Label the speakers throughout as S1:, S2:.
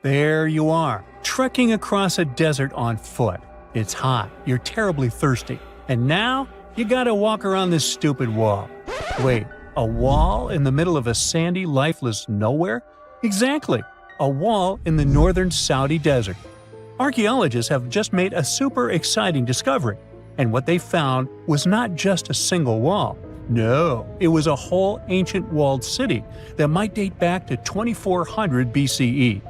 S1: There you are, trekking across a desert on foot. It's hot, you're terribly thirsty, and now you gotta walk around this stupid wall. Wait, a wall in the middle of a sandy, lifeless nowhere? Exactly, a wall in the northern Saudi desert. Archaeologists have just made a super exciting discovery, and what they found was not just a single wall. No, it was a whole ancient walled city that might date back to 2400 BCE.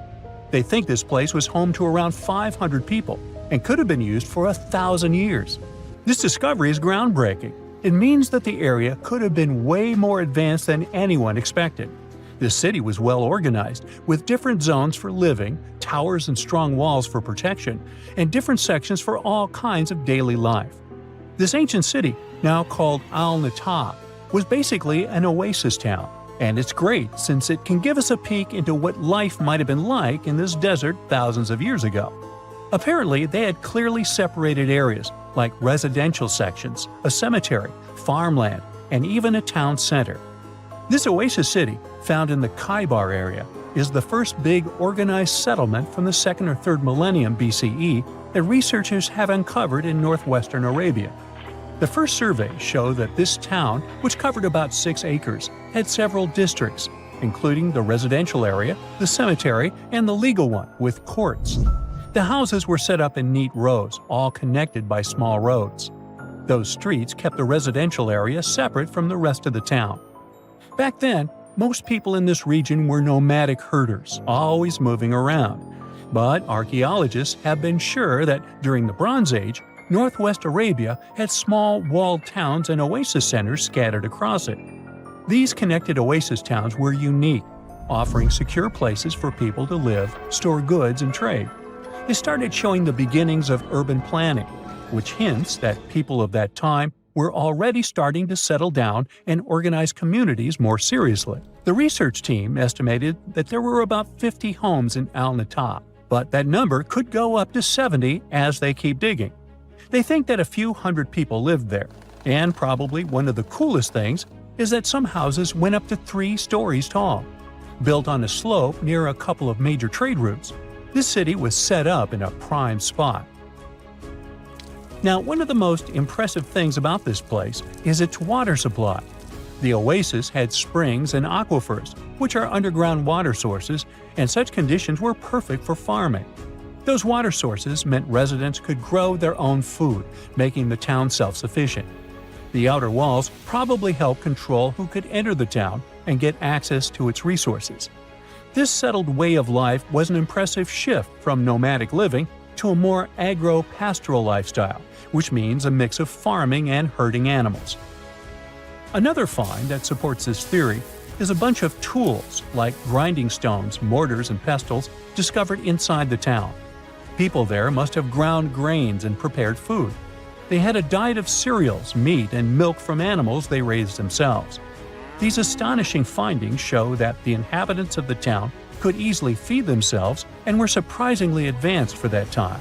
S1: They think this place was home to around 500 people and could have been used for 1,000 years. This discovery is groundbreaking. It means that the area could have been way more advanced than anyone expected. The city was well organized, with different zones for living, towers and strong walls for protection, and different sections for all kinds of daily life. This ancient city, now called Al-Natab, was basically an oasis town, and it's great since it can give us a peek into what life might have been like in this desert thousands of years ago. Apparently, they had clearly separated areas, like residential sections, a cemetery, farmland, and even a town center. This oasis city, found in the Khaybar area, is the first big organized settlement from the 2nd or 3rd millennium BCE that researchers have uncovered in northwestern Arabia. The first surveys show that this town, which covered about 6 acres, had several districts, including the residential area, the cemetery, and the legal one, with courts. The houses were set up in neat rows, all connected by small roads. Those streets kept the residential area separate from the rest of the town. Back then, most people in this region were nomadic herders, always moving around. But archaeologists have been sure that during the Bronze Age, northwest Arabia had small walled towns and oasis centers scattered across it. These connected oasis towns were unique, offering secure places for people to live, store goods, and trade. They started showing the beginnings of urban planning, which hints that people of that time were already starting to settle down and organize communities more seriously. The research team estimated that there were about 50 homes in Al-Natab, but that number could go up to 70 as they keep digging. They think that a few hundred people lived there, and probably one of the coolest things is that some houses went up to 3 stories tall. Built on a slope near a couple of major trade routes, this city was set up in a prime spot. Now, one of the most impressive things about this place is its water supply. The oasis had springs and aquifers, which are underground water sources, and such conditions were perfect for farming. Those water sources meant residents could grow their own food, making the town self-sufficient. The outer walls probably helped control who could enter the town and get access to its resources. This settled way of life was an impressive shift from nomadic living to a more agro-pastoral lifestyle, which means a mix of farming and herding animals. Another find that supports this theory is a bunch of tools like grinding stones, mortars, and pestles discovered inside the town. People there must have ground grains and prepared food. They had a diet of cereals, meat, and milk from animals they raised themselves. These astonishing findings show that the inhabitants of the town could easily feed themselves and were surprisingly advanced for that time.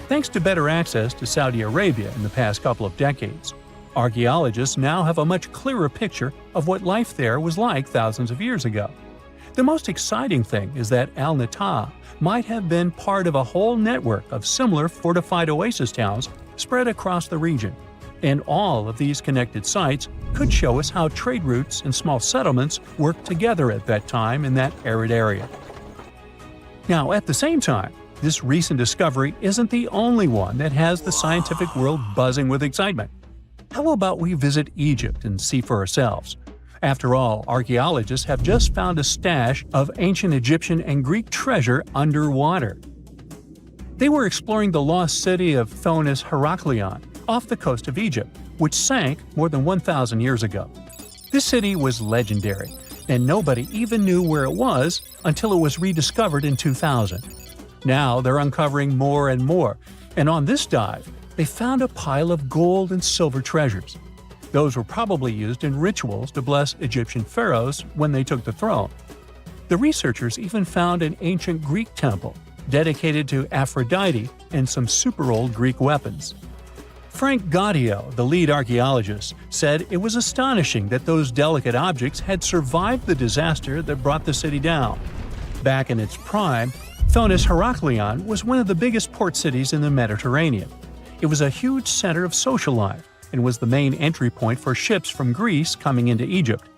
S1: Thanks to better access to Saudi Arabia in the past couple of decades, archaeologists now have a much clearer picture of what life there was like thousands of years ago. The most exciting thing is that Al-Natab might have been part of a whole network of similar fortified oasis towns spread across the region, and all of these connected sites could show us how trade routes and small settlements worked together at that time in that arid area. Now, at the same time, this recent discovery isn't the only one that has the scientific world buzzing with excitement. How about we visit Egypt and see for ourselves? After all, archaeologists have just found a stash of ancient Egyptian and Greek treasure underwater. They were exploring the lost city of Thonis Heraklion off the coast of Egypt, which sank more than 1,000 years ago. This city was legendary, and nobody even knew where it was until it was rediscovered in 2000. Now they're uncovering more and more, and on this dive, they found a pile of gold and silver treasures. Those were probably used in rituals to bless Egyptian pharaohs when they took the throne. The researchers even found an ancient Greek temple dedicated to Aphrodite and some super old Greek weapons. Frank Gaudio, the lead archaeologist, said it was astonishing that those delicate objects had survived the disaster that brought the city down. Back in its prime, Thonis Heraklion was one of the biggest port cities in the Mediterranean. It was a huge center of social life and was the main entry point for ships from Greece coming into Egypt.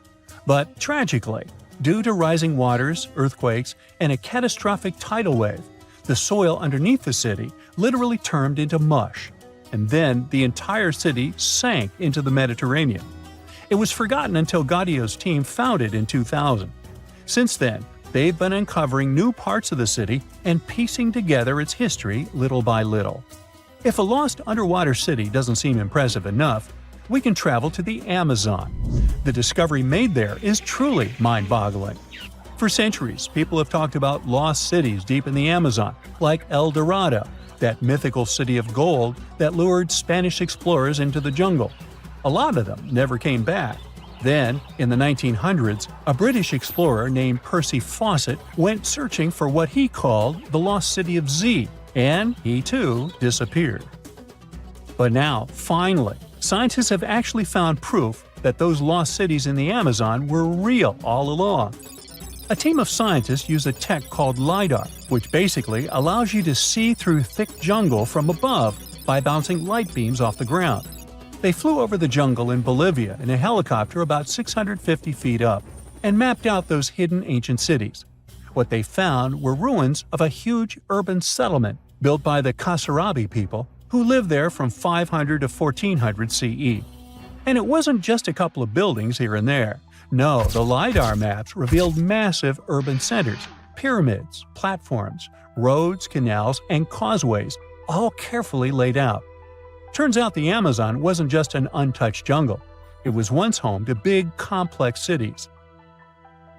S1: But tragically, due to rising waters, earthquakes, and a catastrophic tidal wave, the soil underneath the city literally turned into mush, and then the entire city sank into the Mediterranean. It was forgotten until Gaudio's team found it in 2000. Since then, they've been uncovering new parts of the city and piecing together its history little by little. If a lost underwater city doesn't seem impressive enough, we can travel to the Amazon. The discovery made there is truly mind-boggling. For centuries, people have talked about lost cities deep in the Amazon, like El Dorado, that mythical city of gold that lured Spanish explorers into the jungle. A lot of them never came back. Then, in the 1900s, a British explorer named Percy Fawcett went searching for what he called the lost city of Z, and he too disappeared. But now, finally, scientists have actually found proof that those lost cities in the Amazon were real all along. A team of scientists use a tech called LiDAR, which basically allows you to see through thick jungle from above by bouncing light beams off the ground. They flew over the jungle in Bolivia in a helicopter about 650 feet up and mapped out those hidden ancient cities. What they found were ruins of a huge urban settlement built by the Kasarabi people who lived there from 500 to 1400 CE. And it wasn't just a couple of buildings here and there. No, the LiDAR maps revealed massive urban centers, pyramids, platforms, roads, canals, and causeways, all carefully laid out. Turns out the Amazon wasn't just an untouched jungle. It was once home to big, complex cities.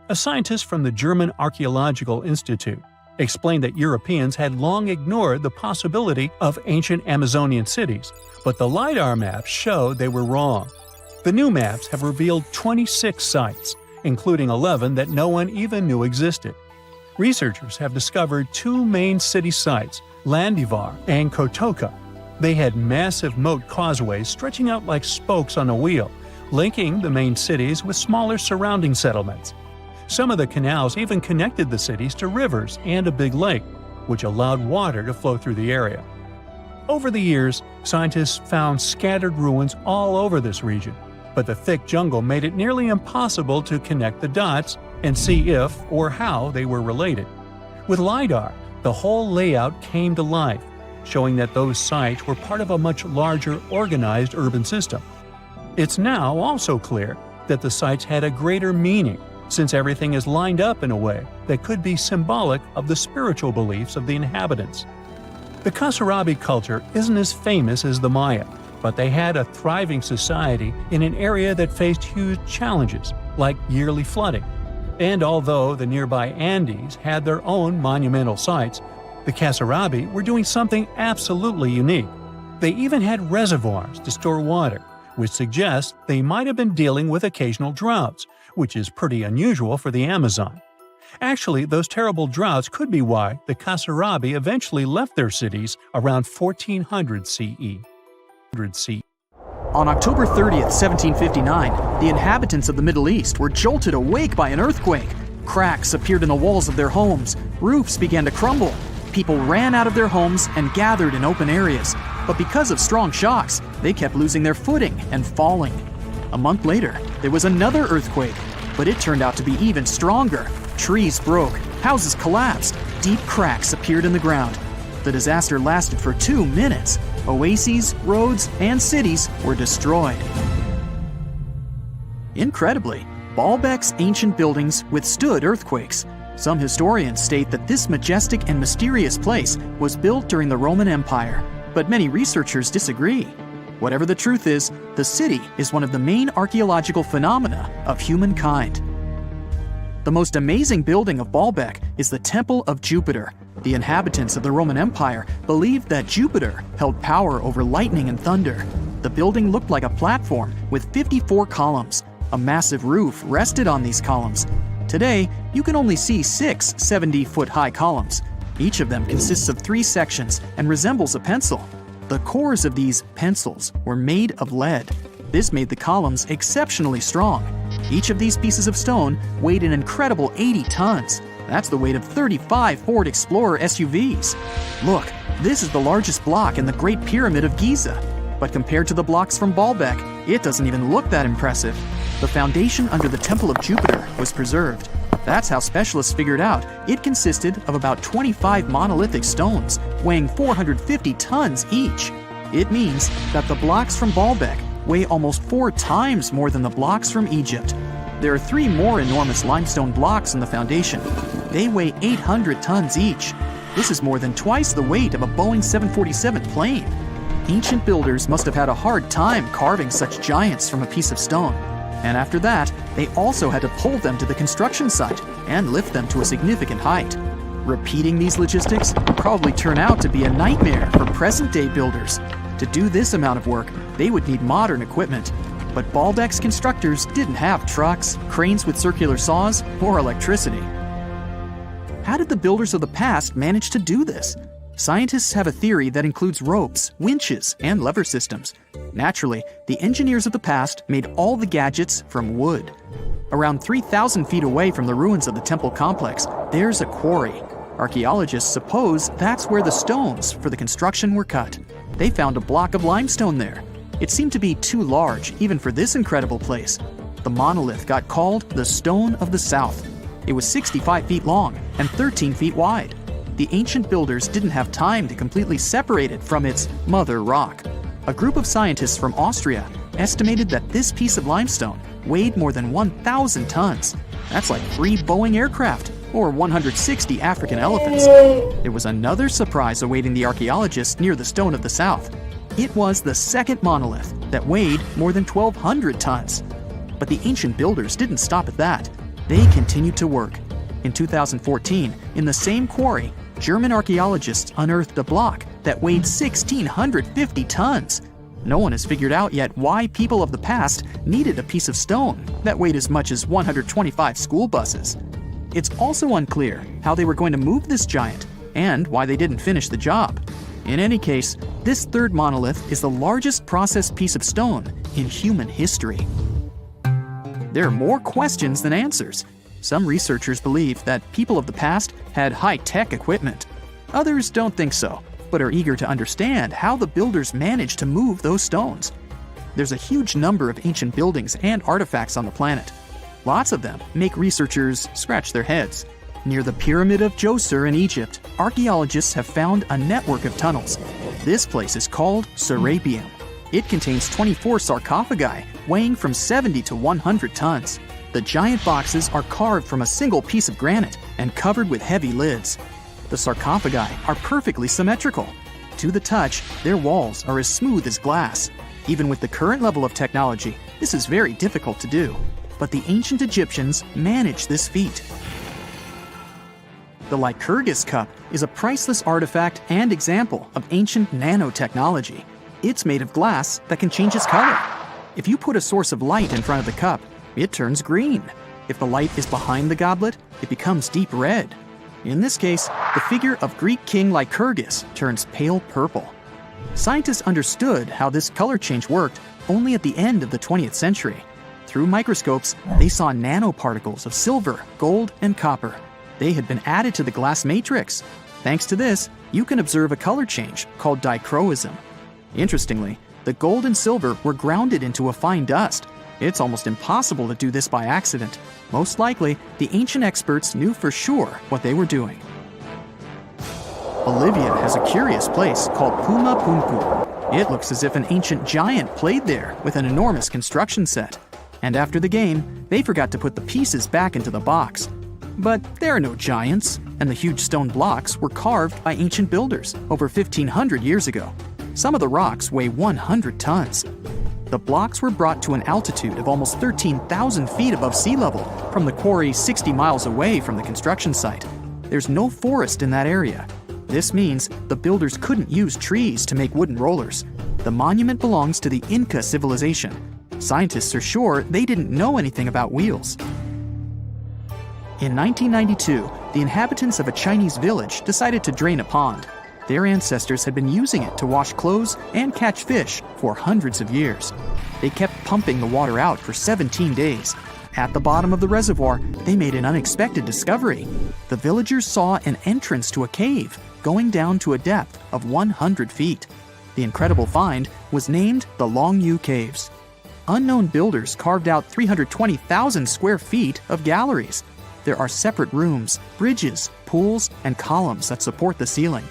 S1: A scientist from the German Archaeological Institute explained that Europeans had long ignored the possibility of ancient Amazonian cities, but the LiDAR maps showed they were wrong. The new maps have revealed 26 sites, including 11 that no one even knew existed. Researchers have discovered two main city sites, Landivar and Kotoka. They had massive moat causeways stretching out like spokes on a wheel, linking the main cities with smaller surrounding settlements. Some of the canals even connected the cities to rivers and a big lake, which allowed water to flow through the area. Over the years, scientists found scattered ruins all over this region, but the thick jungle made it nearly impossible to connect the dots and see if or how they were related. With LiDAR, the whole layout came to life, showing that those sites were part of a much larger organized urban system. It's now also clear that the sites had a greater meaning, since everything is lined up in a way that could be symbolic of the spiritual beliefs of the inhabitants. The Kasarabi culture isn't as famous as the Maya, but they had a thriving society in an area that faced huge challenges, like yearly flooding. And although the nearby Andes had their own monumental sites, the Kasarabi were doing something absolutely unique. They even had reservoirs to store water, which suggests they might have been dealing with occasional droughts, which is pretty unusual for the Amazon. Actually, those terrible droughts could be why the Kasarabi eventually left their cities around 1400 CE.
S2: On October 30th, 1759, the inhabitants of the Middle East were jolted awake by an earthquake. Cracks appeared in the walls of their homes, roofs began to crumble. People ran out of their homes and gathered in open areas, but because of strong shocks, they kept losing their footing and falling. A month later, there was another earthquake, but it turned out to be even stronger. Trees broke, houses collapsed, deep cracks appeared in the ground. The disaster lasted for 2 minutes. Oases, roads, and cities were destroyed. Incredibly, Baalbek's ancient buildings withstood earthquakes. Some historians state that this majestic and mysterious place was built during the Roman Empire, but many researchers disagree. Whatever the truth is, the city is one of the main archaeological phenomena of humankind. The most amazing building of Baalbek is the Temple of Jupiter. The inhabitants of the Roman Empire believed that Jupiter held power over lightning and thunder. The building looked like a platform with 54 columns. A massive roof rested on these columns. Today, you can only see 6 70-foot-high columns. Each of them consists of 3 sections and resembles a pencil. The cores of these pencils were made of lead. This made the columns exceptionally strong. Each of these pieces of stone weighed an incredible 80 tons. That's the weight of 35 Ford Explorer SUVs. Look, this is the largest block in the Great Pyramid of Giza. But compared to the blocks from Baalbek, it doesn't even look that impressive. The foundation under the Temple of Jupiter was preserved. That's how specialists figured out it consisted of about 25 monolithic stones, weighing 450 tons each. It means that the blocks from Baalbek weigh almost 4 times more than the blocks from Egypt. There are 3 more enormous limestone blocks in the foundation. They weigh 800 tons each. This is more than twice the weight of a Boeing 747 plane. Ancient builders must have had a hard time carving such giants from a piece of stone. And after that, they also had to pull them to the construction site and lift them to a significant height. Repeating these logistics would probably turn out to be a nightmare for present-day builders. To do this amount of work, they would need modern equipment. But Baalbek's constructors didn't have trucks, cranes with circular saws, or electricity. How did the builders of the past manage to do this? Scientists have a theory that includes ropes, winches, and lever systems. Naturally, the engineers of the past made all the gadgets from wood. Around 3,000 feet away from the ruins of the temple complex, there's a quarry. Archaeologists suppose that's where the stones for the construction were cut. They found a block of limestone there. It seemed to be too large, even for this incredible place. The monolith got called the Stone of the South. It was 65 feet long and 13 feet wide. The ancient builders didn't have time to completely separate it from its mother rock. A group of scientists from Austria estimated that this piece of limestone weighed more than 1,000 tons. That's like 3 Boeing aircraft, or 160 African elephants. There was another surprise awaiting the archaeologists near the Stone of the South. It was the second monolith that weighed more than 1,200 tons. But the ancient builders didn't stop at that. They continued to work. In 2014, in the same quarry, German archaeologists unearthed a block that weighed 1,650 tons. No one has figured out yet why people of the past needed a piece of stone that weighed as much as 125 school buses. It's also unclear how they were going to move this giant and why they didn't finish the job. In any case, this third monolith is the largest processed piece of stone in human history. There are more questions than answers. Some researchers believe that people of the past had high-tech equipment. Others don't think so, but are eager to understand how the builders managed to move those stones. There's a huge number of ancient buildings and artifacts on the planet. Lots of them make researchers scratch their heads. Near the Pyramid of Djoser in Egypt, archaeologists have found a network of tunnels. This place is called Serapeum. It contains 24 sarcophagi weighing from 70 to 100 tons. The giant boxes are carved from a single piece of granite and covered with heavy lids. The sarcophagi are perfectly symmetrical. To the touch, their walls are as smooth as glass. Even with the current level of technology, this is very difficult to do. But the ancient Egyptians managed this feat. The Lycurgus cup is a priceless artifact and example of ancient nanotechnology. It's made of glass that can change its color. If you put a source of light in front of the cup, it turns green. If the light is behind the goblet, it becomes deep red. In this case, the figure of Greek king Lycurgus turns pale purple. Scientists understood how this color change worked only at the end of the 20th century. Through microscopes, they saw nanoparticles of silver, gold, and copper. They had been added to the glass matrix. Thanks to this, you can observe a color change called dichroism. Interestingly, the gold and silver were grounded into a fine dust. It's almost impossible to do this by accident. Most likely, the ancient experts knew for sure what they were doing. Bolivia has a curious place called Puma Punku. It looks as if an ancient giant played there with an enormous construction set. And after the game, they forgot to put the pieces back into the box. But there are no giants, and the huge stone blocks were carved by ancient builders over 1,500 years ago. Some of the rocks weigh 100 tons. The blocks were brought to an altitude of almost 13,000 feet above sea level from the quarry 60 miles away from the construction site. There's no forest in that area. This means the builders couldn't use trees to make wooden rollers. The monument belongs to the Inca civilization. Scientists are sure they didn't know anything about wheels. In 1992, the inhabitants of a Chinese village decided to drain a pond. Their ancestors had been using it to wash clothes and catch fish for hundreds of years. They kept pumping the water out for 17 days. At the bottom of the reservoir, they made an unexpected discovery. The villagers saw an entrance to a cave going down to a depth of 100 feet. The incredible find was named the Longyu Caves. Unknown builders carved out 320,000 square feet of galleries. There are separate rooms, bridges, pools, and columns that support the ceiling.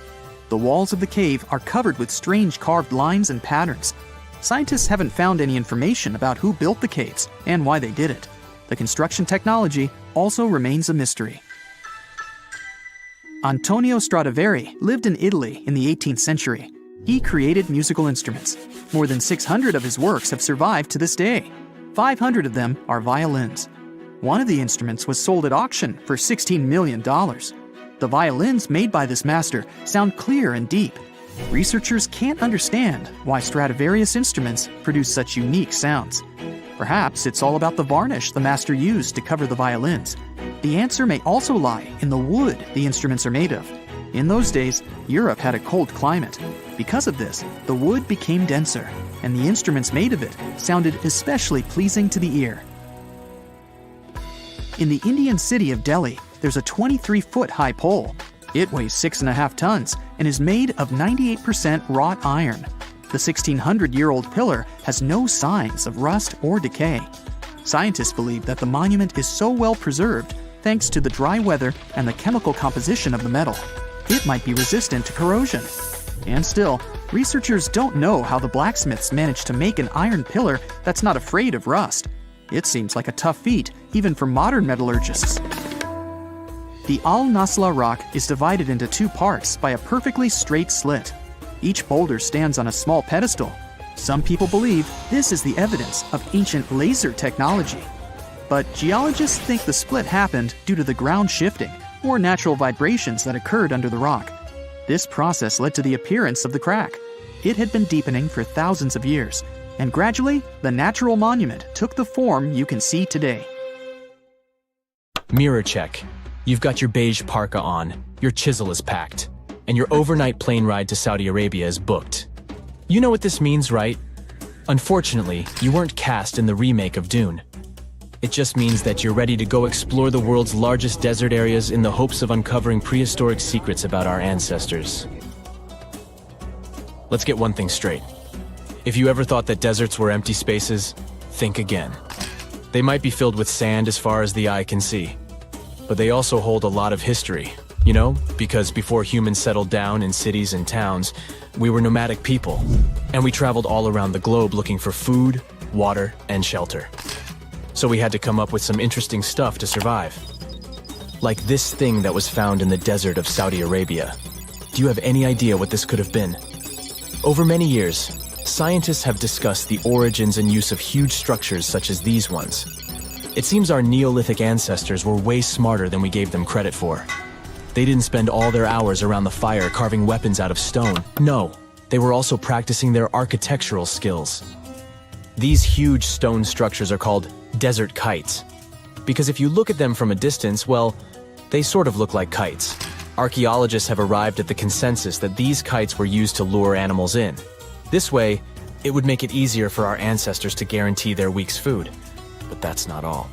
S2: The walls of the cave are covered with strange carved lines and patterns. Scientists haven't found any information about who built the caves and why they did it. The construction technology also remains a mystery. Antonio Stradivari lived in Italy in the 18th century. He created musical instruments. More than 600 of his works have survived to this day. 500 of them are violins. One of the instruments was sold at auction for $16 million. The violins made by this master sound clear and deep. Researchers can't understand why Stradivarius instruments produce such unique sounds. Perhaps it's all about the varnish the master used to cover the violins. The answer may also lie in the wood the instruments are made of. In those days, Europe had a cold climate. Because of this, the wood became denser, and the instruments made of it sounded especially pleasing to the ear. In the Indian city of Delhi, there's a 23-foot-high pole. It weighs 6.5 tons and is made of 98% wrought iron. The 1,600-year-old pillar has no signs of rust or decay. Scientists believe that the monument is so well preserved thanks to the dry weather and the chemical composition of the metal. It might be resistant to corrosion. And still, researchers don't know how the blacksmiths managed to make an iron pillar that's not afraid of rust. It seems like a tough feat, even for modern metallurgists. The Al-Nasla rock is divided into two parts by a perfectly straight slit. Each boulder stands on a small pedestal. Some people believe this is the evidence of ancient laser technology. But geologists think the split happened due to the ground shifting or natural vibrations that occurred under the rock. This process led to the appearance of the crack. It had been deepening for thousands of years, and gradually, the natural monument took the form you can see today.
S3: Mirror check. You've got your beige parka on, your chisel is packed, and your overnight plane ride to Saudi Arabia is booked. You know what this means, right? Unfortunately, you weren't cast in the remake of Dune. It just means that you're ready to go explore the world's largest desert areas in the hopes of uncovering prehistoric secrets about our ancestors. Let's get one thing straight. If you ever thought that deserts were empty spaces, think again. They might be filled with sand as far as the eye can see, but they also hold a lot of history, you know, because before humans settled down in cities and towns, we were nomadic people, and we traveled all around the globe looking for food, water, and shelter. So we had to come up with some interesting stuff to survive. Like this thing that was found in the desert of Saudi Arabia. Do you have any idea what this could have been? Over many years, scientists have discussed the origins and use of huge structures such as these ones. It seems our Neolithic ancestors were way smarter than we gave them credit for. They didn't spend all their hours around the fire carving weapons out of stone. No, they were also practicing their architectural skills. These huge stone structures are called desert kites, because if you look at them from a distance, well, they sort of look like kites. Archaeologists have arrived at the consensus that these kites were used to lure animals in. This way, it would make it easier for our ancestors to guarantee their week's food. But that's not all.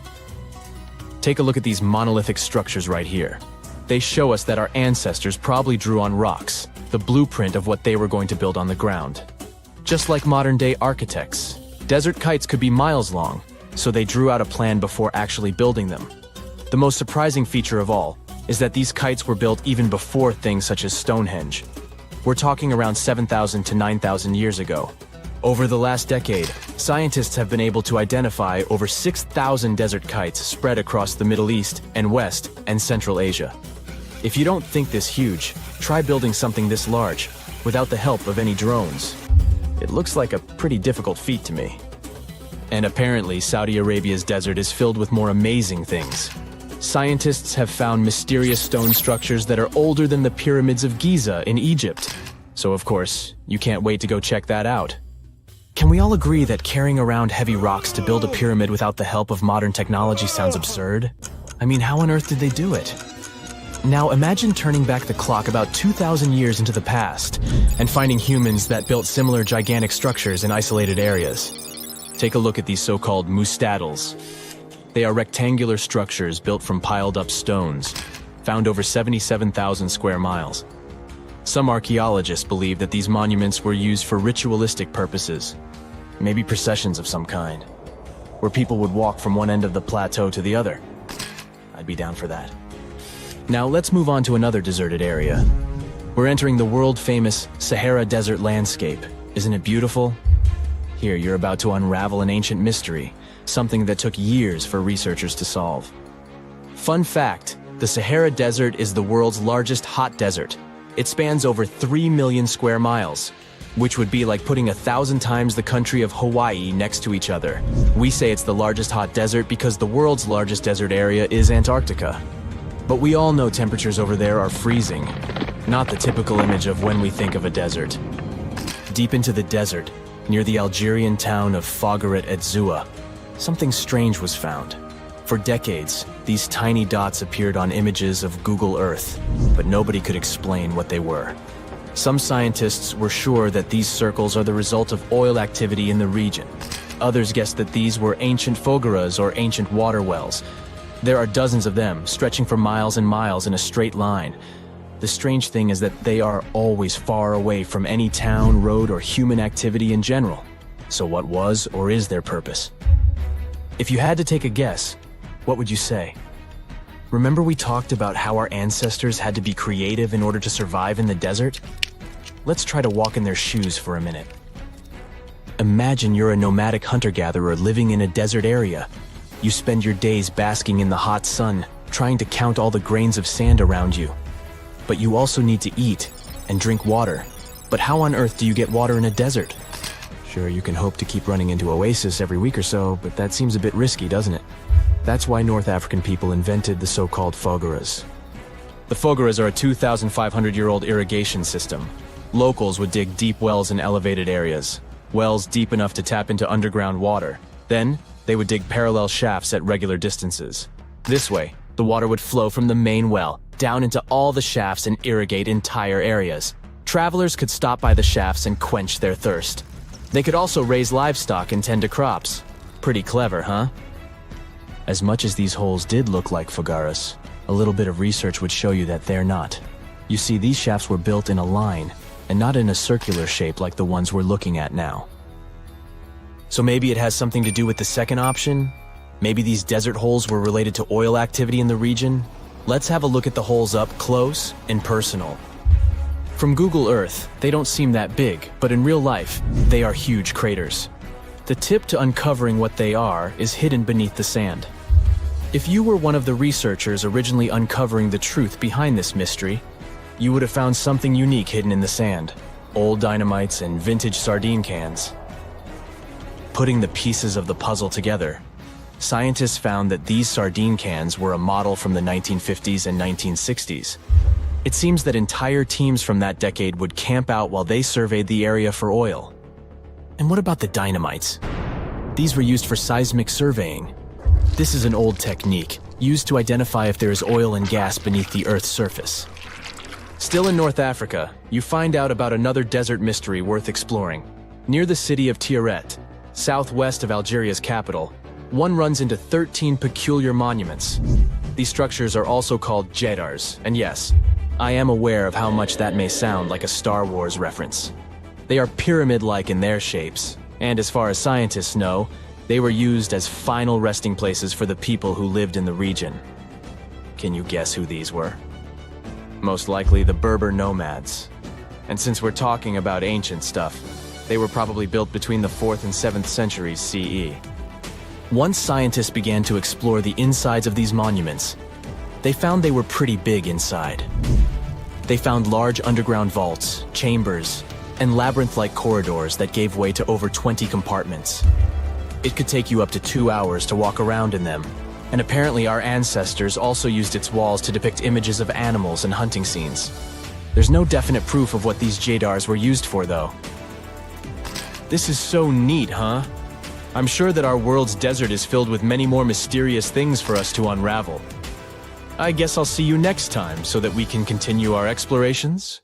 S3: Take a look at these monolithic structures right here. They show us that our ancestors probably drew on rocks, the blueprint of what they were going to build on the ground. Just like modern-day architects, desert kites could be miles long, so they drew out a plan before actually building them. The most surprising feature of all is that these kites were built even before things such as Stonehenge. We're talking around 7,000 to 9,000 years ago. Over the last decade, scientists have been able to identify over 6,000 desert kites spread across the Middle East and West and Central Asia. If you don't think this huge, try building something this large without the help of any drones. It looks like a pretty difficult feat to me. And apparently, Saudi Arabia's desert is filled with more amazing things. Scientists have found mysterious stone structures that are older than the pyramids of Giza in Egypt. So of course, you can't wait to go check that out. Can we all agree that carrying around heavy rocks to build a pyramid without the help of modern technology sounds absurd? I mean, how on earth did they do it? Now imagine turning back the clock about 2,000 years into the past and finding humans that built similar gigantic structures in isolated areas. Take a look at these so-called mustadils. They are rectangular structures built from piled-up stones, found over 77,000 square miles. Some archaeologists believe that these monuments were used for ritualistic purposes, maybe processions of some kind, where people would walk from one end of the plateau to the other. I'd be down for that. Now let's move on to another deserted area. We're entering the world-famous Sahara Desert landscape. Isn't it beautiful? Here, you're about to unravel an ancient mystery, something that took years for researchers to solve. Fun fact, the Sahara Desert is the world's largest hot desert. It spans over 3 million square miles, which would be like putting 1,000 times the country of Hawaii next to each other. We say it's the largest hot desert because the world's largest desert area is Antarctica. But we all know temperatures over there are freezing, not the typical image of when we think of a desert. Deep into the desert, near the Algerian town of Fougeret et Zoua, something strange was found. For decades, these tiny dots appeared on images of Google Earth, but nobody could explain what they were. Some scientists were sure that these circles are the result of oil activity in the region. Others guessed that these were ancient fogeras or ancient water wells. There are dozens of them, stretching for miles and miles in a straight line. The strange thing is that they are always far away from any town, road, or human activity in general. So what was or is their purpose? If you had to take a guess, what would you say? Remember we talked about how our ancestors had to be creative in order to survive in the desert? Let's try to walk in their shoes for a minute. Imagine you're a nomadic hunter-gatherer living in a desert area. You spend your days basking in the hot sun, trying to count all the grains of sand around you. But you also need to eat and drink water. But how on earth do you get water in a desert? Sure, you can hope to keep running into oasis every week or so, but that seems a bit risky, doesn't it? That's why North African people invented the so-called fogeras. The fogeras are a 2,500-year-old irrigation system. Locals would dig deep wells in elevated areas, wells deep enough to tap into underground water. Then, they would dig parallel shafts at regular distances. This way, the water would flow from the main well down into all the shafts and irrigate entire areas. Travelers could stop by the shafts and quench their thirst. They could also raise livestock and tend to crops. Pretty clever, huh? As much as these holes did look like fogaras, a little bit of research would show you that they're not. You see, these shafts were built in a line, and not in a circular shape like the ones we're looking at now. So maybe it has something to do with the second option? Maybe these desert holes were related to oil activity in the region? Let's have a look at the holes up close and personal. From Google Earth, they don't seem that big, but in real life, they are huge craters. The tip to uncovering what they are is hidden beneath the sand. If you were one of the researchers originally uncovering the truth behind this mystery, you would have found something unique hidden in the sand. Old dynamites and vintage sardine cans. Putting the pieces of the puzzle together, scientists found that these sardine cans were a model from the 1950s and 1960s. It seems that entire teams from that decade would camp out while they surveyed the area for oil. And what about the dynamites? These were used for seismic surveying. This is an old technique, used to identify if there is oil and gas beneath the Earth's surface. Still in North Africa, you find out about another desert mystery worth exploring. Near the city of Tiaret, southwest of Algeria's capital, one runs into 13 peculiar monuments. These structures are also called jedars, and yes, I am aware of how much that may sound like a Star Wars reference. They are pyramid-like in their shapes, and as far as scientists know, they were used as final resting places for the people who lived in the region. Can you guess who these were? Most likely the Berber nomads. And since we're talking about ancient stuff, they were probably built between the 4th and 7th centuries CE. Once scientists began to explore the insides of these monuments, they found they were pretty big inside. They found large underground vaults, chambers, and labyrinth-like corridors that gave way to over 20 compartments. It could take you up to 2 hours to walk around in them, and apparently our ancestors also used its walls to depict images of animals and hunting scenes. There's no definite proof of what these jedars were used for, though. This is so neat, huh? I'm sure that our world's desert is filled with many more mysterious things for us to unravel. I guess I'll see you next time so that we can continue our explorations.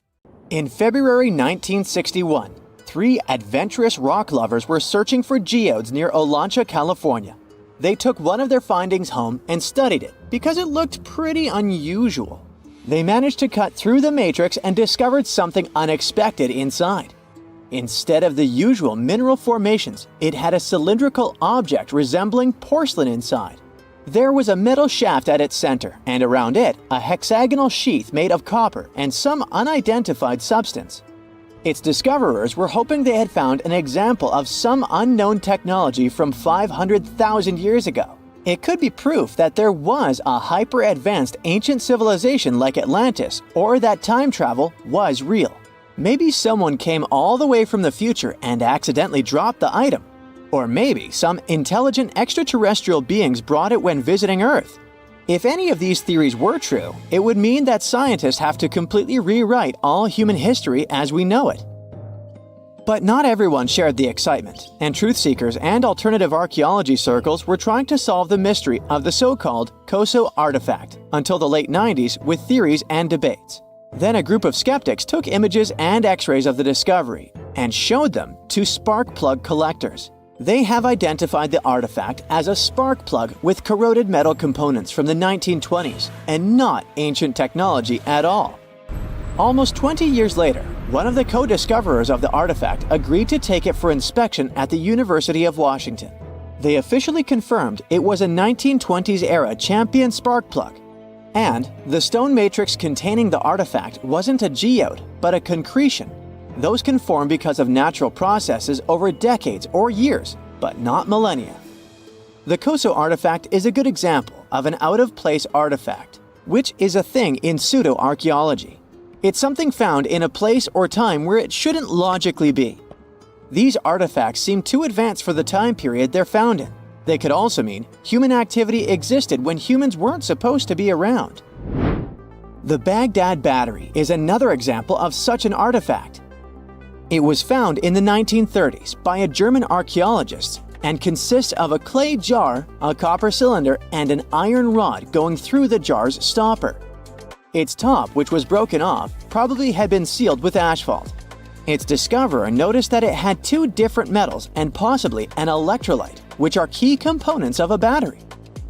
S4: In February 1961, 3 adventurous rock lovers were searching for geodes near Olancha, California. They took one of their findings home and studied it because it looked pretty unusual. They managed to cut through the matrix and discovered something unexpected inside. Instead of the usual mineral formations, it had a cylindrical object resembling porcelain inside. There was a metal shaft at its center, and around it, a hexagonal sheath made of copper and some unidentified substance. Its discoverers were hoping they had found an example of some unknown technology from 500,000 years ago. It could be proof that there was a hyper-advanced ancient civilization like Atlantis, or that time travel was real. Maybe someone came all the way from the future and accidentally dropped the item. Or maybe some intelligent extraterrestrial beings brought it when visiting Earth. If any of these theories were true, it would mean that scientists have to completely rewrite all human history as we know it. But not everyone shared the excitement, and truth seekers and alternative archaeology circles were trying to solve the mystery of the so-called Koso artifact until the late 90s with theories and debates. Then a group of skeptics took images and x-rays of the discovery and showed them to spark plug collectors. They have identified the artifact as a spark plug with corroded metal components from the 1920s and not ancient technology at all. Almost 20 years later, one of the co-discoverers of the artifact agreed to take it for inspection at the University of Washington. They officially confirmed it was a 1920s-era champion spark plug. And the stone matrix containing the artifact wasn't a geode, but a concretion. Those can form because of natural processes over decades or years, but not millennia. The Koso artifact is a good example of an out-of-place artifact, which is a thing in pseudo-archaeology. It's something found in a place or time where it shouldn't logically be. These artifacts seem too advanced for the time period they're found in. They could also mean human activity existed when humans weren't supposed to be around. The Baghdad Battery is another example of such an artifact. It was found in the 1930s by a German archaeologist and consists of a clay jar, a copper cylinder, and an iron rod going through the jar's stopper. Its top, which was broken off, probably had been sealed with asphalt. Its discoverer noticed that it had two different metals and possibly an electrolyte, which are key components of a battery.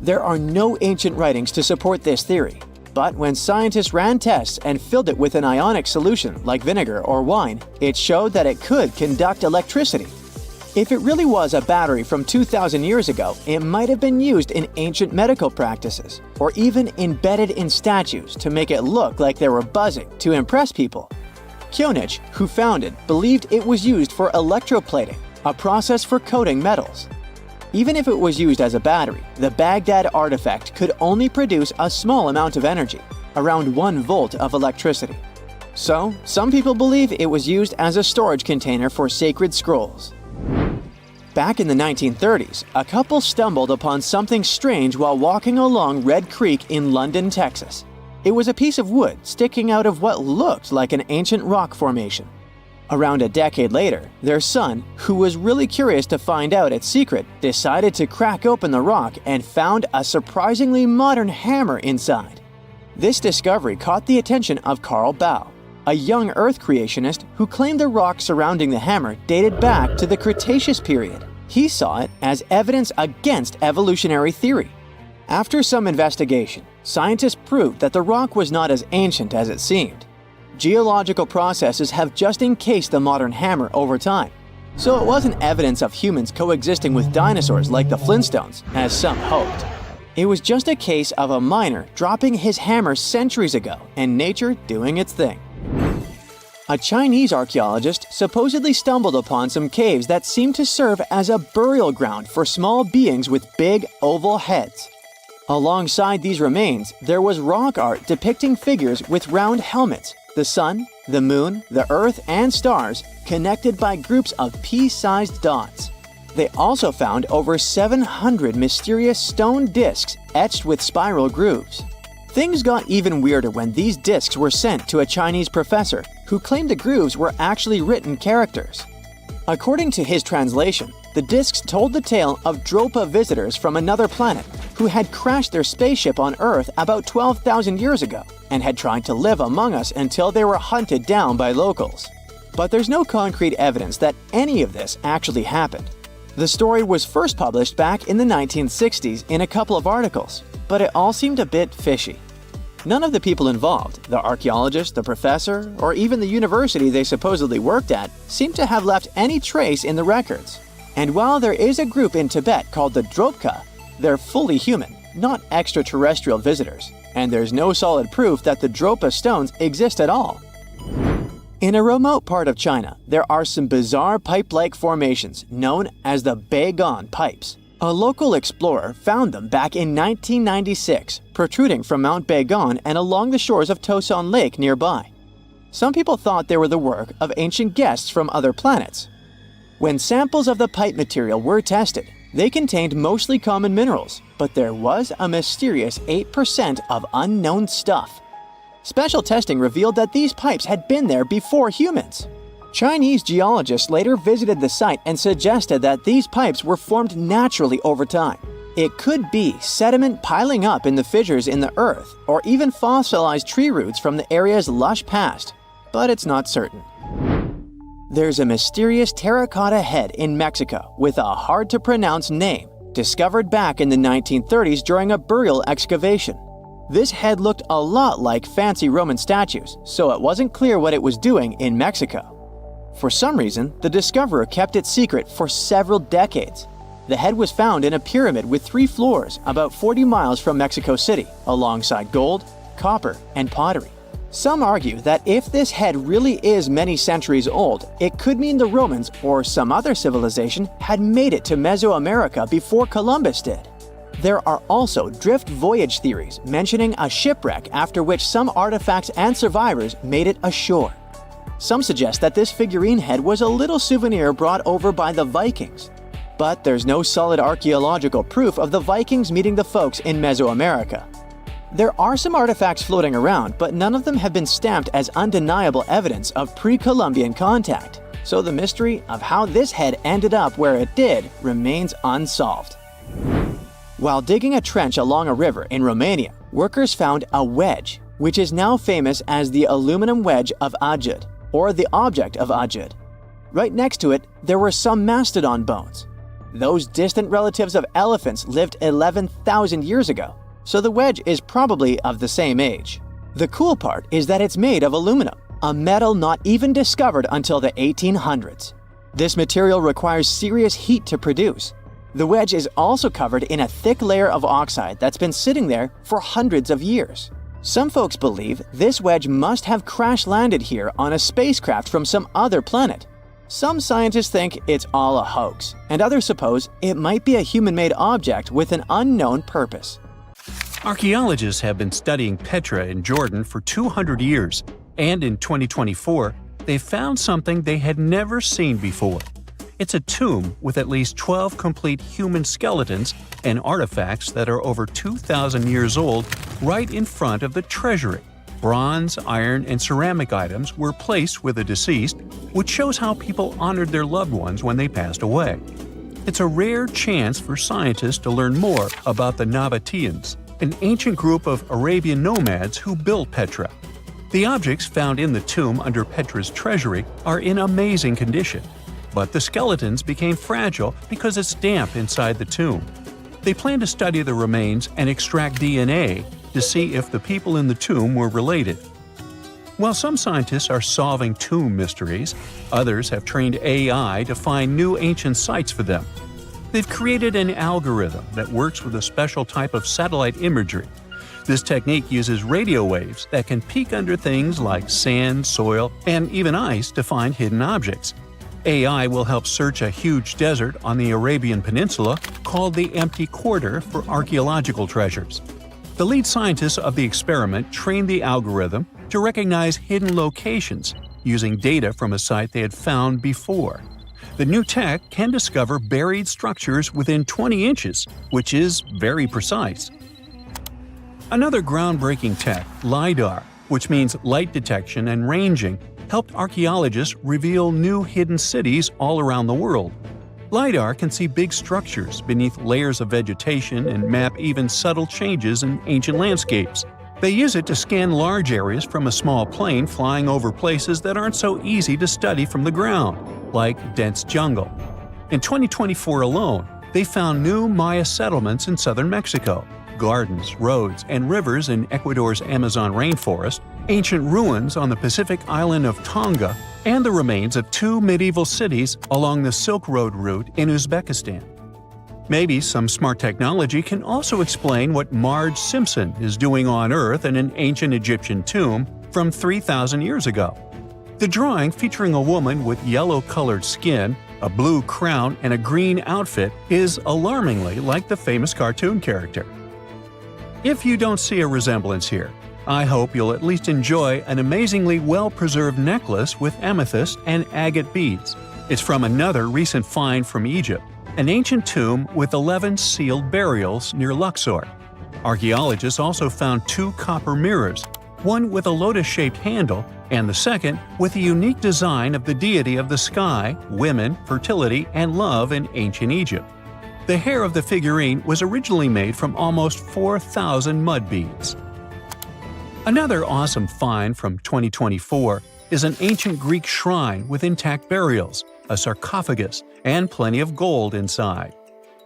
S4: There are no ancient writings to support this theory, but when scientists ran tests and filled it with an ionic solution like vinegar or wine, it showed that it could conduct electricity. If it really was a battery from 2,000 years ago, it might have been used in ancient medical practices, or even embedded in statues to make it look like they were buzzing to impress people. Kionich, who found it, believed it was used for electroplating, a process for coating metals. Even if it was used as a battery, the Baghdad artifact could only produce a small amount of energy, around 1 volt of electricity. So, some people believe it was used as a storage container for sacred scrolls. Back in the 1930s, a couple stumbled upon something strange while walking along Red Creek in London, Texas. It was a piece of wood sticking out of what looked like an ancient rock formation. Around a decade later, their son, who was really curious to find out its secret, decided to crack open the rock and found a surprisingly modern hammer inside. This discovery caught the attention of Carl Baugh, a young Earth creationist who claimed the rock surrounding the hammer dated back to the Cretaceous period. He saw it as evidence against evolutionary theory. After some investigation, scientists proved that the rock was not as ancient as it seemed. Geological processes have just encased the modern hammer over time, so it wasn't evidence of humans coexisting with dinosaurs like the Flintstones, as some hoped. It was just a case of a miner dropping his hammer centuries ago and nature doing its thing. A Chinese archaeologist supposedly stumbled upon some caves that seemed to serve as a burial ground for small beings with big, oval heads. Alongside these remains, there was rock art depicting figures with round helmets, the sun, the moon, the earth, and stars connected by groups of pea-sized dots. They also found over 700 mysterious stone discs etched with spiral grooves. Things got even weirder when these discs were sent to a Chinese professor who claimed the grooves were actually written characters. According to his translation, the discs told the tale of Dropa visitors from another planet who had crashed their spaceship on Earth about 12,000 years ago and had tried to live among us until they were hunted down by locals. But there's no concrete evidence that any of this actually happened. The story was first published back in the 1960s in a couple of articles, but it all seemed a bit fishy. None of the people involved, the archaeologist, the professor, or even the university they supposedly worked at, seemed to have left any trace in the records. And while there is a group in Tibet called the Dropka, they're fully human, not extraterrestrial visitors, and there's no solid proof that the Dropa stones exist at all. In a remote part of China, there are some bizarre pipe-like formations known as the Beigan pipes. A local explorer found them back in 1996, protruding from Mount Beigan and along the shores of Tosan Lake nearby. Some people thought they were the work of ancient guests from other planets. When samples of the pipe material were tested, they contained mostly common minerals, but there was a mysterious 8% of unknown stuff. Special testing revealed that these pipes had been there before humans. Chinese geologists later visited the site and suggested that these pipes were formed naturally over time. It could be sediment piling up in the fissures in the earth, or even fossilized tree roots from the area's lush past, but it's not certain. There's a mysterious terracotta head in Mexico with a hard-to-pronounce name, discovered back in the 1930s during a burial excavation. This head looked a lot like fancy Roman statues, so it wasn't clear what it was doing in Mexico. For some reason, the discoverer kept it secret for several decades. The head was found in a pyramid with 3 floors about 40 miles from Mexico City, alongside gold, copper, and pottery. Some argue that if this head really is many centuries old, it could mean the Romans or some other civilization had made it to Mesoamerica before Columbus did. There are also drift voyage theories mentioning a shipwreck after which some artifacts and survivors made it ashore. Some suggest that this figurine head was a little souvenir brought over by the Vikings. But there's no solid archaeological proof of the Vikings meeting the folks in Mesoamerica. There are some artifacts floating around, but none of them have been stamped as undeniable evidence of pre-Columbian contact. So the mystery of how this head ended up where it did remains unsolved. While digging a trench along a river in Romania, workers found a wedge, which is now famous as the aluminum wedge of Ajud, or the object of Ajud. Right next to it, there were some mastodon bones. Those distant relatives of elephants lived 11,000 years ago, so the wedge is probably of the same age. The cool part is that it's made of aluminum, a metal not even discovered until the 1800s. This material requires serious heat to produce. The wedge is also covered in a thick layer of oxide that's been sitting there for hundreds of years. Some folks believe this wedge must have crash-landed here on a spacecraft from some other planet. Some scientists think it's all a hoax, and others suppose it might be a human-made object with an unknown purpose.
S1: Archaeologists have been studying Petra in Jordan for 200 years, and in 2024, they found something they had never seen before. It's a tomb with at least 12 complete human skeletons and artifacts that are over 2,000 years old right in front of the treasury. Bronze, iron, and ceramic items were placed with the deceased, which shows how people honored their loved ones when they passed away. It's a rare chance for scientists to learn more about the Nabateans, an ancient group of Arabian nomads who built Petra. The objects found in the tomb under Petra's treasury are in amazing condition, but the skeletons became fragile because it's damp inside the tomb. They plan to study the remains and extract DNA to see if the people in the tomb were related. While some scientists are solving tomb mysteries, others have trained AI to find new ancient sites for them. They've created an algorithm that works with a special type of satellite imagery. This technique uses radio waves that can peek under things like sand, soil, and even ice to find hidden objects. AI will help search a huge desert on the Arabian Peninsula called the Empty Quarter for archaeological treasures. The lead scientists of the experiment trained the algorithm to recognize hidden locations using data from a site they had found before. The new tech can discover buried structures within 20 inches, which is very precise. Another groundbreaking tech, LiDAR, which means light detection and ranging, helped archaeologists reveal new hidden cities all around the world. LiDAR can see big structures beneath layers of vegetation and map even subtle changes in ancient landscapes. They use it to scan large areas from a small plane flying over places that aren't so easy to study from the ground, like dense jungle. In 2024 alone, they found new Maya settlements in southern Mexico, gardens, roads, and rivers in Ecuador's Amazon rainforest, ancient ruins on the Pacific island of Tonga, and the remains of 2 medieval cities along the Silk Road route in Uzbekistan. Maybe some smart technology can also explain what Marge Simpson is doing on Earth in an ancient Egyptian tomb from 3,000 years ago. The drawing, featuring a woman with yellow-colored skin, a blue crown, and a green outfit, is alarmingly like the famous cartoon character. If you don't see a resemblance here, I hope you'll at least enjoy an amazingly well-preserved necklace with amethyst and agate beads. It's from another recent find from Egypt, an ancient tomb with 11 sealed burials near Luxor. Archaeologists also found 2 copper mirrors, one with a lotus-shaped handle and the second with a unique design of the deity of the sky, women, fertility, and love in ancient Egypt. The hair of the figurine was originally made from almost 4,000 mud beads. Another awesome find from 2024 is an ancient Greek shrine with intact burials, a sarcophagus, and plenty of gold inside.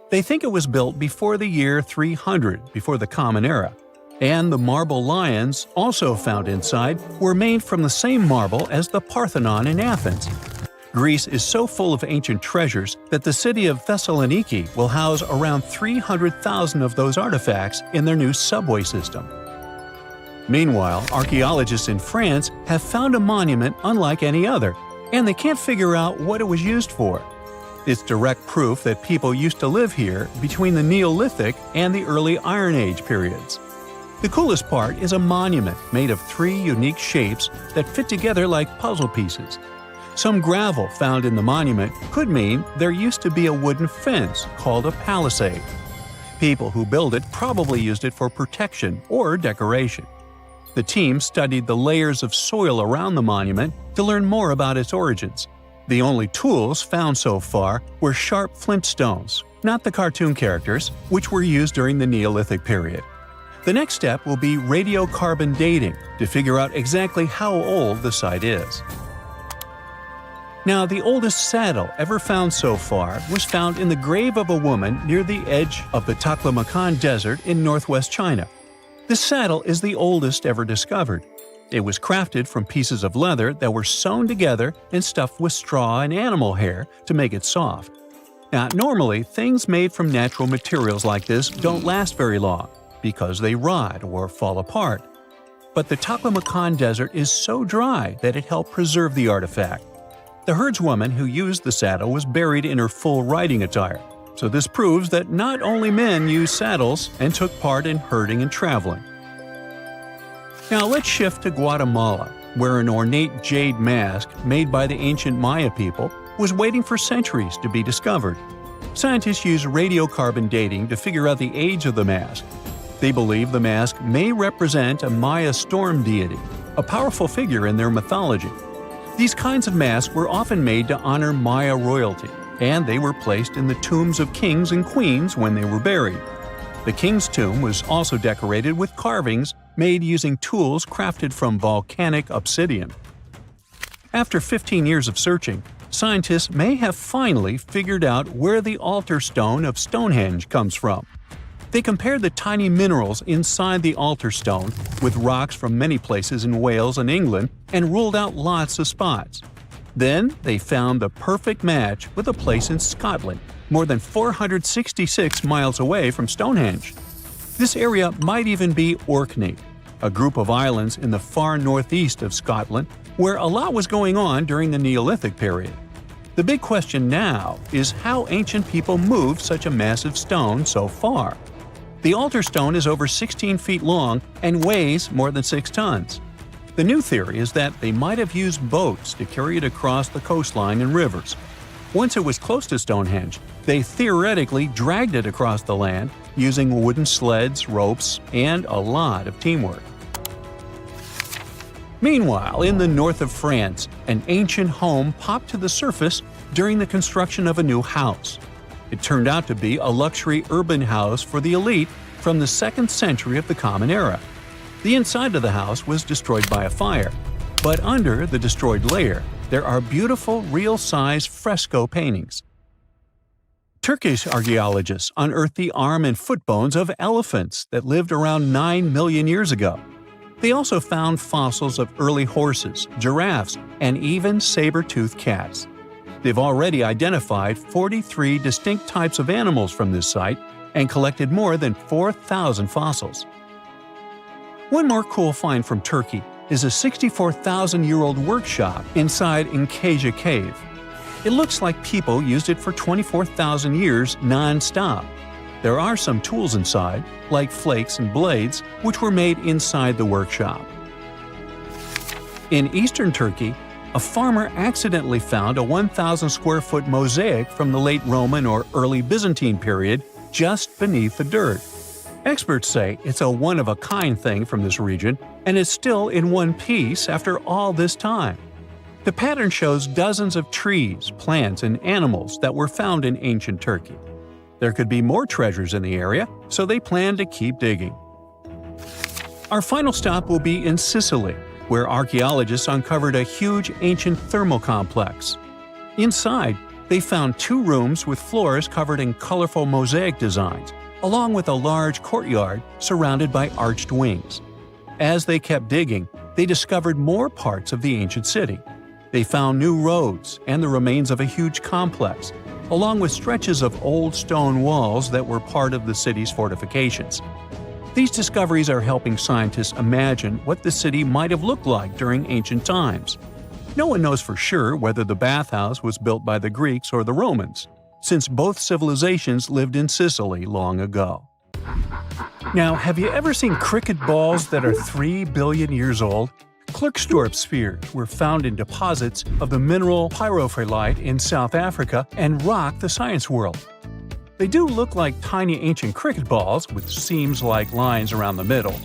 S1: They think it was built before the year 300 before the Common Era, and the marble lions also found inside were made from the same marble as the Parthenon in Athens. Greece is so full of ancient treasures that the city of Thessaloniki will house around 300,000 of those artifacts in their new subway system. Meanwhile, archaeologists in France have found a monument unlike any other, and they can't figure out what it was used for. It's direct proof that people used to live here between the Neolithic and the early Iron Age periods. The coolest part is a monument made of 3 unique shapes that fit together like puzzle pieces. Some gravel found in the monument could mean there used to be a wooden fence called a palisade. People who built it probably used it for protection or decoration. The team studied the layers of soil around the monument to learn more about its origins. The only tools found so far were sharp flint stones, not the cartoon characters, which were used during the Neolithic period. The next step will be radiocarbon dating to figure out exactly how old the site is. Now, the oldest saddle ever found so far was found in the grave of a woman near the edge of the Taklamakan Desert in northwest China. This saddle is the oldest ever discovered. It was crafted from pieces of leather that were sewn together and stuffed with straw and animal hair to make it soft. Now, normally, things made from natural materials like this don't last very long because they rot or fall apart. But the Taklamakan Desert is so dry that it helped preserve the artifact. The herdswoman who used the saddle was buried in her full riding attire, so this proves that not only men used saddles and took part in herding and traveling. Now let's shift to Guatemala, where an ornate jade mask made by the ancient Maya people was waiting for centuries to be discovered. Scientists use radiocarbon dating to figure out the age of the mask. They believe the mask may represent a Maya storm deity, a powerful figure in their mythology. These kinds of masks were often made to honor Maya royalty, and they were placed in the tombs of kings and queens when they were buried. The king's tomb was also decorated with carvings made using tools crafted from volcanic obsidian. After 15 years of searching, scientists may have finally figured out where the altar stone of Stonehenge comes from. They compared the tiny minerals inside the altar stone with rocks from many places in Wales and England and ruled out lots of spots. Then they found the perfect match with a place in Scotland, more than 466 miles away from Stonehenge. This area might even be Orkney, a group of islands in the far northeast of Scotland where a lot was going on during the Neolithic period. The big question now is how ancient people moved such a massive stone so far. The altar stone is over 16 feet long and weighs more than 6 tons. The new theory is that they might have used boats to carry it across the coastline and rivers. Once it was close to Stonehenge, they theoretically dragged it across the land using wooden sleds, ropes, and a lot of teamwork. Meanwhile, in the north of France, an ancient home popped to the surface during the construction of a new house. It turned out to be a luxury urban house for the elite from the 2nd century of the Common Era. The inside of the house was destroyed by a fire, but under the destroyed layer, there are beautiful real-size fresco paintings. Turkish archaeologists unearthed the arm and foot bones of elephants that lived around 9 million years ago. They also found fossils of early horses, giraffes, and even saber-toothed cats. They've already identified 43 distinct types of animals from this site and collected more than 4,000 fossils. One more cool find from Turkey is a 64,000-year-old workshop inside Incasia Cave. It looks like people used it for 24,000 years non-stop. There are some tools inside, like flakes and blades, which were made inside the workshop. In eastern Turkey, a farmer accidentally found a 1,000-square-foot mosaic from the late Roman or early Byzantine period just beneath the dirt. Experts say it's a one-of-a-kind thing from this region, and it's still in one piece after all this time. The pattern shows dozens of trees, plants, and animals that were found in ancient Turkey. There could be more treasures in the area, so they plan to keep digging. Our final stop will be in Sicily, where archaeologists uncovered a huge ancient thermal complex. Inside, they found 2 rooms with floors covered in colorful mosaic designs, along with a large courtyard surrounded by arched wings. As they kept digging, they discovered more parts of the ancient city. They found new roads and the remains of a huge complex, along with stretches of old stone walls that were part of the city's fortifications. These discoveries are helping scientists imagine what the city might have looked like during ancient times. No one knows for sure whether the bathhouse was built by the Greeks or the Romans, since both civilizations lived in Sicily long ago. Now, have you ever seen cricket balls that are 3 billion years old? Klerksdorp spheres were found in deposits of the mineral pyrophyllite in South Africa and rock the science world. They do look like tiny ancient cricket balls with seams-like lines around the middle.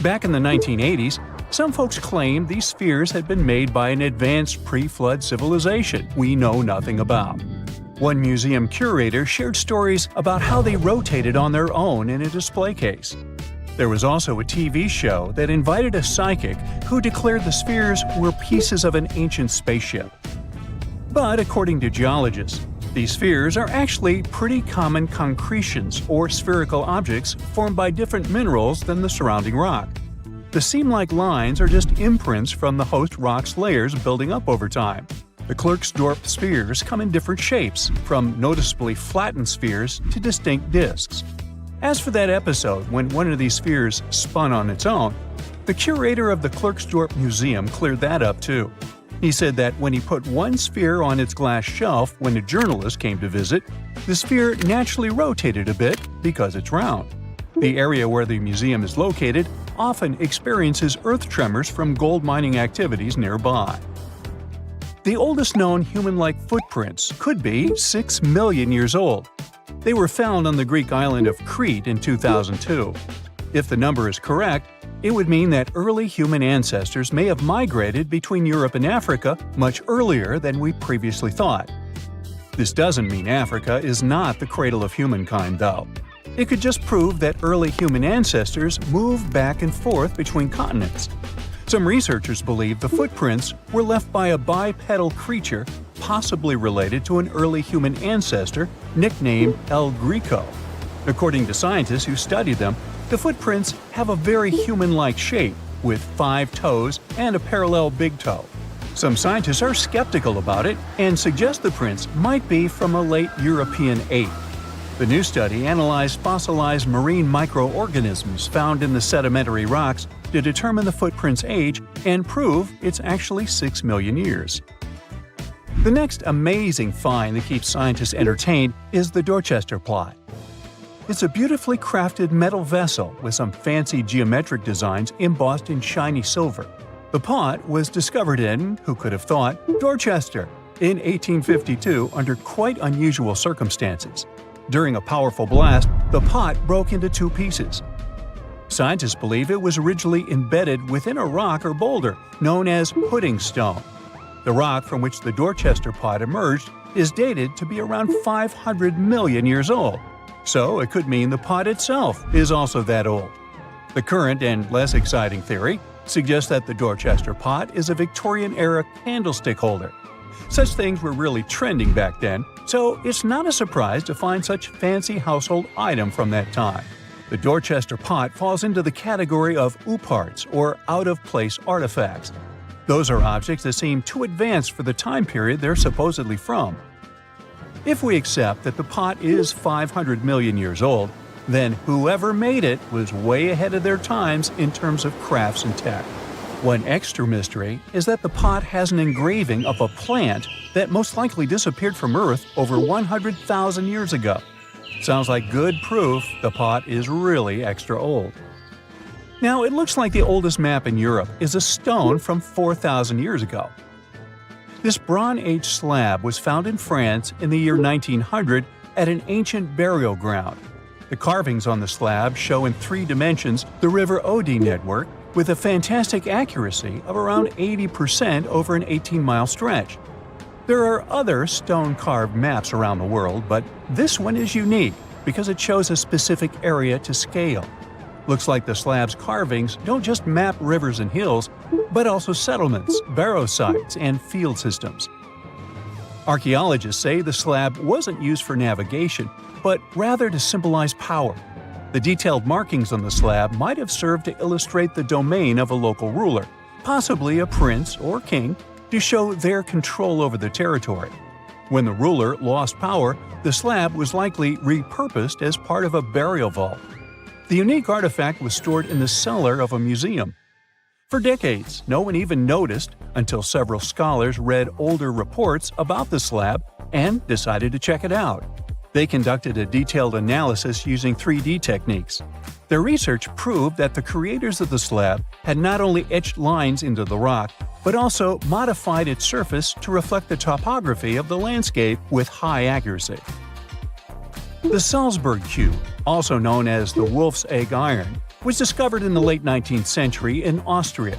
S1: Back in the 1980s, some folks claimed these spheres had been made by an advanced pre-flood civilization we know nothing about. One museum curator shared stories about how they rotated on their own in a display case. There was also a TV show that invited a psychic who declared the spheres were pieces of an ancient spaceship. But according to geologists, these spheres are actually pretty common concretions or spherical objects formed by different minerals than the surrounding rock. The seam-like lines are just imprints from the host rock's layers building up over time. The Klerksdorp spheres come in different shapes, from noticeably flattened spheres to distinct discs. As for that episode when one of these spheres spun on its own, the curator of the Klerksdorp Museum cleared that up too. He said that when he put one sphere on its glass shelf when a journalist came to visit, the sphere naturally rotated a bit because it's round. The area where the museum is located often experiences earth tremors from gold mining activities nearby. The oldest known human-like footprints could be 6 million years old. They were found on the Greek island of Crete in 2002. If the number is correct, it would mean that early human ancestors may have migrated between Europe and Africa much earlier than we previously thought. This doesn't mean Africa is not the cradle of humankind, though. It could just prove that early human ancestors moved back and forth between continents. Some researchers believe the footprints were left by a bipedal creature possibly related to an early human ancestor nicknamed El Greco. According to scientists who studied them, the footprints have a very human-like shape, with 5 toes and a parallel big toe. Some scientists are skeptical about it and suggest the prints might be from a late European ape. The new study analyzed fossilized marine microorganisms found in the sedimentary rocks to determine the footprint's age and prove it's actually 6 million years. The next amazing find that keeps scientists entertained is the Dorchester plot. It's a beautifully crafted metal vessel with some fancy geometric designs embossed in shiny silver. The pot was discovered in, who could have thought, Dorchester in 1852 under quite unusual circumstances. During a powerful blast, the pot broke into 2 pieces. Scientists believe it was originally embedded within a rock or boulder known as pudding stone. The rock from which the Dorchester pot emerged is dated to be around 500 million years old, so it could mean the pot itself is also that old. The current and less exciting theory suggests that the Dorchester pot is a Victorian-era candlestick holder. Such things were really trending back then, so it's not a surprise to find such fancy household item from that time. The Dorchester pot falls into the category of ooparts, or out-of-place artifacts. Those are objects that seem too advanced for the time period they're supposedly from. If we accept that the pot is 500 million years old, then whoever made it was way ahead of their times in terms of crafts and tech. One extra mystery is that the pot has an engraving of a plant that most likely disappeared from Earth over 100,000 years ago. Sounds like good proof the pot is really extra old. Now, it looks like the oldest map in Europe is a stone from 4,000 years ago. This Bronze Age slab was found in France in the year 1900 at an ancient burial ground. The carvings on the slab show in 3 dimensions the River Odey network with a fantastic accuracy of around 80% over an 18-mile stretch. There are other stone-carved maps around the world, but this one is unique because it shows a specific area to scale. Looks like the slab's carvings don't just map rivers and hills, but also settlements, barrow sites, and field systems. Archaeologists say the slab wasn't used for navigation, but rather to symbolize power. The detailed markings on the slab might have served to illustrate the domain of a local ruler, possibly a prince or king, to show their control over the territory. When the ruler lost power, the slab was likely repurposed as part of a burial vault. The unique artifact was stored in the cellar of a museum. For decades, no one even noticed until several scholars read older reports about the slab and decided to check it out. They conducted a detailed analysis using 3D techniques. Their research proved that the creators of the slab had not only etched lines into the rock, but also modified its surface to reflect the topography of the landscape with high accuracy. The Salzburg cube, also known as the Wolf's Egg Iron, was discovered in the late 19th century in Austria.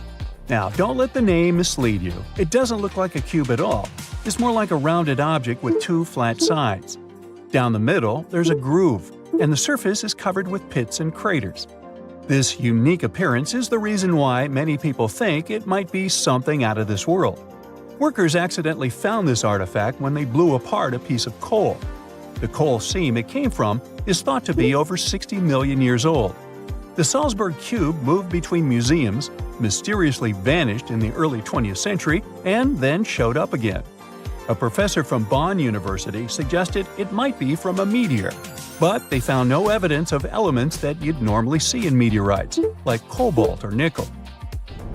S1: Now, don't let the name mislead you. It doesn't look like a cube at all. It's more like a rounded object with 2 flat sides. Down the middle, there's a groove, and the surface is covered with pits and craters. This unique appearance is the reason why many people think it might be something out of this world. Workers accidentally found this artifact when they blew apart a piece of coal. The coal seam it came from is thought to be over 60 million years old. The Salzburg cube moved between museums, mysteriously vanished in the early 20th century, and then showed up again. A professor from Bonn University suggested it might be from a meteor, but they found no evidence of elements that you'd normally see in meteorites, like cobalt or nickel.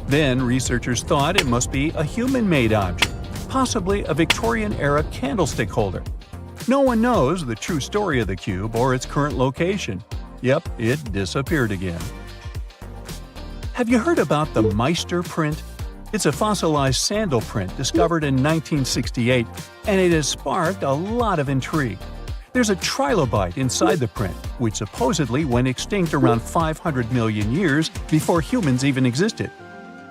S1: Then researchers thought it must be a human-made object, possibly a Victorian-era candlestick holder. No one knows the true story of the cube or its current location. Yep, it disappeared again. Have you heard about the Meister print? It's a fossilized sandal print discovered in 1968, and it has sparked a lot of intrigue. There's a trilobite inside the print, which supposedly went extinct around 500 million years before humans even existed.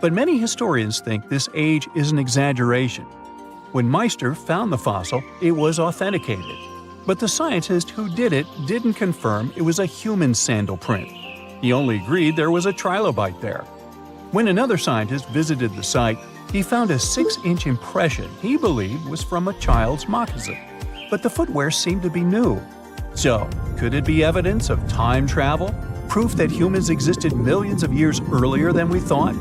S1: But many historians think this age is an exaggeration. When Meister found the fossil, it was authenticated. But the scientist who did it didn't confirm it was a human sandal print. He only agreed there was a trilobite there. When another scientist visited the site, he found a 6-inch impression he believed was from a child's moccasin. But the footwear seemed to be new. So, could it be evidence of time travel? Proof that humans existed millions of years earlier than we thought?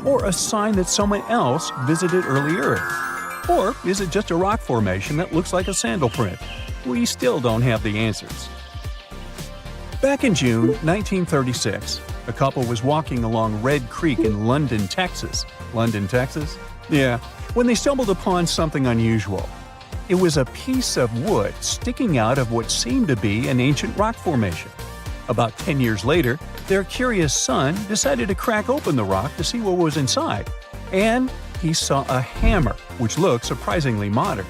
S1: Or a sign that someone else visited early Earth? Or is it just a rock formation that looks like a sandal print? We still don't have the answers. Back in June 1936, a couple was walking along Red Creek in London, Texas. London, Texas? Yeah, when they stumbled upon something unusual. It was a piece of wood sticking out of what seemed to be an ancient rock formation. About 10 years later, their curious son decided to crack open the rock to see what was inside. And he saw a hammer, which looked surprisingly modern.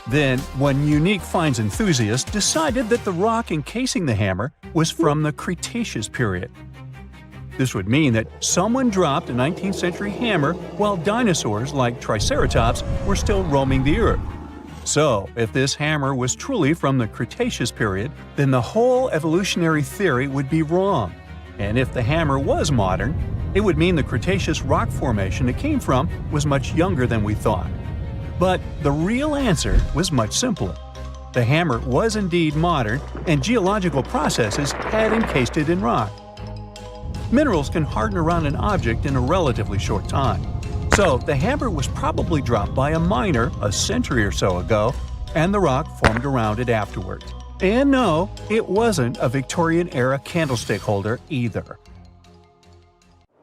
S1: Then, one unique finds enthusiast decided that the rock encasing the hammer was from the Cretaceous period. This would mean that someone dropped a 19th century hammer while dinosaurs like Triceratops were still roaming the earth. So, if this hammer was truly from the Cretaceous period, then the whole evolutionary theory would be wrong. And if the hammer was modern, it would mean the Cretaceous rock formation it came from was much younger than we thought. But the real answer was much simpler. The hammer was indeed modern, and geological processes had encased it in rock. Minerals can harden around an object in a relatively short time. So the hammer was probably dropped by a miner a century or so ago, and the rock formed around it afterwards. And no, it wasn't a Victorian-era candlestick holder either.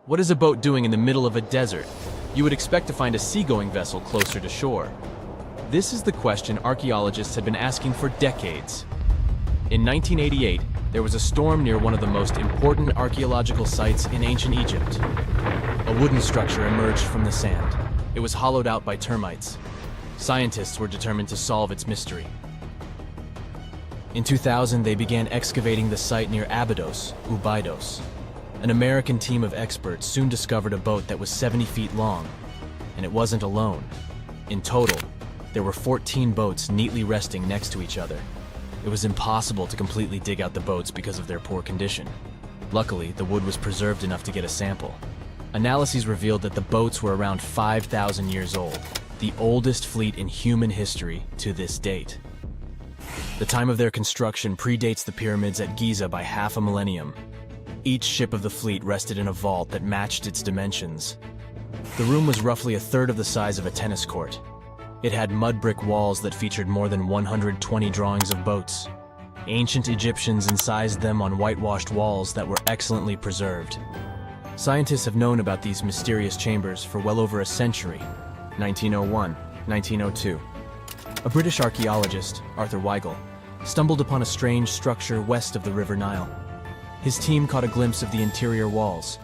S3: What is a boat doing in the middle of a desert? You would expect to find a seagoing vessel closer to shore. This is the question archaeologists had been asking for decades. In 1988, there was a storm near one of the most important archaeological sites in ancient Egypt. A wooden structure emerged from the sand. It was hollowed out by termites. Scientists were determined to solve its mystery. In 2000, they began excavating the site near Abydos, Ubidos. An American team of experts soon discovered a boat that was 70 feet long, and it wasn't alone. In total, there were 14 boats neatly resting next to each other. It was impossible to completely dig out the boats because of their poor condition. Luckily, the wood was preserved enough to get a sample. Analyses revealed that the boats were around 5,000 years old, the oldest fleet in human history to this date. The time of their construction predates the pyramids at Giza by half a millennium. Each ship of the fleet rested in a vault that matched its dimensions. The room was roughly a third of the size of a tennis court. It had mud brick walls that featured more than 120 drawings of boats. Ancient Egyptians incised them on whitewashed walls that were excellently preserved. Scientists have known about these mysterious chambers for well over a century. 1901, 1902. A British archaeologist, Arthur Weigel, stumbled upon a strange structure west of the River Nile. His team caught a glimpse of the interior walls.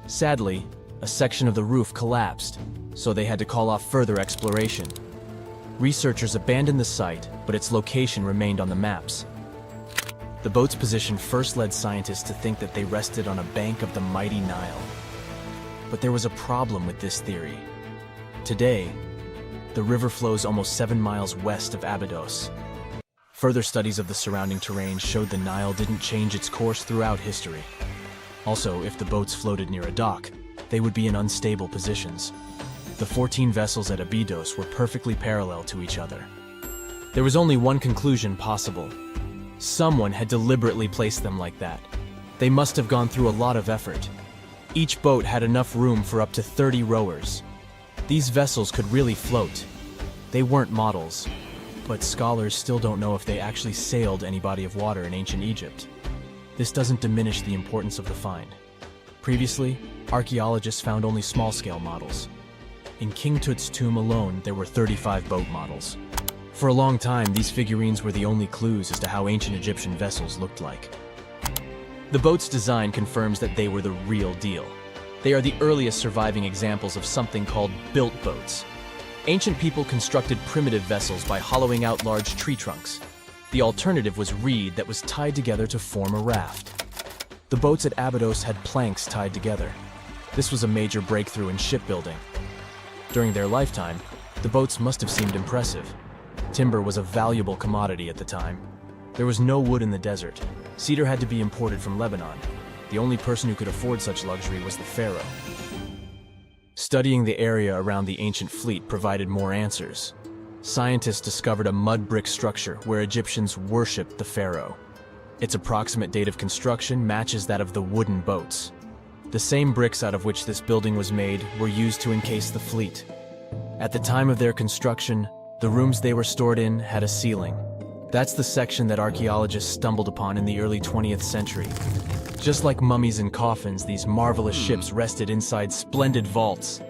S3: Sadly, a section of the roof collapsed, so they had to call off further exploration. Researchers abandoned the site, but its location remained on the maps. The boat's position first led scientists to think that they rested on a bank of the mighty Nile. But there was a problem with this theory. Today, the river flows almost 7 miles west of Abydos. Further studies of the surrounding terrain showed the Nile didn't change its course throughout history. Also, if the boats floated near a dock, they would be in unstable positions. The 14 vessels at Abydos were perfectly parallel to each other. There was only one conclusion possible. Someone had deliberately placed them like that. They must have gone through a lot of effort. Each boat had enough room for up to 30 rowers. These vessels could really float. They weren't models, but scholars still don't know if they actually sailed any body of water in ancient Egypt. This doesn't diminish the importance of the find. Previously, archaeologists found only small-scale models. In King Tut's tomb alone, there were 35 boat models. For a long time, these figurines were the only clues as to how ancient Egyptian vessels looked like. The boat's design confirms that they were the real deal. They are the earliest surviving examples of something called built boats. Ancient people constructed primitive vessels by hollowing out large tree trunks. The alternative was reed that was tied together to form a raft. The boats at Abydos had planks tied together. This was a major breakthrough in shipbuilding. During their lifetime, the boats must have seemed impressive. Timber was a valuable commodity at the time. There was no wood in the desert. Cedar had to be imported from Lebanon. The only person who could afford such luxury was the pharaoh. Studying the area around the ancient fleet provided more answers. Scientists discovered a mud brick structure where Egyptians worshipped the pharaoh. Its approximate date of construction matches that of the wooden boats. The same bricks out of which this building was made were used to encase the fleet. At the time of their construction, the rooms they were stored in had a ceiling. That's the section that archaeologists stumbled upon in the early 20th century. Just like mummies and coffins, these marvelous ships rested inside splendid vaults.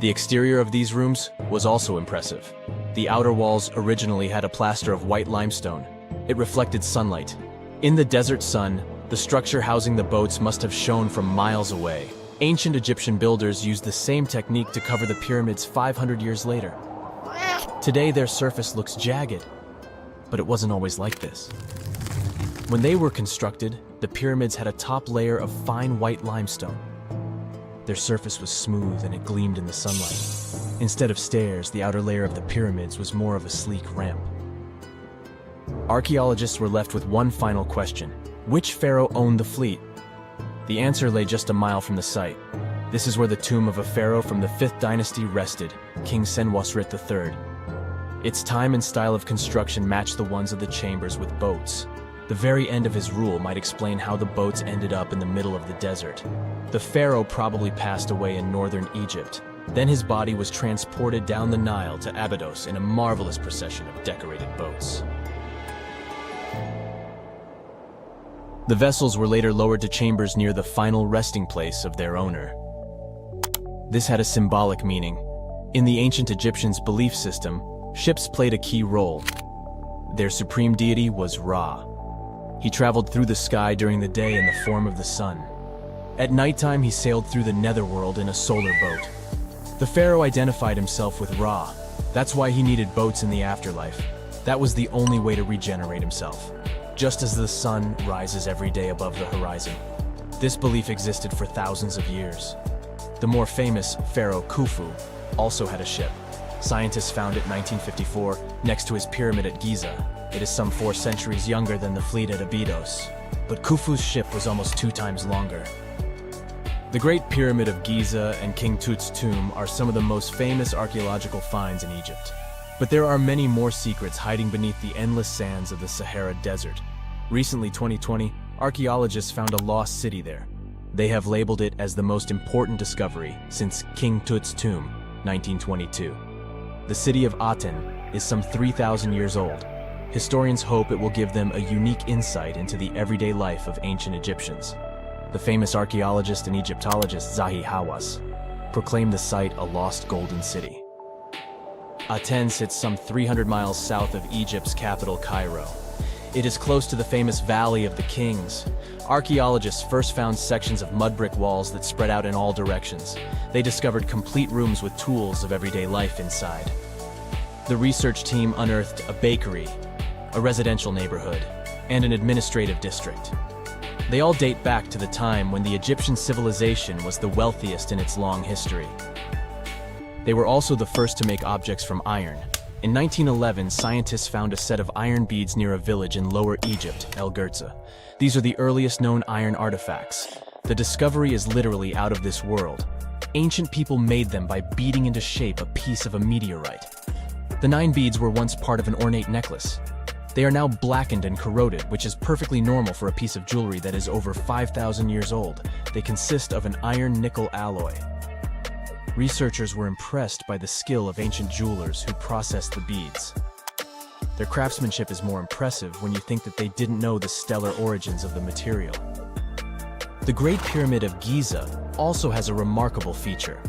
S3: The exterior of these rooms was also impressive. The outer walls originally had a plaster of white limestone. It reflected sunlight. In the desert sun, the structure housing the boats must have shone from miles away. Ancient Egyptian builders used the same technique to cover the pyramids 500 years later. Today, their surface looks jagged, but it wasn't always like this. When they were constructed, the pyramids had a top layer of fine white limestone. Their surface was smooth and it gleamed in the sunlight. Instead of stairs, the outer layer of the pyramids was more of a sleek ramp. Archaeologists were left with one final question. Which pharaoh owned the fleet? The answer lay just a mile from the site. This is where the tomb of a pharaoh from the 5th dynasty rested, King Senwosret III. Its time and style of construction matched the ones of the chambers with boats. The very end of his rule might explain how the boats ended up in the middle of the desert. The pharaoh probably passed away in northern Egypt. Then his body was transported down the Nile to Abydos in a marvelous procession of decorated boats. The vessels were later lowered to chambers near the final resting place of their owner. This had a symbolic meaning. In the ancient Egyptians' belief system, ships played a key role. Their supreme deity was Ra. He traveled through the sky during the day in the form of the sun. At nighttime, he sailed through the netherworld in a solar boat. The pharaoh identified himself with Ra. That's why he needed boats in the afterlife. That was the only way to regenerate himself. Just as the sun rises every day above the horizon. This belief existed for thousands of years. The more famous Pharaoh Khufu also had a ship. Scientists found it in 1954 next to his pyramid at Giza. It is some 4 centuries younger than the fleet at Abydos. But Khufu's ship was almost 2 times longer. The Great Pyramid of Giza and King Tut's tomb are some of the most famous archaeological finds in Egypt. But there are many more secrets hiding beneath the endless sands of the Sahara Desert. Recently, 2020, archaeologists found a lost city there. They have labeled it as the most important discovery since King Tut's tomb, 1922. The city of Aten is some 3,000 years old. Historians hope it will give them a unique insight into the everyday life of ancient Egyptians. The famous archaeologist and Egyptologist Zahi Hawass proclaimed the site a lost golden city. Aten sits some 300 miles south of Egypt's capital, Cairo. It is close to the famous Valley of the Kings. Archaeologists first found sections of mud brick walls that spread out in all directions. They discovered complete rooms with tools of everyday life inside. The research team unearthed a bakery, a residential neighborhood, and an administrative district. They all date back to the time when the Egyptian civilization was the wealthiest in its long history. They were also the first to make objects from iron. In 1911, scientists found a set of iron beads near a village in Lower Egypt, El Gerza. These are the earliest known iron artifacts. The discovery is literally out of this world. Ancient people made them by beating into shape a piece of a meteorite. The 9 beads were once part of an ornate necklace. They are now blackened and corroded, which is perfectly normal for a piece of jewelry that is over 5,000 years old. They consist of an iron-nickel alloy. Researchers were impressed by the skill of ancient jewelers who processed the beads. Their craftsmanship is more impressive when you think that they didn't know the stellar origins of the material. The Great Pyramid of Giza also has a remarkable feature.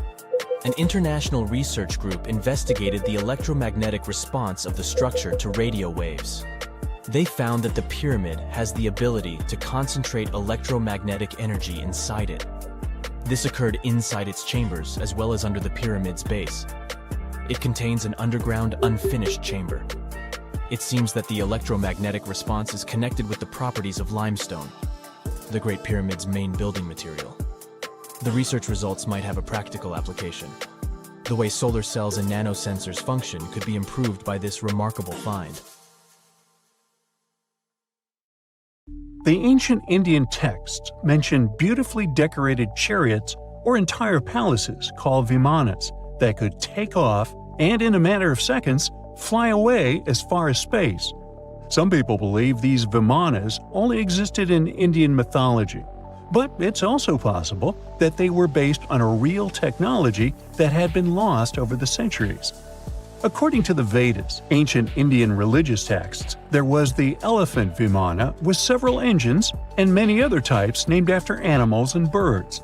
S3: An international research group investigated the electromagnetic response of the structure to radio waves. They found that the pyramid has the ability to concentrate electromagnetic energy inside it. This occurred inside its chambers as well as under the pyramid's base. It contains an underground, unfinished chamber. It seems that the electromagnetic response is connected with the properties of limestone, the Great Pyramid's main building material. The research results might have a practical application. The way solar cells and nanosensors function could be improved by this remarkable find.
S1: The ancient Indian texts mention beautifully decorated chariots or entire palaces called vimanas that could take off and, in a matter of seconds, fly away as far as space. Some people believe these vimanas only existed in Indian mythology, but it's also possible that they were based on a real technology that had been lost over the centuries. According to the Vedas, ancient Indian religious texts, there was the elephant vimana with several engines and many other types named after animals and birds.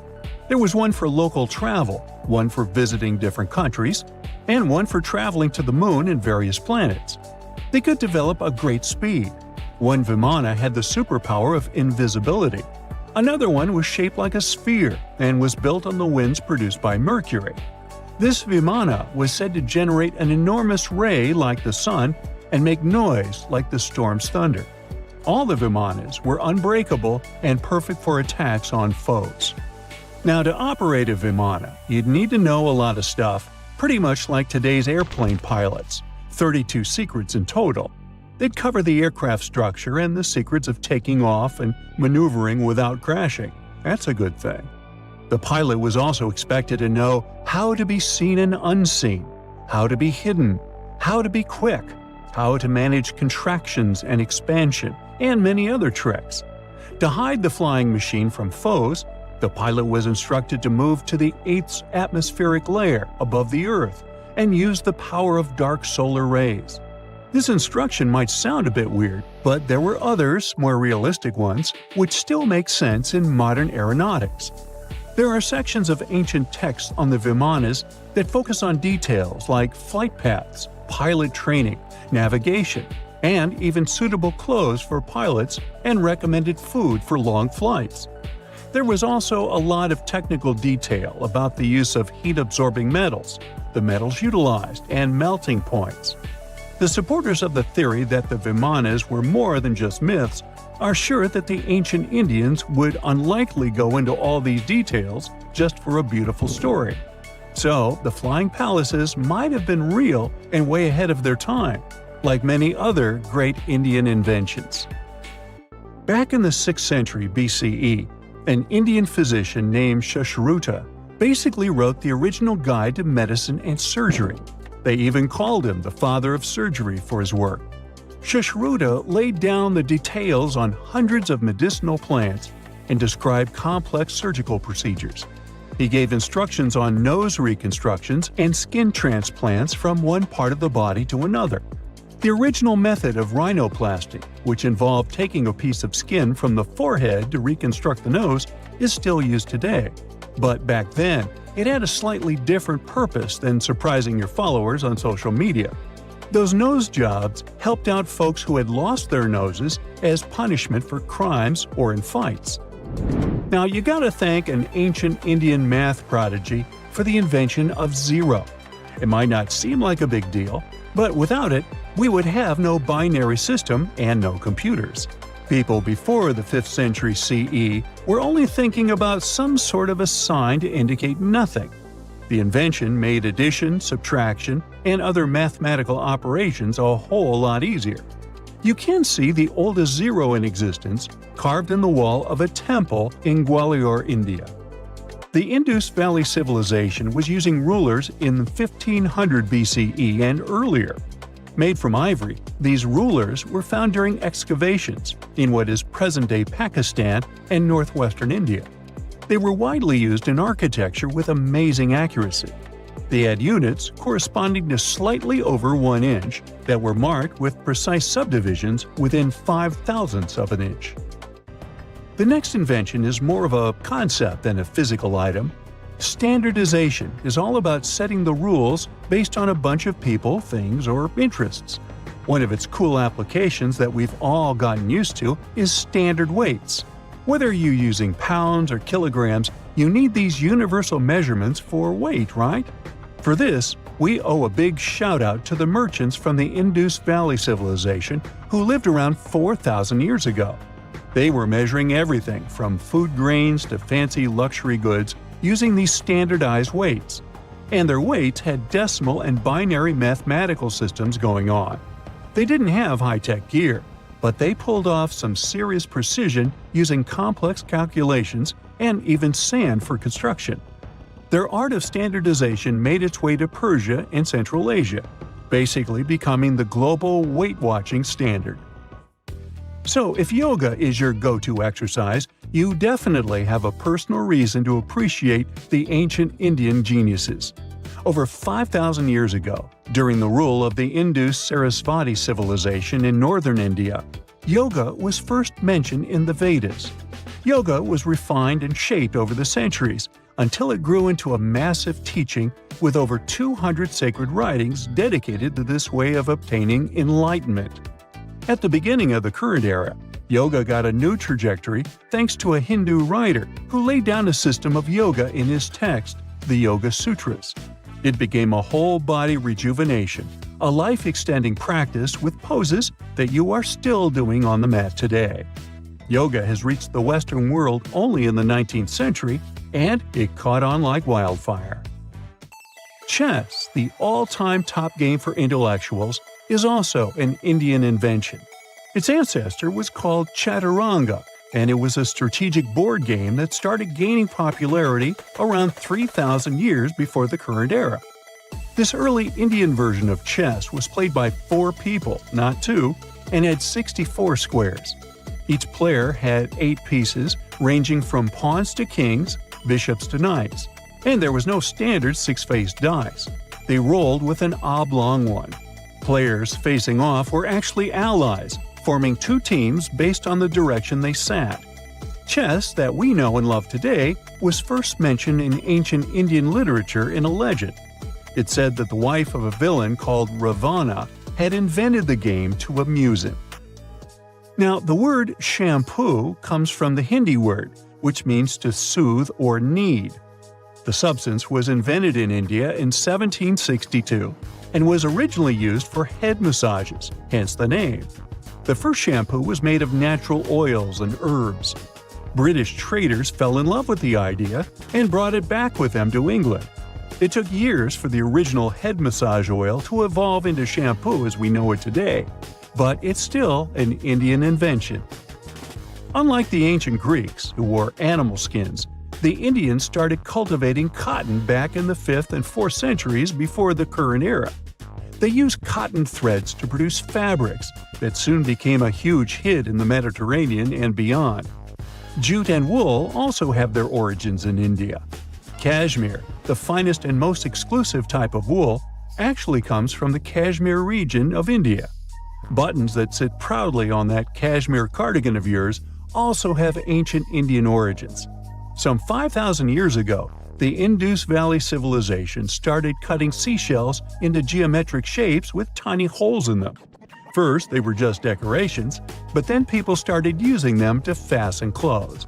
S1: There was one for local travel, one for visiting different countries, and one for traveling to the moon and various planets. They could develop a great speed. One vimana had the superpower of invisibility. Another one was shaped like a sphere and was built on the winds produced by Mercury. This vimana was said to generate an enormous ray like the sun and make noise like the storm's thunder. All the vimanas were unbreakable and perfect for attacks on foes. Now, to operate a vimana, you'd need to know a lot of stuff, pretty much like today's airplane pilots, 32 secrets in total. They'd cover the aircraft structure and the secrets of taking off and maneuvering without crashing. That's a good thing. The pilot was also expected to know how to be seen and unseen, how to be hidden, how to be quick, how to manage contractions and expansion, and many other tricks. To hide the flying machine from foes, the pilot was instructed to move to the 8th atmospheric layer above the Earth and use the power of dark solar rays. This instruction might sound a bit weird, but there were others, more realistic ones, which still make sense in modern aeronautics. There are sections of ancient texts on the Vimanas that focus on details like flight paths, pilot training, navigation, and even suitable clothes for pilots and recommended food for long flights. There was also a lot of technical detail about the use of heat-absorbing metals, the metals utilized, and melting points. The supporters of the theory that the Vimanas were more than just myths are sure that the ancient Indians would unlikely go into all these details just for a beautiful story. So, the flying palaces might have been real and way ahead of their time, like many other great Indian inventions. Back in the 6th century BCE, an Indian physician named Sushruta basically wrote the original guide to medicine and surgery. They even called him the father of surgery for his work. Sushruta laid down the details on hundreds of medicinal plants and described complex surgical procedures. He gave instructions on nose reconstructions and skin transplants from one part of the body to another. The original method of rhinoplasty, which involved taking a piece of skin from the forehead to reconstruct the nose, is still used today. But back then, it had a slightly different purpose than surprising your followers on social media. Those nose jobs helped out folks who had lost their noses as punishment for crimes or in fights. Now you gotta thank an ancient Indian math prodigy for the invention of zero. It might not seem like a big deal, but without it, we would have no binary system and no computers. People before the 5th century CE were only thinking about some sort of a sign to indicate nothing. The invention made addition, subtraction, and other mathematical operations a whole lot easier. You can see the oldest zero in existence carved in the wall of a temple in Gwalior, India. The Indus Valley Civilization was using rulers in 1500 BCE and earlier. Made from ivory, these rulers were found during excavations in what is present-day Pakistan and northwestern India. They were widely used in architecture with amazing accuracy. They had units corresponding to slightly over 1 inch that were marked with precise subdivisions within 5/1000ths of an inch. The next invention is more of a concept than a physical item. Standardization is all about setting the rules based on a bunch of people, things, or interests. One of its cool applications that we've all gotten used to is standard weights. Whether you're using pounds or kilograms, you need these universal measurements for weight, right? For this, we owe a big shout-out to the merchants from the Indus Valley Civilization who lived around 4,000 years ago. They were measuring everything from food grains to fancy luxury goods using these standardized weights. And their weights had decimal and binary mathematical systems going on. They didn't have high-tech gear, but they pulled off some serious precision using complex calculations and even sand for construction. Their art of standardization made its way to Persia and Central Asia, basically becoming the global weight-watching standard. So if yoga is your go-to exercise, you definitely have a personal reason to appreciate the ancient Indian geniuses. Over 5,000 years ago, during the rule of the Indus-Sarasvati civilization in northern India, yoga was first mentioned in the Vedas. Yoga was refined and shaped over the centuries until it grew into a massive teaching with over 200 sacred writings dedicated to this way of obtaining enlightenment. At the beginning of the current era, yoga got a new trajectory thanks to a Hindu writer who laid down a system of yoga in his text, the Yoga Sutras. It became a whole-body rejuvenation, a life-extending practice with poses that you are still doing on the mat today. Yoga has reached the Western world only in the 19th century, and it caught on like wildfire. Chess, the all-time top game for intellectuals, is also an Indian invention. Its ancestor was called Chaturanga, and it was a strategic board game that started gaining popularity around 3,000 years before the current era. This early Indian version of chess was played by 4 people, not 2, and had 64 squares. Each player had 8 pieces, ranging from pawns to kings, bishops to knights, and there was no standard 6-faced dice. They rolled with an oblong one. Players facing off were actually allies, forming 2 teams based on the direction they sat. Chess, that we know and love today, was first mentioned in ancient Indian literature in a legend. It said that the wife of a villain called Ravana had invented the game to amuse him. Now, the word shampoo comes from the Hindi word, which means to soothe or knead. The substance was invented in India in 1762 and was originally used for head massages, hence the name. The first shampoo was made of natural oils and herbs. British traders fell in love with the idea and brought it back with them to England. It took years for the original head massage oil to evolve into shampoo as we know it today, but it's still an Indian invention. Unlike the ancient Greeks, who wore animal skins, the Indians started cultivating cotton back in the 5th and 4th centuries before the current era. They used cotton threads to produce fabrics that soon became a huge hit in the Mediterranean and beyond. Jute and wool also have their origins in India. Cashmere, the finest and most exclusive type of wool, actually comes from the Kashmir region of India. Buttons that sit proudly on that cashmere cardigan of yours also have ancient Indian origins. Some 5,000 years ago, the Indus Valley civilization started cutting seashells into geometric shapes with tiny holes in them. First, they were just decorations, but then people started using them to fasten clothes.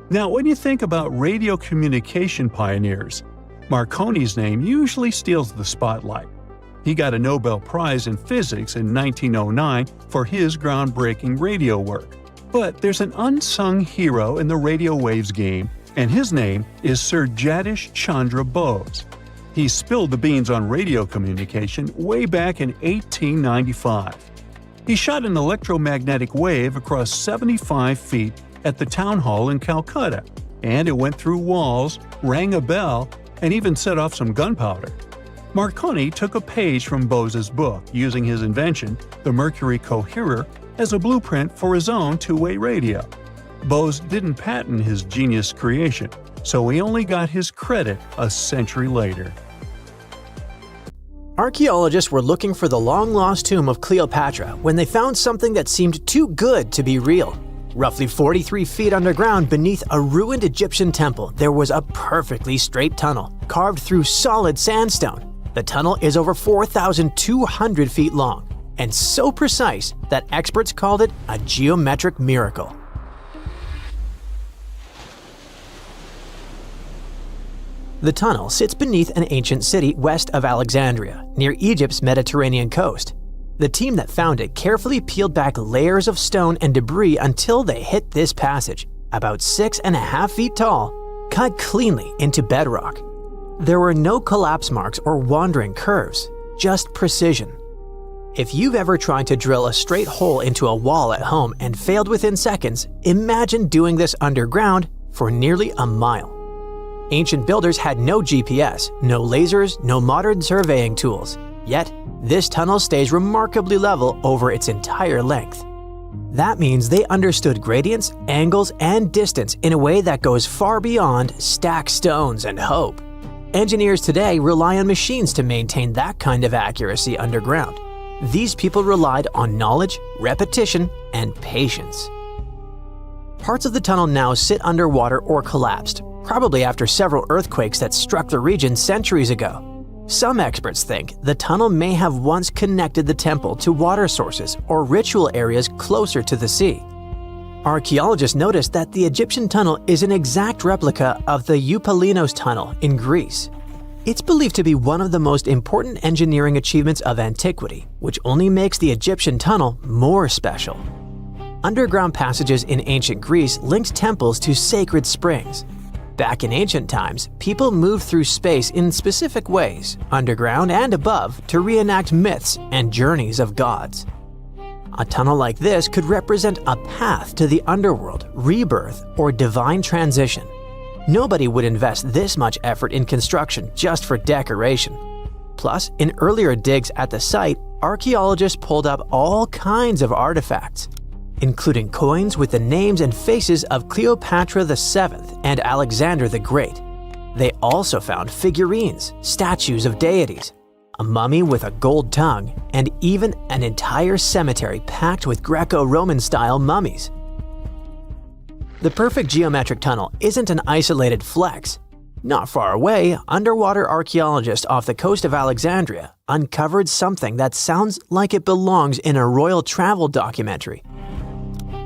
S1: Now, when you think about radio communication pioneers, Marconi's name usually steals the spotlight. He got a Nobel Prize in Physics in 1909 for his groundbreaking radio work. But there's an unsung hero in the radio waves game, and his name is Sir Jagdish Chandra Bose. He spilled the beans on radio communication way back in 1895. He shot an electromagnetic wave across 75 feet at the town hall in Calcutta, and it went through walls, rang a bell, and even set off some gunpowder. Marconi took a page from Bose's book, using his invention, the Mercury Coherer, as a blueprint for his own two-way radio. Bose didn't patent his genius creation, so he only got his credit a century later.
S5: Archaeologists were looking for the long-lost tomb of Cleopatra when they found something that seemed too good to be real. Roughly 43 feet underground beneath a ruined Egyptian temple, there was a perfectly straight tunnel, carved through solid sandstone. The tunnel is over 4,200 feet long, and so precise that experts called it a geometric miracle. The tunnel sits beneath an ancient city west of Alexandria, near Egypt's Mediterranean coast. The team that found it carefully peeled back layers of stone and debris until they hit this passage, about 6.5 feet tall, cut cleanly into bedrock. There were no collapse marks or wandering curves, just precision. If you've ever tried to drill a straight hole into a wall at home and failed within seconds, imagine doing this underground for nearly a mile. Ancient builders had no GPS, no lasers, no modern surveying tools. Yet, this tunnel stays remarkably level over its entire length. That means they understood gradients, angles, and distance in a way that goes far beyond stack stones and hope. Engineers today rely on machines to maintain that kind of accuracy underground. These people relied on knowledge, repetition, and patience. Parts of the tunnel now sit underwater or collapsed, probably after several earthquakes that struck the region centuries ago. Some experts think the tunnel may have once connected the temple to water sources or ritual areas closer to the sea. Archaeologists noticed that the Egyptian tunnel is an exact replica of the Eupalinos tunnel in Greece. It's believed to be one of the most important engineering achievements of antiquity, which only makes the Egyptian tunnel more special. Underground passages in ancient Greece linked temples to sacred springs. Back in ancient times, people moved through space in specific ways, underground and above, to reenact myths and journeys of gods. A tunnel like this could represent a path to the underworld, rebirth, or divine transition. Nobody would invest this much effort in construction just for decoration. Plus, in earlier digs at the site, archaeologists pulled up all kinds of artifacts, including coins with the names and faces of Cleopatra VII and Alexander the Great. They also found figurines, statues of deities, a mummy with a gold tongue, and even an entire cemetery packed with Greco-Roman style mummies. The perfect geometric tunnel isn't an isolated flex. Not far away, underwater archaeologists off the coast of Alexandria uncovered something that sounds like it belongs in a royal travel documentary.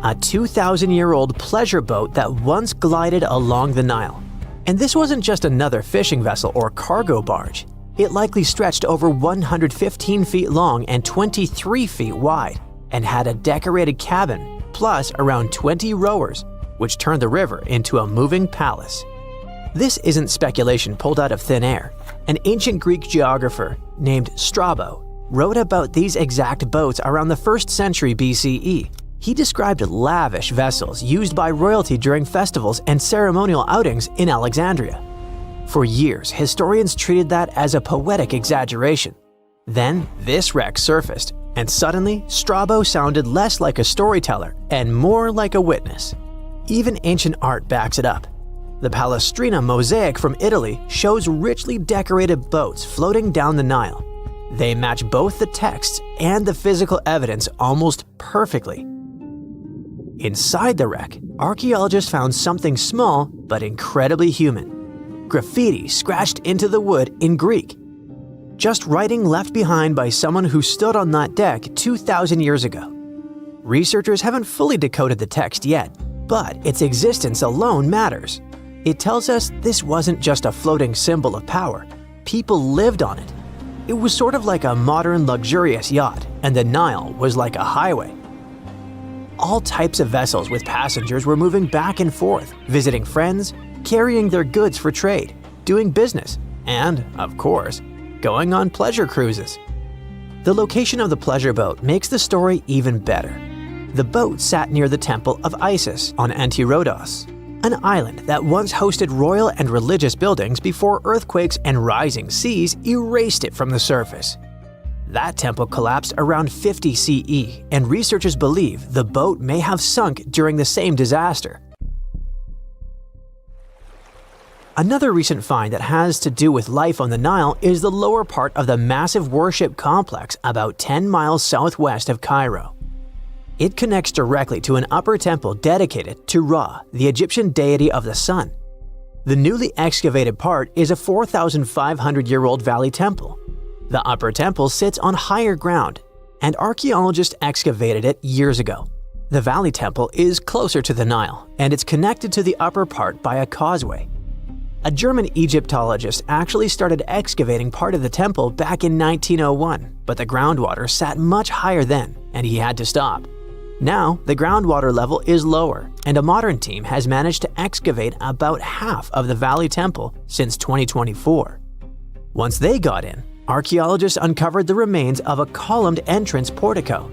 S5: A 2,000-year-old pleasure boat that once glided along the Nile. And this wasn't just another fishing vessel or cargo barge. It likely stretched over 115 feet long and 23 feet wide, and had a decorated cabin, plus around 20 rowers, which turned the river into a moving palace. This isn't speculation pulled out of thin air. An ancient Greek geographer named Strabo wrote about these exact boats around the 1st century BCE. He described lavish vessels used by royalty during festivals and ceremonial outings in Alexandria. For years, historians treated that as a poetic exaggeration. Then, this wreck surfaced, and suddenly, Strabo sounded less like a storyteller and more like a witness. Even ancient art backs it up. The Palestrina mosaic from Italy shows richly decorated boats floating down the Nile. They match both the texts and the physical evidence almost perfectly. Inside the wreck, archaeologists found something small but incredibly human. Graffiti scratched into the wood in Greek. Just writing left behind by someone who stood on that deck 2,000 years ago. Researchers haven't fully decoded the text yet, but its existence alone matters. It tells us this wasn't just a floating symbol of power. People lived on it. It was sort of like a modern luxurious yacht, and the Nile was like a highway. All types of vessels with passengers were moving back and forth, visiting friends, carrying their goods for trade, doing business, and, of course, going on pleasure cruises. The location of the pleasure boat makes the story even better. The boat sat near the temple of Isis on Antirodos, an island that once hosted royal and religious buildings before earthquakes and rising seas erased it from the surface. That temple collapsed around 50 CE, and researchers believe the boat may have sunk during the same disaster. Another recent find that has to do with life on the Nile is the lower part of the massive worship complex about 10 miles southwest of Cairo. It connects directly to an upper temple dedicated to Ra, the Egyptian deity of the sun. The newly excavated part is a 4,500-year-old valley temple. The upper temple sits on higher ground, and archaeologists excavated it years ago. The valley temple is closer to the Nile, and it's connected to the upper part by a causeway. A German Egyptologist actually started excavating part of the temple back in 1901, but the groundwater sat much higher then, and he had to stop. Now, the groundwater level is lower, and a modern team has managed to excavate about half of the Valley Temple since 2024. Once they got in, archaeologists uncovered the remains of a columned entrance portico.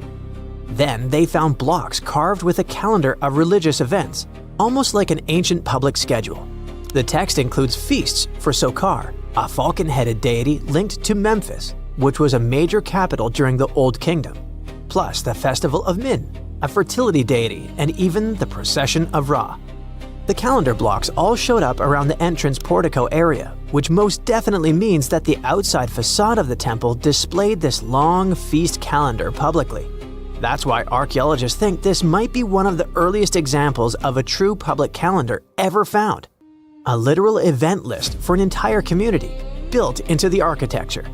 S5: Then they found blocks carved with a calendar of religious events, almost like an ancient public schedule. The text includes feasts for Sokar, a falcon-headed deity linked to Memphis, which was a major capital during the Old Kingdom, plus the festival of Min, a fertility deity, and even the procession of Ra. The calendar blocks all showed up around the entrance portico area, which most definitely means that the outside facade of the temple displayed this long feast calendar publicly. That's why archaeologists think this might be one of the earliest examples of a true public calendar ever found. A literal event list for an entire community, built into the architecture.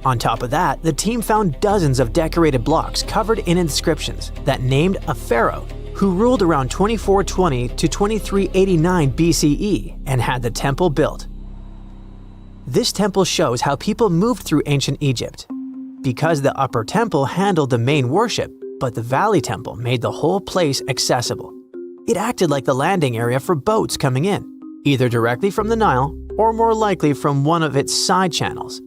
S5: On top of that, the team found dozens of decorated blocks covered in inscriptions that named a pharaoh who ruled around 2420 to 2389 BCE and had the temple built. This temple shows how people moved through ancient Egypt. Because the upper temple handled the main worship, but the valley temple made the whole place accessible. It acted like the landing area for boats coming in, either directly from the Nile or more likely from one of its side channels.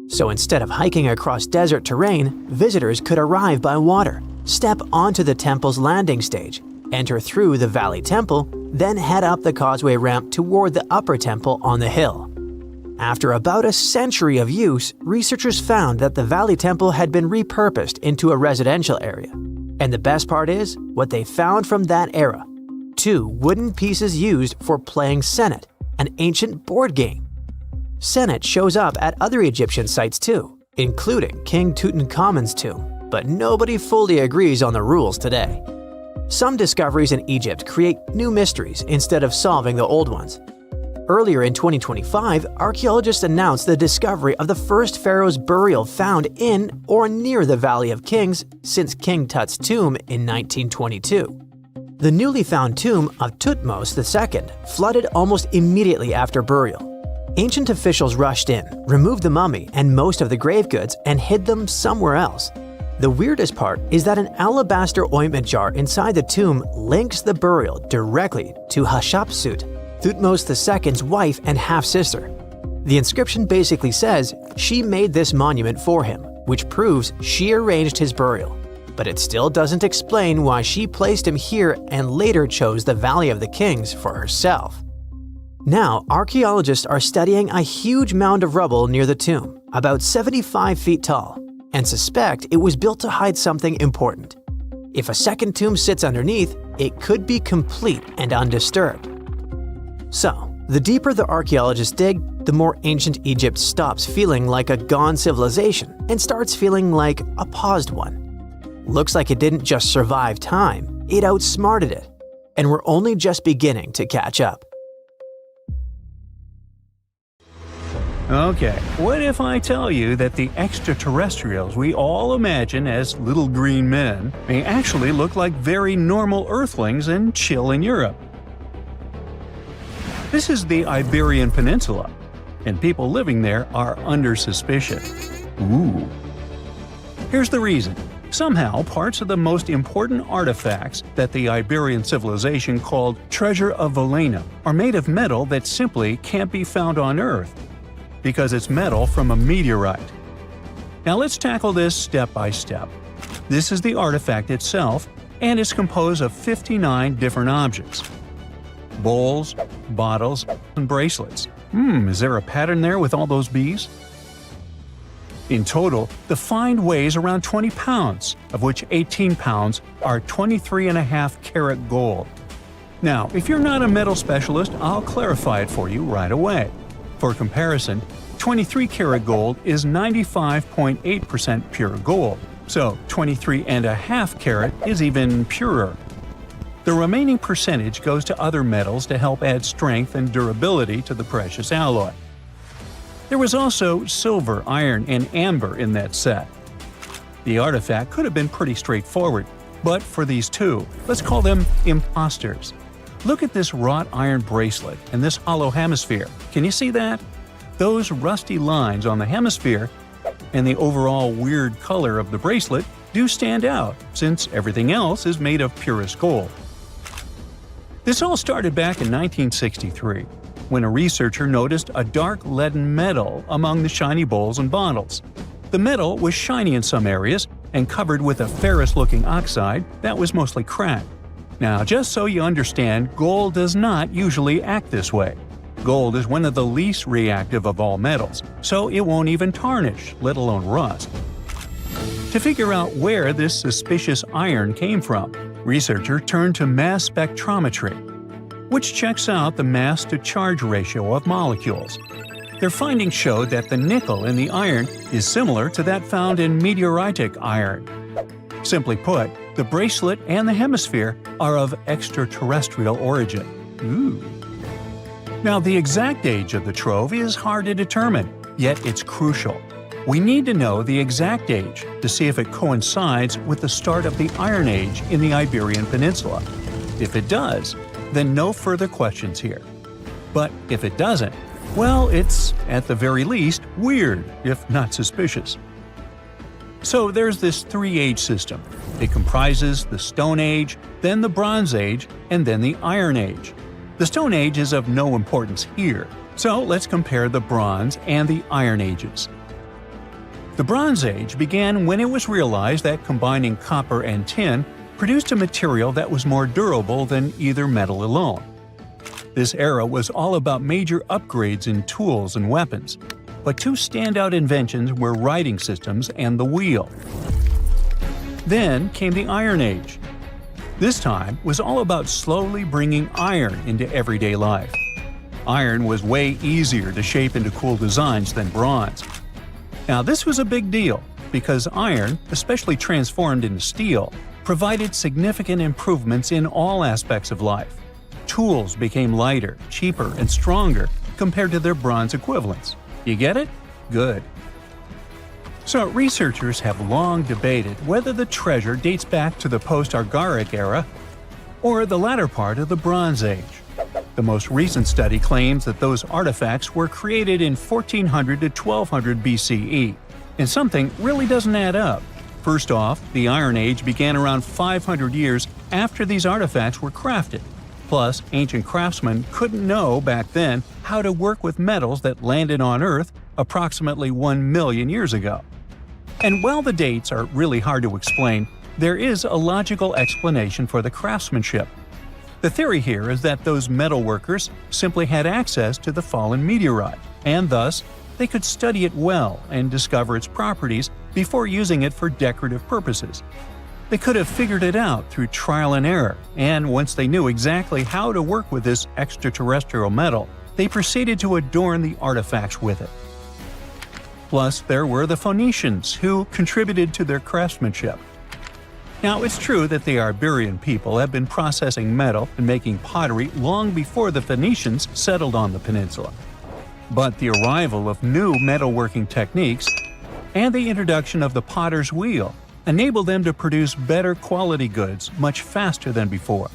S5: So instead of hiking across desert terrain, visitors could arrive by water, step onto the temple's landing stage, enter through the Valley Temple, then head up the causeway ramp toward the upper temple on the hill. After about a century of use, researchers found that the Valley Temple had been repurposed into a residential area. And the best part is, what they found from that era: 2 wooden pieces used for playing Senet, an ancient board game. Senet shows up at other Egyptian sites too, including King Tutankhamun's tomb, but nobody fully agrees on the rules today. Some discoveries in Egypt create new mysteries instead of solving the old ones. Earlier in 2025, archaeologists announced the discovery of the first pharaoh's burial found in or near the Valley of Kings since King Tut's tomb in 1922. The newly found tomb of Thutmose II flooded almost immediately after burial. Ancient officials rushed in, removed the mummy and most of the grave goods, and hid them somewhere else. The weirdest part is that an alabaster ointment jar inside the tomb links the burial directly to Hatshepsut, Thutmose II's wife and half-sister. The inscription basically says she made this monument for him, which proves she arranged his burial. But it still doesn't explain why she placed him here and later chose the Valley of the Kings for herself. Now, archaeologists are studying a huge mound of rubble near the tomb, about 75 feet tall, and suspect it was built to hide something important. If a second tomb sits underneath, it could be complete and undisturbed. So, the deeper the archaeologists dig, the more ancient Egypt stops feeling like a gone civilization and starts feeling like a paused one. Looks like it didn't just survive time, it outsmarted it. And we're only just beginning to catch up.
S1: Okay, what if I tell you that the extraterrestrials we all imagine as little green men may actually look like very normal Earthlings and chill in Europe? This is the Iberian Peninsula, and people living there are under suspicion. Ooh. Here's the reason. Somehow, parts of the most important artifacts that the Iberian civilization called Treasure of Valena are made of metal that simply can't be found on Earth, because it's metal from a meteorite. Now let's tackle this step by step. This is the artifact itself, and it's composed of 59 different objects. Bowls, bottles, and bracelets. Is there a pattern there with all those bees? In total, the find weighs around 20 pounds, of which 18 pounds are 23.5 karat gold. Now, if you're not a metal specialist, I'll clarify it for you right away. For comparison, 23 karat gold is 95.8% pure gold, so 23.5 karat is even purer. The remaining percentage goes to other metals to help add strength and durability to the precious alloy. There was also silver, iron, and amber in that set. The artifact could have been pretty straightforward, but for these two, let's call them imposters. Look at this wrought iron bracelet and this hollow hemisphere. Can you see that? Those rusty lines on the hemisphere and the overall weird color of the bracelet do stand out, since everything else is made of purest gold. This all started back in 1963, when a researcher noticed a dark leaden metal among the shiny bowls and bottles. The metal was shiny in some areas and covered with a ferrous-looking oxide that was mostly cracked. Now, just so you understand, gold does not usually act this way. Gold is one of the least reactive of all metals, so it won't even tarnish, let alone rust. To figure out where this suspicious iron came from, researchers turned to mass spectrometry, which checks out the mass-to-charge ratio of molecules. Their findings showed that the nickel in the iron is similar to that found in meteoritic iron. Simply put, the bracelet and the hemisphere are of extraterrestrial origin. Ooh. Now, the exact age of the trove is hard to determine, yet it's crucial. We need to know the exact age to see if it coincides with the start of the Iron Age in the Iberian Peninsula. If it does, then no further questions here. But if it doesn't, well, it's, at the very least, weird, if not suspicious. So there's this three-age system. It comprises the Stone Age, then the Bronze Age, and then the Iron Age. The Stone Age is of no importance here, so let's compare the Bronze and the Iron Ages. The Bronze Age began when it was realized that combining copper and tin produced a material that was more durable than either metal alone. This era was all about major upgrades in tools and weapons, but two standout inventions were writing systems and the wheel. Then came the Iron Age. This time was all about slowly bringing iron into everyday life. Iron was way easier to shape into cool designs than bronze. Now this was a big deal, because iron, especially transformed into steel, provided significant improvements in all aspects of life. Tools became lighter, cheaper, and stronger compared to their bronze equivalents. You get it? Good. So researchers have long debated whether the treasure dates back to the post-Archaic era or the latter part of the Bronze Age. The most recent study claims that those artifacts were created in 1400 to 1200 BCE, and something really doesn't add up. First off, the Iron Age began around 500 years after these artifacts were crafted. Plus, ancient craftsmen couldn't know back then how to work with metals that landed on Earth approximately 1 million years ago. And while the dates are really hard to explain, there is a logical explanation for the craftsmanship. The theory here is that those metal workers simply had access to the fallen meteorite, and thus they could study it well and discover its properties before using it for decorative purposes. They could have figured it out through trial and error, and once they knew exactly how to work with this extraterrestrial metal, they proceeded to adorn the artifacts with it. Plus, there were the Phoenicians, who contributed to their craftsmanship. Now, it's true that the Iberian people have been processing metal and making pottery long before the Phoenicians settled on the peninsula. But the arrival of new metalworking techniques and the introduction of the potter's wheel enabled them to produce better quality goods much faster than before.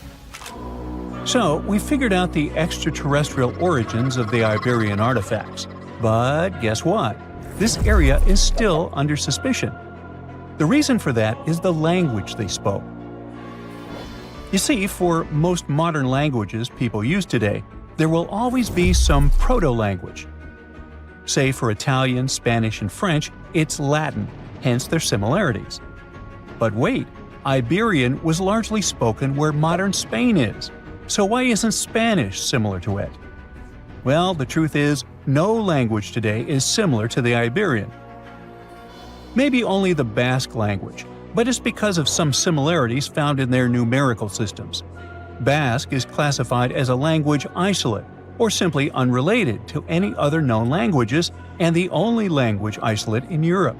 S1: So, we figured out the extraterrestrial origins of the Iberian artifacts. But guess what? This area is still under suspicion. The reason for that is the language they spoke. You see, for most modern languages people use today, there will always be some proto-language. Say for Italian, Spanish, and French, it's Latin, hence their similarities. But wait, Iberian was largely spoken where modern Spain is, so why isn't Spanish similar to it? Well, the truth is, no language today is similar to the Iberian. Maybe only the Basque language, but it's because of some similarities found in their numerical systems. Basque is classified as a language isolate, or simply unrelated to any other known languages, and the only language isolate in Europe.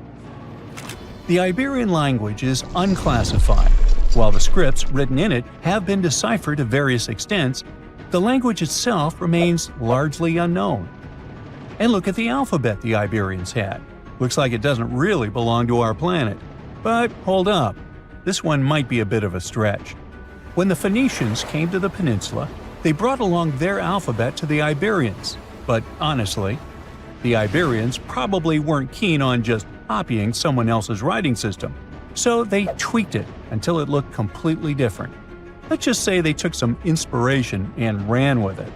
S1: The Iberian language is unclassified. While the scripts written in it have been deciphered to various extents, the language itself remains largely unknown. And look at the alphabet the Iberians had. Looks like it doesn't really belong to our planet. But hold up, this one might be a bit of a stretch. When the Phoenicians came to the peninsula, they brought along their alphabet to the Iberians. But honestly, the Iberians probably weren't keen on just copying someone else's writing system, so they tweaked it until it looked completely different. Let's just say they took some inspiration and ran with it.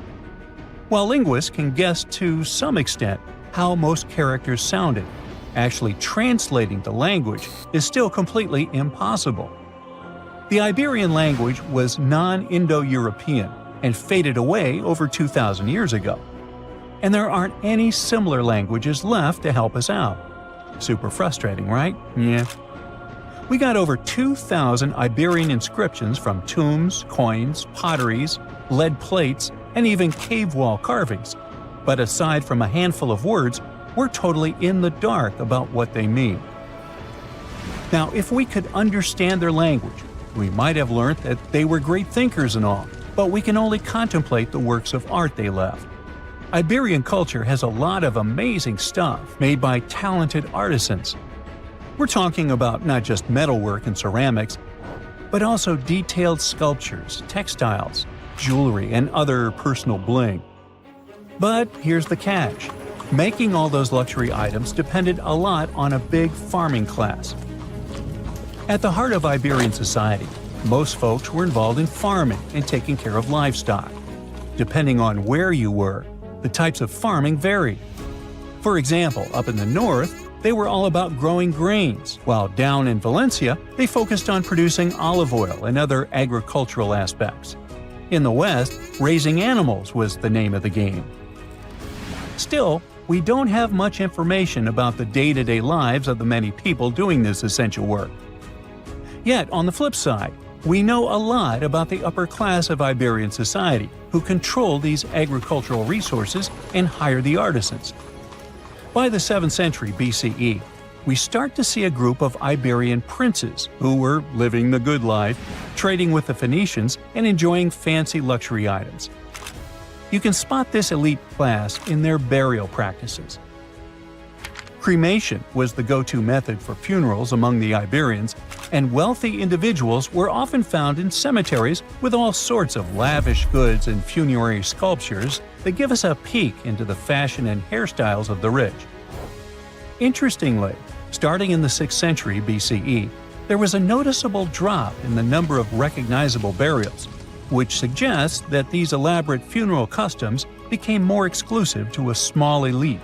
S1: While linguists can guess to some extent how most characters sounded, actually translating the language is still completely impossible. The Iberian language was non-Indo-European and faded away over 2,000 years ago. And there aren't any similar languages left to help us out. Super frustrating, right? Yeah. We got over 2,000 Iberian inscriptions from tombs, coins, potteries, lead plates, and even cave wall carvings. But aside from a handful of words, we're totally in the dark about what they mean. Now, if we could understand their language, we might have learned that they were great thinkers and all, but we can only contemplate the works of art they left. Iberian culture has a lot of amazing stuff made by talented artisans. We're talking about not just metalwork and ceramics, but also detailed sculptures, textiles, jewelry, and other personal bling. But here's the catch. Making all those luxury items depended a lot on a big farming class. At the heart of Iberian society, most folks were involved in farming and taking care of livestock. Depending on where you were, the types of farming varied. For example, up in the north, they were all about growing grains, while down in Valencia, they focused on producing olive oil and other agricultural aspects. In the West, raising animals was the name of the game. Still, we don't have much information about the day-to-day lives of the many people doing this essential work. Yet, on the flip side, we know a lot about the upper class of Iberian society, who control these agricultural resources and hire the artisans. By the 7th century BCE, we start to see a group of Iberian princes who were living the good life, trading with the Phoenicians and enjoying fancy luxury items. You can spot this elite class in their burial practices. Cremation was the go-to method for funerals among the Iberians, and wealthy individuals were often found in cemeteries with all sorts of lavish goods and funerary sculptures that give us a peek into the fashion and hairstyles of the rich. Interestingly, starting in the 6th century BCE, there was a noticeable drop in the number of recognizable burials, which suggests that these elaborate funeral customs became more exclusive to a small elite.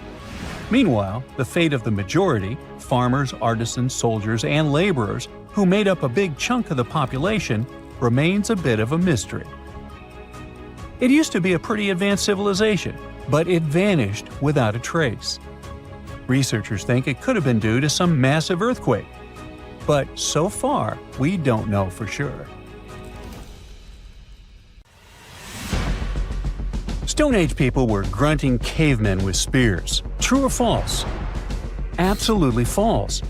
S1: Meanwhile, the fate of the majority, farmers, artisans, soldiers, and laborers, who made up a big chunk of the population, remains a bit of a mystery. It used to be a pretty advanced civilization, but it vanished without a trace. Researchers think it could have been due to some massive earthquake, but so far, we don't know for sure. Stone Age people were grunting cavemen with spears. True or false? Absolutely false.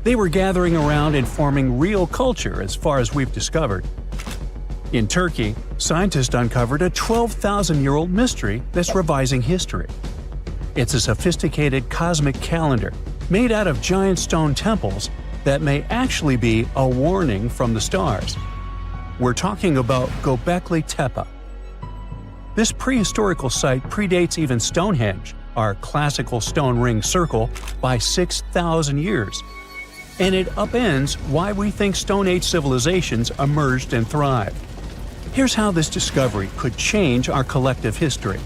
S1: They were gathering around and forming real culture as far as we've discovered. In Turkey, scientists uncovered a 12,000-year-old mystery that's revising history. It's a sophisticated cosmic calendar made out of giant stone temples that may actually be a warning from the stars. We're talking about Göbekli Tepe. This prehistorical site predates even Stonehenge, our classical stone ring circle, by 6,000 years. And it upends why we think Stone Age civilizations emerged and thrived. Here's how this discovery could change our collective history.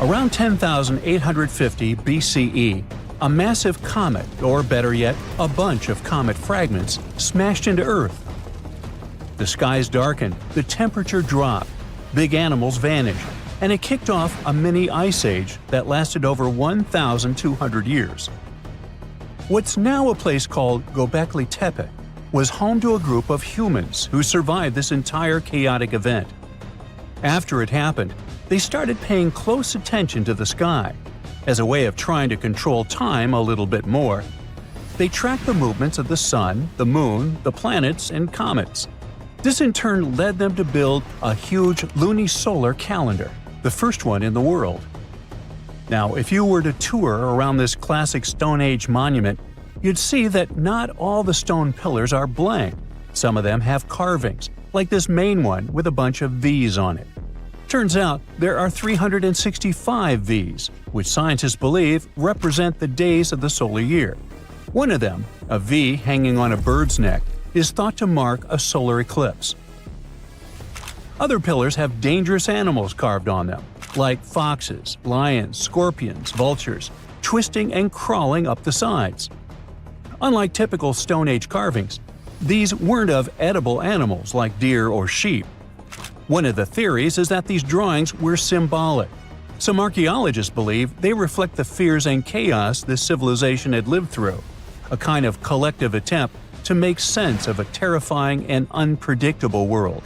S1: Around 10,850 BCE, a massive comet, or better yet, a bunch of comet fragments, smashed into Earth. The skies darkened, the temperature dropped, big animals vanished, and it kicked off a mini ice age that lasted over 1,200 years. What's now a place called Göbekli Tepe was home to a group of humans who survived this entire chaotic event. After it happened, they started paying close attention to the sky. As a way of trying to control time a little bit more, they tracked the movements of the sun, the moon, the planets, and comets. This in turn led them to build a huge lunisolar calendar, the first one in the world. Now, if you were to tour around this classic Stone Age monument, you'd see that not all the stone pillars are blank. Some of them have carvings, like this main one with a bunch of V's on it. Turns out there are 365 V's, which scientists believe represent the days of the solar year. One of them, a V hanging on a bird's neck, is thought to mark a solar eclipse. Other pillars have dangerous animals carved on them, like foxes, lions, scorpions, vultures, twisting and crawling up the sides. Unlike typical Stone Age carvings, these weren't of edible animals like deer or sheep. One of the theories is that these drawings were symbolic. Some archaeologists believe they reflect the fears and chaos this civilization had lived through, a kind of collective attempt to make sense of a terrifying and unpredictable world.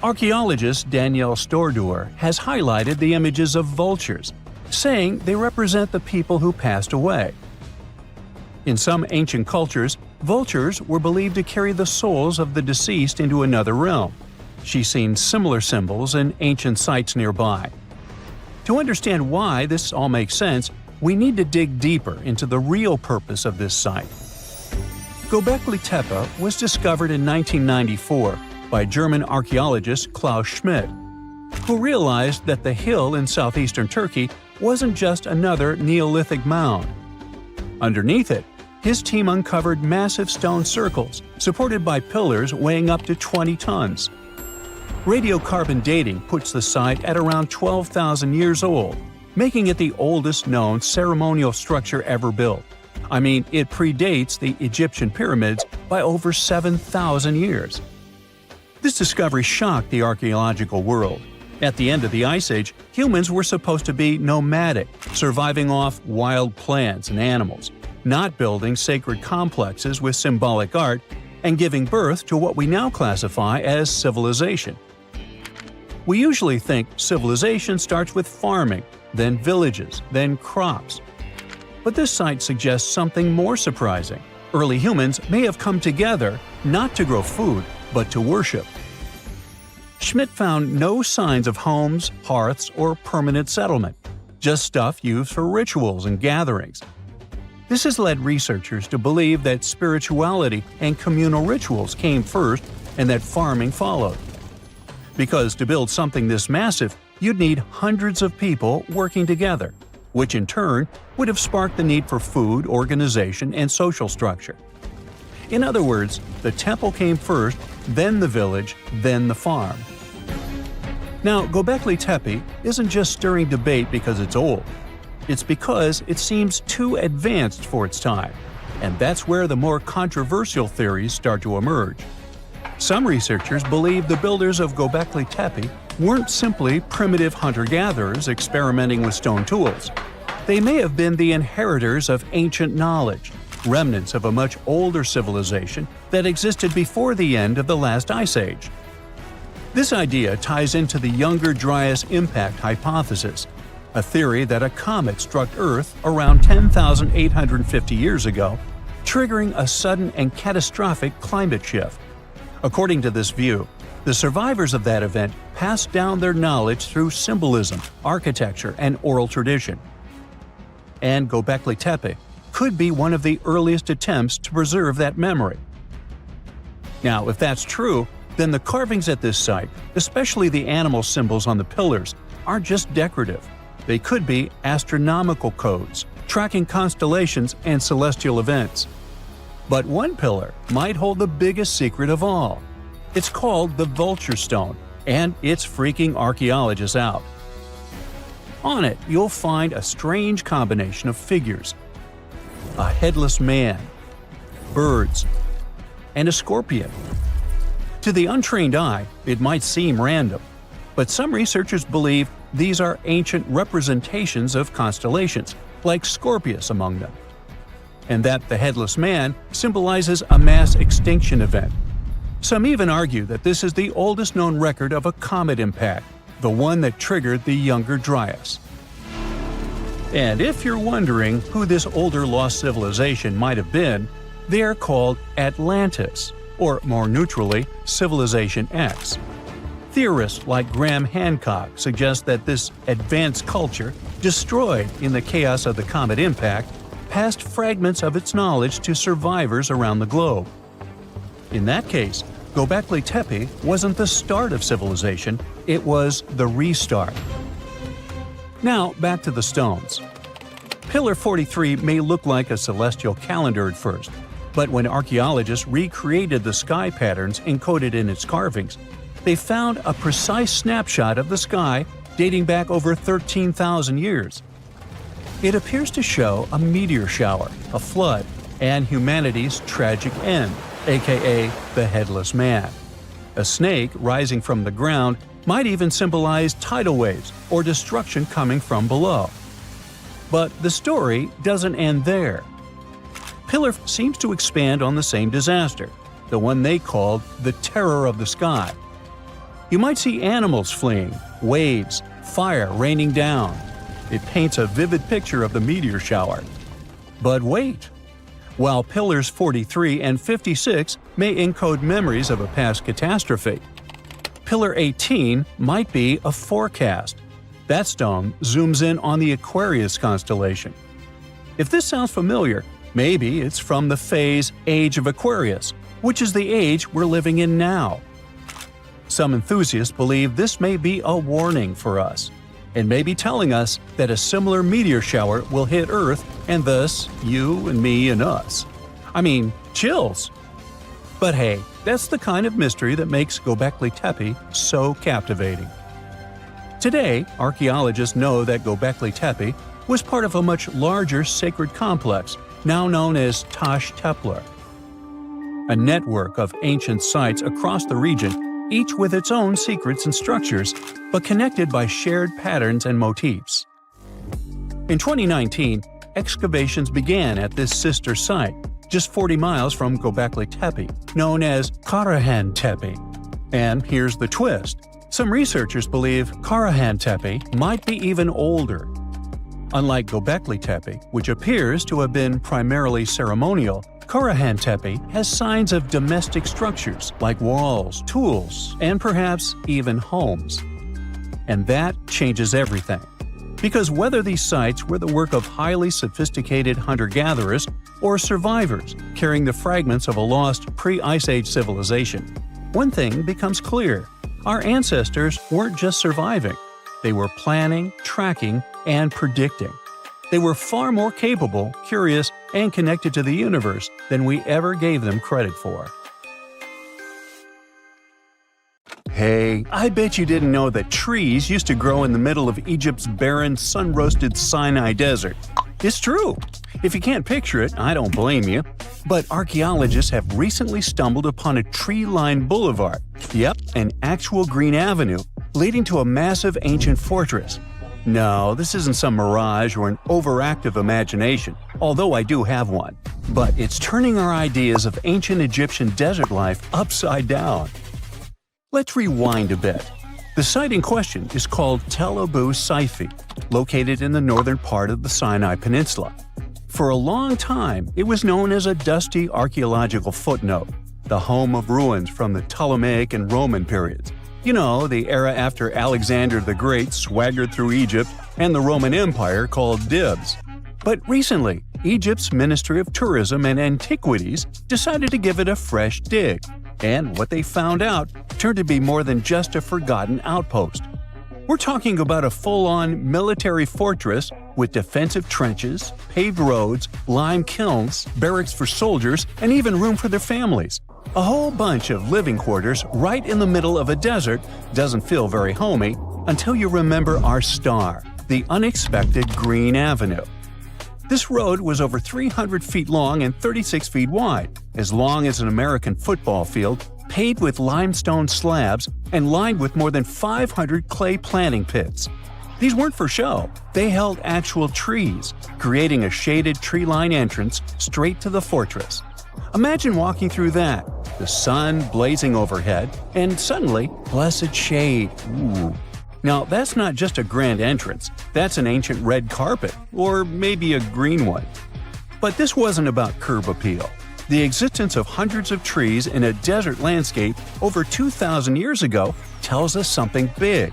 S1: Archaeologist Danielle Stordour has highlighted the images of vultures, saying they represent the people who passed away. In some ancient cultures, vultures were believed to carry the souls of the deceased into another realm. She's seen similar symbols in ancient sites nearby. To understand why this all makes sense, we need to dig deeper into the real purpose of this site. Göbekli Tepe was discovered in 1994 by German archaeologist Klaus Schmidt, who realized that the hill in southeastern Turkey wasn't just another Neolithic mound. Underneath it, his team uncovered massive stone circles supported by pillars weighing up to 20 tons. Radiocarbon dating puts the site at around 12,000 years old, making it the oldest known ceremonial structure ever built. I mean, it predates the Egyptian pyramids by over 7,000 years. This discovery shocked the archaeological world. At the end of the Ice Age, humans were supposed to be nomadic, surviving off wild plants and animals, not building sacred complexes with symbolic art, and giving birth to what we now classify as civilization. We usually think civilization starts with farming, then villages, then crops. But this site suggests something more surprising. Early humans may have come together not to grow food, but to worship. Schmidt found no signs of homes, hearths, or permanent settlement, just stuff used for rituals and gatherings. This has led researchers to believe that spirituality and communal rituals came first and that farming followed. Because to build something this massive, you'd need hundreds of people working together, which in turn would have sparked the need for food, organization, and social structure. In other words, the temple came first, then the village, then the farm. Now, Göbekli Tepe isn't just stirring debate because it's old. It's because it seems too advanced for its time, and that's where the more controversial theories start to emerge. Some researchers believe the builders of Göbekli Tepe weren't simply primitive hunter-gatherers experimenting with stone tools. They may have been the inheritors of ancient knowledge, remnants of a much older civilization that existed before the end of the last ice age. This idea ties into the Younger Dryas impact hypothesis, a theory that a comet struck Earth around 10,850 years ago, triggering a sudden and catastrophic climate shift. According to this view, the survivors of that event passed down their knowledge through symbolism, architecture, and oral tradition. And Göbekli Tepe could be one of the earliest attempts to preserve that memory. Now, if that's true, then the carvings at this site, especially the animal symbols on the pillars, aren't just decorative. They could be astronomical codes, tracking constellations and celestial events. But one pillar might hold the biggest secret of all. It's called the Vulture Stone, and it's freaking archaeologists out. On it, you'll find a strange combination of figures: a headless man, birds, and a scorpion. To the untrained eye, it might seem random, but some researchers believe these are ancient representations of constellations, like Scorpius among them, and that the headless man symbolizes a mass extinction event. Some even argue that this is the oldest known record of a comet impact, the one that triggered the Younger Dryas. And if you're wondering who this older lost civilization might have been, they are called Atlantis, or more neutrally, Civilization X. Theorists like Graham Hancock suggest that this advanced culture, destroyed in the chaos of the comet impact, passed fragments of its knowledge to survivors around the globe. In that case, Göbekli Tepe wasn't the start of civilization, it was the restart. Now, back to the stones. Pillar 43 may look like a celestial calendar at first, but when archaeologists recreated the sky patterns encoded in its carvings, they found a precise snapshot of the sky dating back over 13,000 years. It appears to show a meteor shower, a flood, and humanity's tragic end, aka the Headless Man. A snake rising from the ground might even symbolize tidal waves or destruction coming from below. But the story doesn't end there. Pillar seems to expand on the same disaster, the one they called the Terror of the Sky. You might see animals fleeing, waves, fire raining down. It paints a vivid picture of the meteor shower. But wait! While Pillars 43 and 56 may encode memories of a past catastrophe, Pillar 18 might be a forecast. That stone zooms in on the Aquarius constellation. If this sounds familiar, maybe it's from the phase Age of Aquarius, which is the age we're living in now. Some enthusiasts believe this may be a warning for us, and may be telling us that a similar meteor shower will hit Earth and thus you and me and us. I mean, chills! But hey, that's the kind of mystery that makes Göbekli Tepe so captivating. Today, archaeologists know that Göbekli Tepe was part of a much larger sacred complex, now known as Taş Tepeler, a network of ancient sites across the region, each with its own secrets and structures, but connected by shared patterns and motifs. In 2019, excavations began at this sister site, just 40 miles from Göbekli Tepe, known as Karahan Tepe. And here's the twist. Some researchers believe Karahan Tepe might be even older. Unlike Göbekli Tepe, which appears to have been primarily ceremonial, Karahan Tepe has signs of domestic structures like walls, tools, and perhaps even homes. And that changes everything. Because whether these sites were the work of highly sophisticated hunter-gatherers or survivors carrying the fragments of a lost pre-Ice Age civilization, one thing becomes clear. Our ancestors weren't just surviving. They were planning, tracking, and predicting. They were far more capable, curious, and connected to the universe than we ever gave them credit for. Hey, I bet you didn't know that trees used to grow in the middle of Egypt's barren, sun-roasted Sinai desert. It's true. If you can't picture it, I don't blame you. But archaeologists have recently stumbled upon a tree-lined boulevard. Yep, an actual green avenue leading to a massive ancient fortress. No, this isn't some mirage or an overactive imagination, although I do have one. But it's turning our ideas of ancient Egyptian desert life upside down. Let's rewind a bit. The site in question is called Tel Abu Saifi, located in the northern part of the Sinai Peninsula. For a long time, it was known as a dusty archaeological footnote, the home of ruins from the Ptolemaic and Roman periods. You know, the era after Alexander the Great swaggered through Egypt and the Roman Empire called dibs. But recently, Egypt's Ministry of Tourism and Antiquities decided to give it a fresh dig. And what they found out turned to be more than just a forgotten outpost. We're talking about a full-on military fortress with defensive trenches, paved roads, lime kilns, barracks for soldiers, and even room for their families. A whole bunch of living quarters right in the middle of a desert doesn't feel very homey until you remember our star, the unexpected Green Avenue. This road was over 300 feet long and 36 feet wide, as long as an American football field, paved with limestone slabs and lined with more than 500 clay planting pits. These weren't for show. They held actual trees, creating a shaded tree-line entrance straight to the fortress. Imagine walking through that, the sun blazing overhead, and suddenly, blessed shade. Ooh. Now, that's not just a grand entrance, that's an ancient red carpet, or maybe a green one. But this wasn't about curb appeal. The existence of hundreds of trees in a desert landscape over 2,000 years ago tells us something big.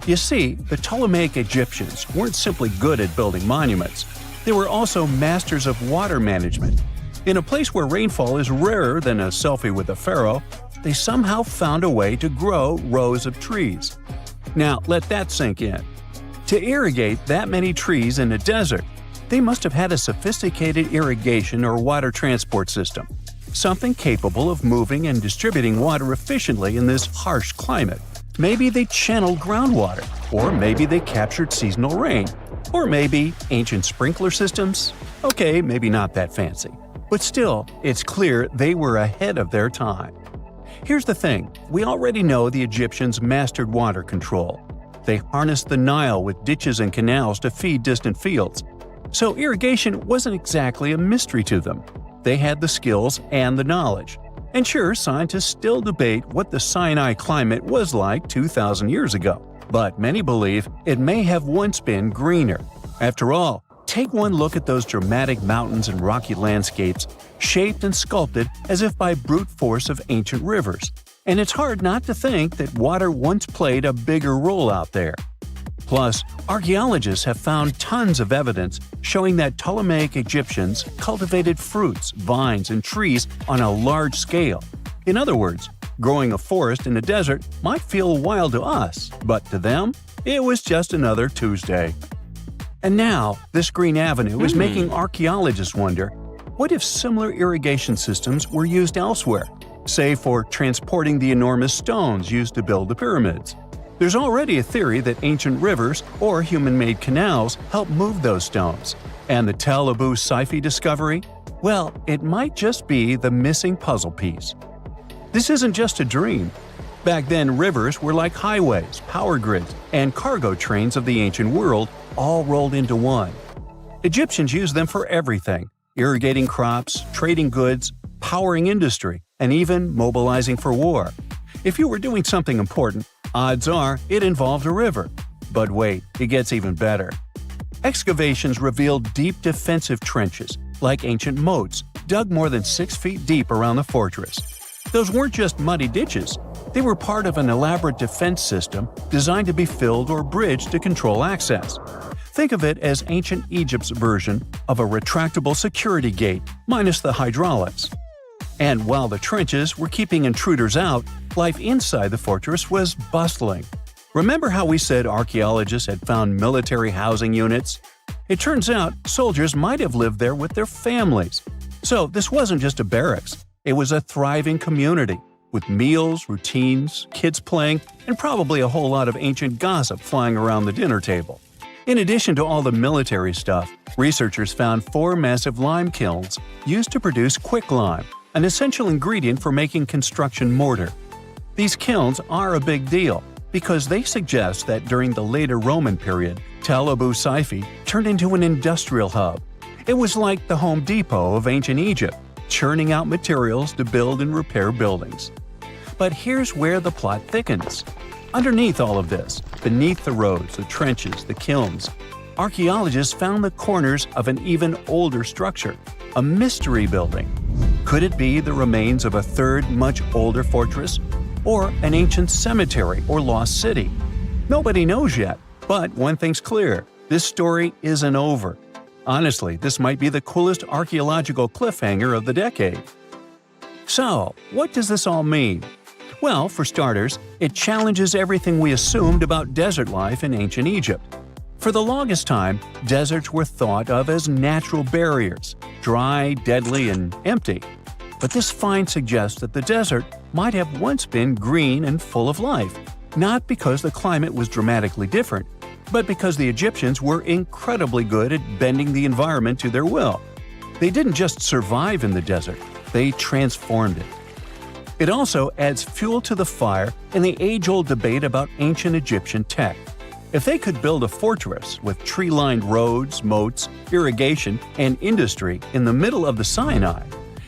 S1: You see, the Ptolemaic Egyptians weren't simply good at building monuments. They were also masters of water management. In a place where rainfall is rarer than a selfie with a pharaoh, they somehow found a way to grow rows of trees. Now, let that sink in. To irrigate that many trees in a desert, they must have had a sophisticated irrigation or water transport system, something capable of moving and distributing water efficiently in this harsh climate. Maybe they channeled groundwater, or maybe they captured seasonal rain, or maybe ancient sprinkler systems. Okay, maybe not that fancy. But still, it's clear they were ahead of their time. Here's the thing, we already know the Egyptians mastered water control. They harnessed the Nile with ditches and canals to feed distant fields. So irrigation wasn't exactly a mystery to them. They had the skills and the knowledge. And sure, scientists still debate what the Sinai climate was like 2,000 years ago. But many believe it may have once been greener. After all, take one look at those dramatic mountains and rocky landscapes, shaped and sculpted as if by brute force of ancient rivers. And it's hard not to think that water once played a bigger role out there. Plus, archaeologists have found tons of evidence showing that Ptolemaic Egyptians cultivated fruits, vines, and trees on a large scale. In other words, growing a forest in a desert might feel wild to us, but to them, it was just another Tuesday. And now, this Green Avenue is making archaeologists wonder, what if similar irrigation systems were used elsewhere, say for transporting the enormous stones used to build the pyramids? There's already a theory that ancient rivers or human-made canals helped move those stones. And the Tel Abu Saifi discovery? Well, it might just be the missing puzzle piece. This isn't just a dream. Back then, rivers were like highways, power grids, and cargo trains of the ancient world, all rolled into one. Egyptians used them for everything: irrigating crops, trading goods, powering industry, and even mobilizing for war. If you were doing something important, odds are it involved a river. But wait, it gets even better. Excavations revealed deep defensive trenches, like ancient moats, dug more than 6 feet deep around the fortress. Those weren't just muddy ditches. They were part of an elaborate defense system designed to be filled or bridged to control access. Think of it as ancient Egypt's version of a retractable security gate, minus the hydraulics. And while the trenches were keeping intruders out, life inside the fortress was bustling. Remember how we said archaeologists had found military housing units? It turns out soldiers might have lived there with their families. So this wasn't just a barracks, it was a thriving community, with meals, routines, kids playing, and probably a whole lot of ancient gossip flying around the dinner table. In addition to all the military stuff, researchers found 4 massive lime kilns used to produce quicklime, an essential ingredient for making construction mortar. These kilns are a big deal because they suggest that during the later Roman period, Tel Abu Saifi turned into an industrial hub. It was like the Home Depot of ancient Egypt, churning out materials to build and repair buildings. But here's where the plot thickens. Underneath all of this, beneath the roads, the trenches, the kilns, archaeologists found the corners of an even older structure, a mystery building. Could it be the remains of a third, much older fortress? Or an ancient cemetery or lost city? Nobody knows yet, but one thing's clear: this story isn't over. Honestly, this might be the coolest archaeological cliffhanger of the decade. So, what does this all mean? Well, for starters, it challenges everything we assumed about desert life in ancient Egypt. For the longest time, deserts were thought of as natural barriers, dry, deadly, and empty. But this find suggests that the desert might have once been green and full of life, not because the climate was dramatically different, but because the Egyptians were incredibly good at bending the environment to their will. They didn't just survive in the desert, they transformed it. It also adds fuel to the fire in the age-old debate about ancient Egyptian tech. If they could build a fortress with tree-lined roads, moats, irrigation, and industry in the middle of the Sinai,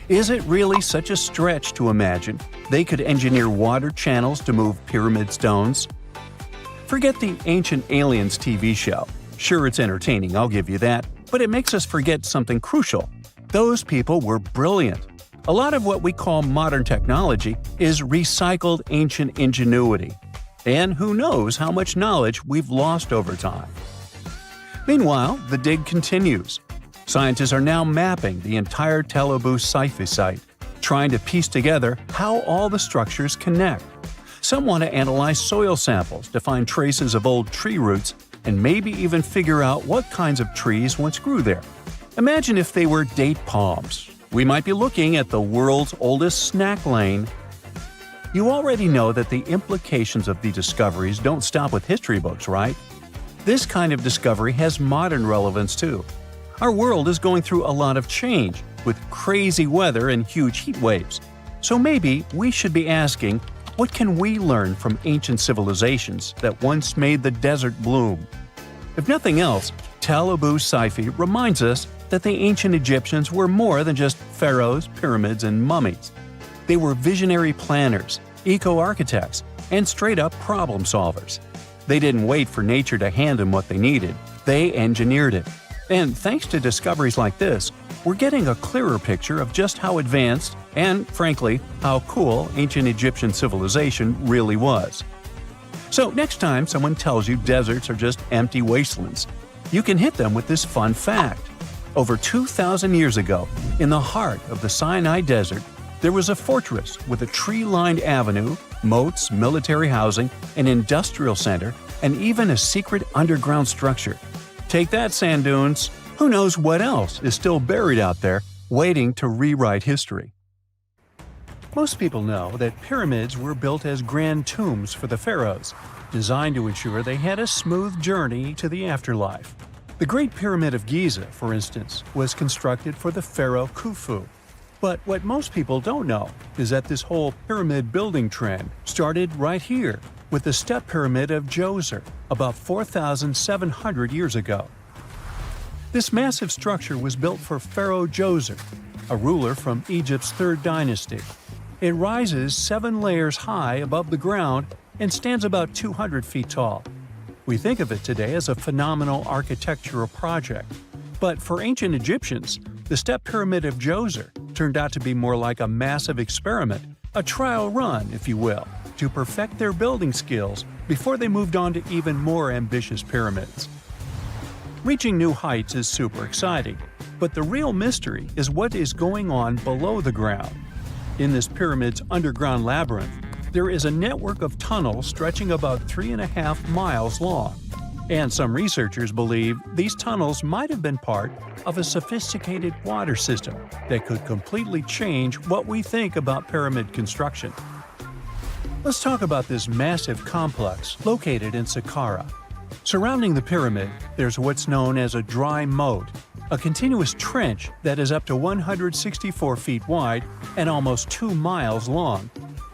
S1: is it really such a stretch to imagine they could engineer water channels to move pyramid stones? Forget the Ancient Aliens TV show. Sure, it's entertaining, I'll give you that, but it makes us forget something crucial. Those people were brilliant. A lot of what we call modern technology is recycled ancient ingenuity. And who knows how much knowledge we've lost over time. Meanwhile, the dig continues. Scientists are now mapping the entire Tel Abu Saifi site, trying to piece together how all the structures connect. Some want to analyze soil samples to find traces of old tree roots and maybe even figure out what kinds of trees once grew there. Imagine if they were date palms. We might be looking at the world's oldest snack lane. You already know that the implications of the discoveries don't stop with history books, right? This kind of discovery has modern relevance too. Our world is going through a lot of change, with crazy weather and huge heat waves. So maybe we should be asking, what can we learn from ancient civilizations that once made the desert bloom? If nothing else, Tel Abu Saifi reminds us that the ancient Egyptians were more than just pharaohs, pyramids, and mummies. They were visionary planners, eco-architects, and straight-up problem solvers. They didn't wait for nature to hand them what they needed, they engineered it. And thanks to discoveries like this, we're getting a clearer picture of just how advanced and, frankly, how cool ancient Egyptian civilization really was. So next time someone tells you deserts are just empty wastelands, you can hit them with this fun fact. Over 2,000 years ago, in the heart of the Sinai Desert, there was a fortress with a tree-lined avenue, moats, military housing, an industrial center, and even a secret underground structure. Take that, sand dunes! Who knows what else is still buried out there, waiting to rewrite history? Most people know that pyramids were built as grand tombs for the pharaohs. designed to ensure they had a smooth journey to the afterlife. The Great Pyramid of Giza, for instance, was constructed for the pharaoh Khufu. But what most people don't know is that this whole pyramid building trend started right here with the step pyramid of Djoser about 4,700 years ago. This massive structure was built for Pharaoh Djoser, a ruler from Egypt's 3rd dynasty. It rises 7 layers high above the ground and stands about 200 feet tall. We think of it today as a phenomenal architectural project, but for ancient Egyptians, the step pyramid of Djoser turned out to be more like a massive experiment, a trial run, if you will, to perfect their building skills before they moved on to even more ambitious pyramids. Reaching new heights is super exciting, but the real mystery is what is going on below the ground. In this pyramid's underground labyrinth, there is a network of tunnels stretching about 3.5 miles long, and some researchers believe these tunnels might have been part of a sophisticated water system that could completely change what we think about pyramid construction. Let's talk about this massive complex located in Saqqara. Surrounding the pyramid, there's what's known as a dry moat, a continuous trench that is up to 164 feet wide and almost 2 miles long.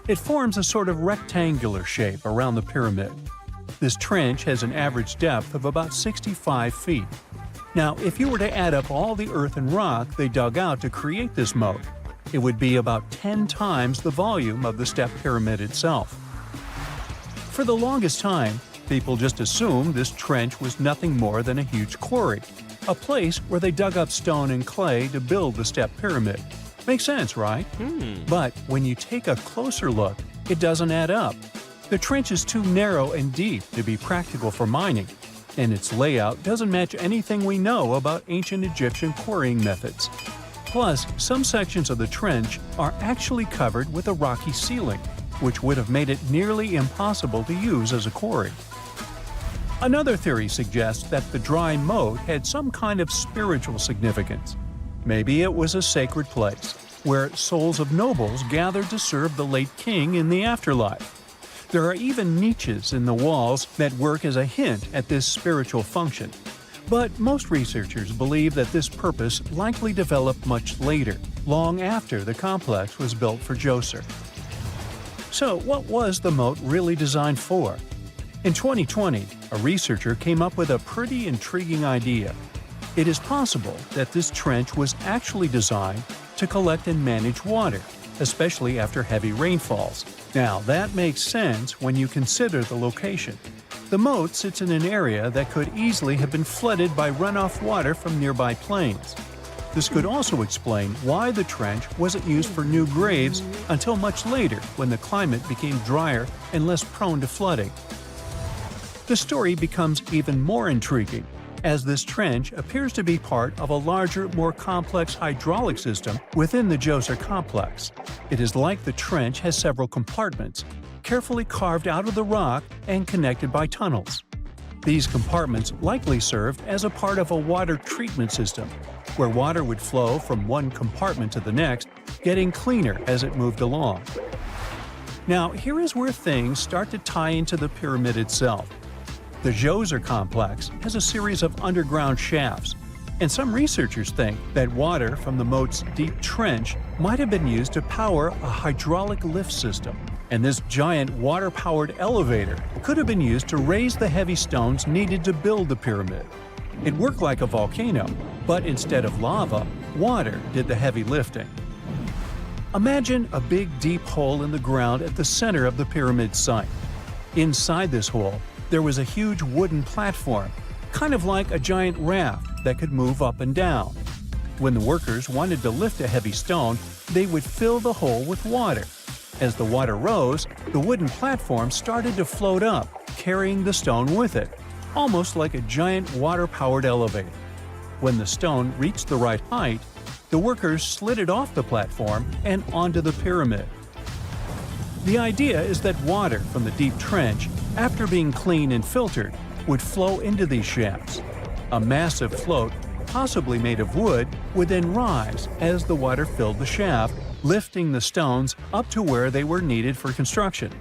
S1: It forms a sort of rectangular shape around the pyramid. This trench has an average depth of about 65 feet. Now, if you were to add up all the earth and rock they dug out to create this moat, it would be about 10 times the volume of the step pyramid itself. For the longest time, people just assumed this trench was nothing more than a huge quarry, a place where they dug up stone and clay to build the step pyramid. Makes sense, right? But when you take a closer look, it doesn't add up. The trench is too narrow and deep to be practical for mining, and its layout doesn't match anything we know about ancient Egyptian quarrying methods. Plus, some sections of the trench are actually covered with a rocky ceiling, which would have made it nearly impossible to use as a quarry. Another theory suggests that the dry moat had some kind of spiritual significance. Maybe it was a sacred place, where souls of nobles gathered to serve the late king in the afterlife. There are even niches in the walls that work as a hint at this spiritual function. But most researchers believe that this purpose likely developed much later, long after the complex was built for Djoser. So, what was the moat really designed for? In 2020, a researcher came up with a pretty intriguing idea. It is possible that this trench was actually designed to collect and manage water, especially after heavy rainfalls. Now, that makes sense when you consider the location. The moat sits in an area that could easily have been flooded by runoff water from nearby plains. This could also explain why the trench wasn't used for new graves until much later when the climate became drier and less prone to flooding. The story becomes even more intriguing, as this trench appears to be part of a larger, more complex hydraulic system within the Djoser complex. It is like the trench has several compartments, carefully carved out of the rock and connected by tunnels. These compartments likely served as a part of a water treatment system, where water would flow from one compartment to the next, getting cleaner as it moved along. Now, here is where things start to tie into the pyramid itself. The Djoser complex has a series of underground shafts, and some researchers think that water from the moat's deep trench might have been used to power a hydraulic lift system, and this giant water-powered elevator could have been used to raise the heavy stones needed to build the pyramid. It worked like a volcano, but instead of lava, water did the heavy lifting. Imagine a big deep hole in the ground at the center of the pyramid site. Inside this hole, there was a huge wooden platform, kind of like a giant raft that could move up and down. When the workers wanted to lift a heavy stone, they would fill the hole with water. As the water rose, the wooden platform started to float up, carrying the stone with it, almost like a giant water-powered elevator. When the stone reached the right height, the workers slid it off the platform and onto the pyramid. The idea is that water from the deep trench, after being cleaned and filtered, would flow into these shafts. A massive float, possibly made of wood, would then rise as the water filled the shaft, lifting the stones up to where they were needed for construction.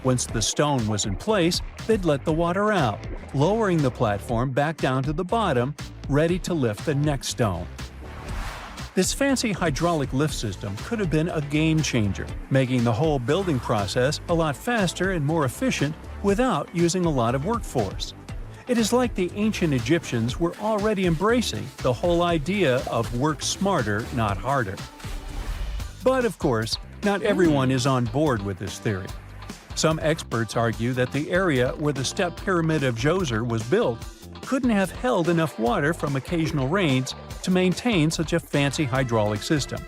S1: Once the stone was in place, they'd let the water out, lowering the platform back down to the bottom, ready to lift the next stone. This fancy hydraulic lift system could have been a game changer, making the whole building process a lot faster and more efficient without using a lot of workforce. It is like the ancient Egyptians were already embracing the whole idea of work smarter, not harder. But of course, not everyone is on board with this theory. Some experts argue that the area where the step pyramid of Djoser was built couldn't have held enough water from occasional rains to maintain such a fancy hydraulic system.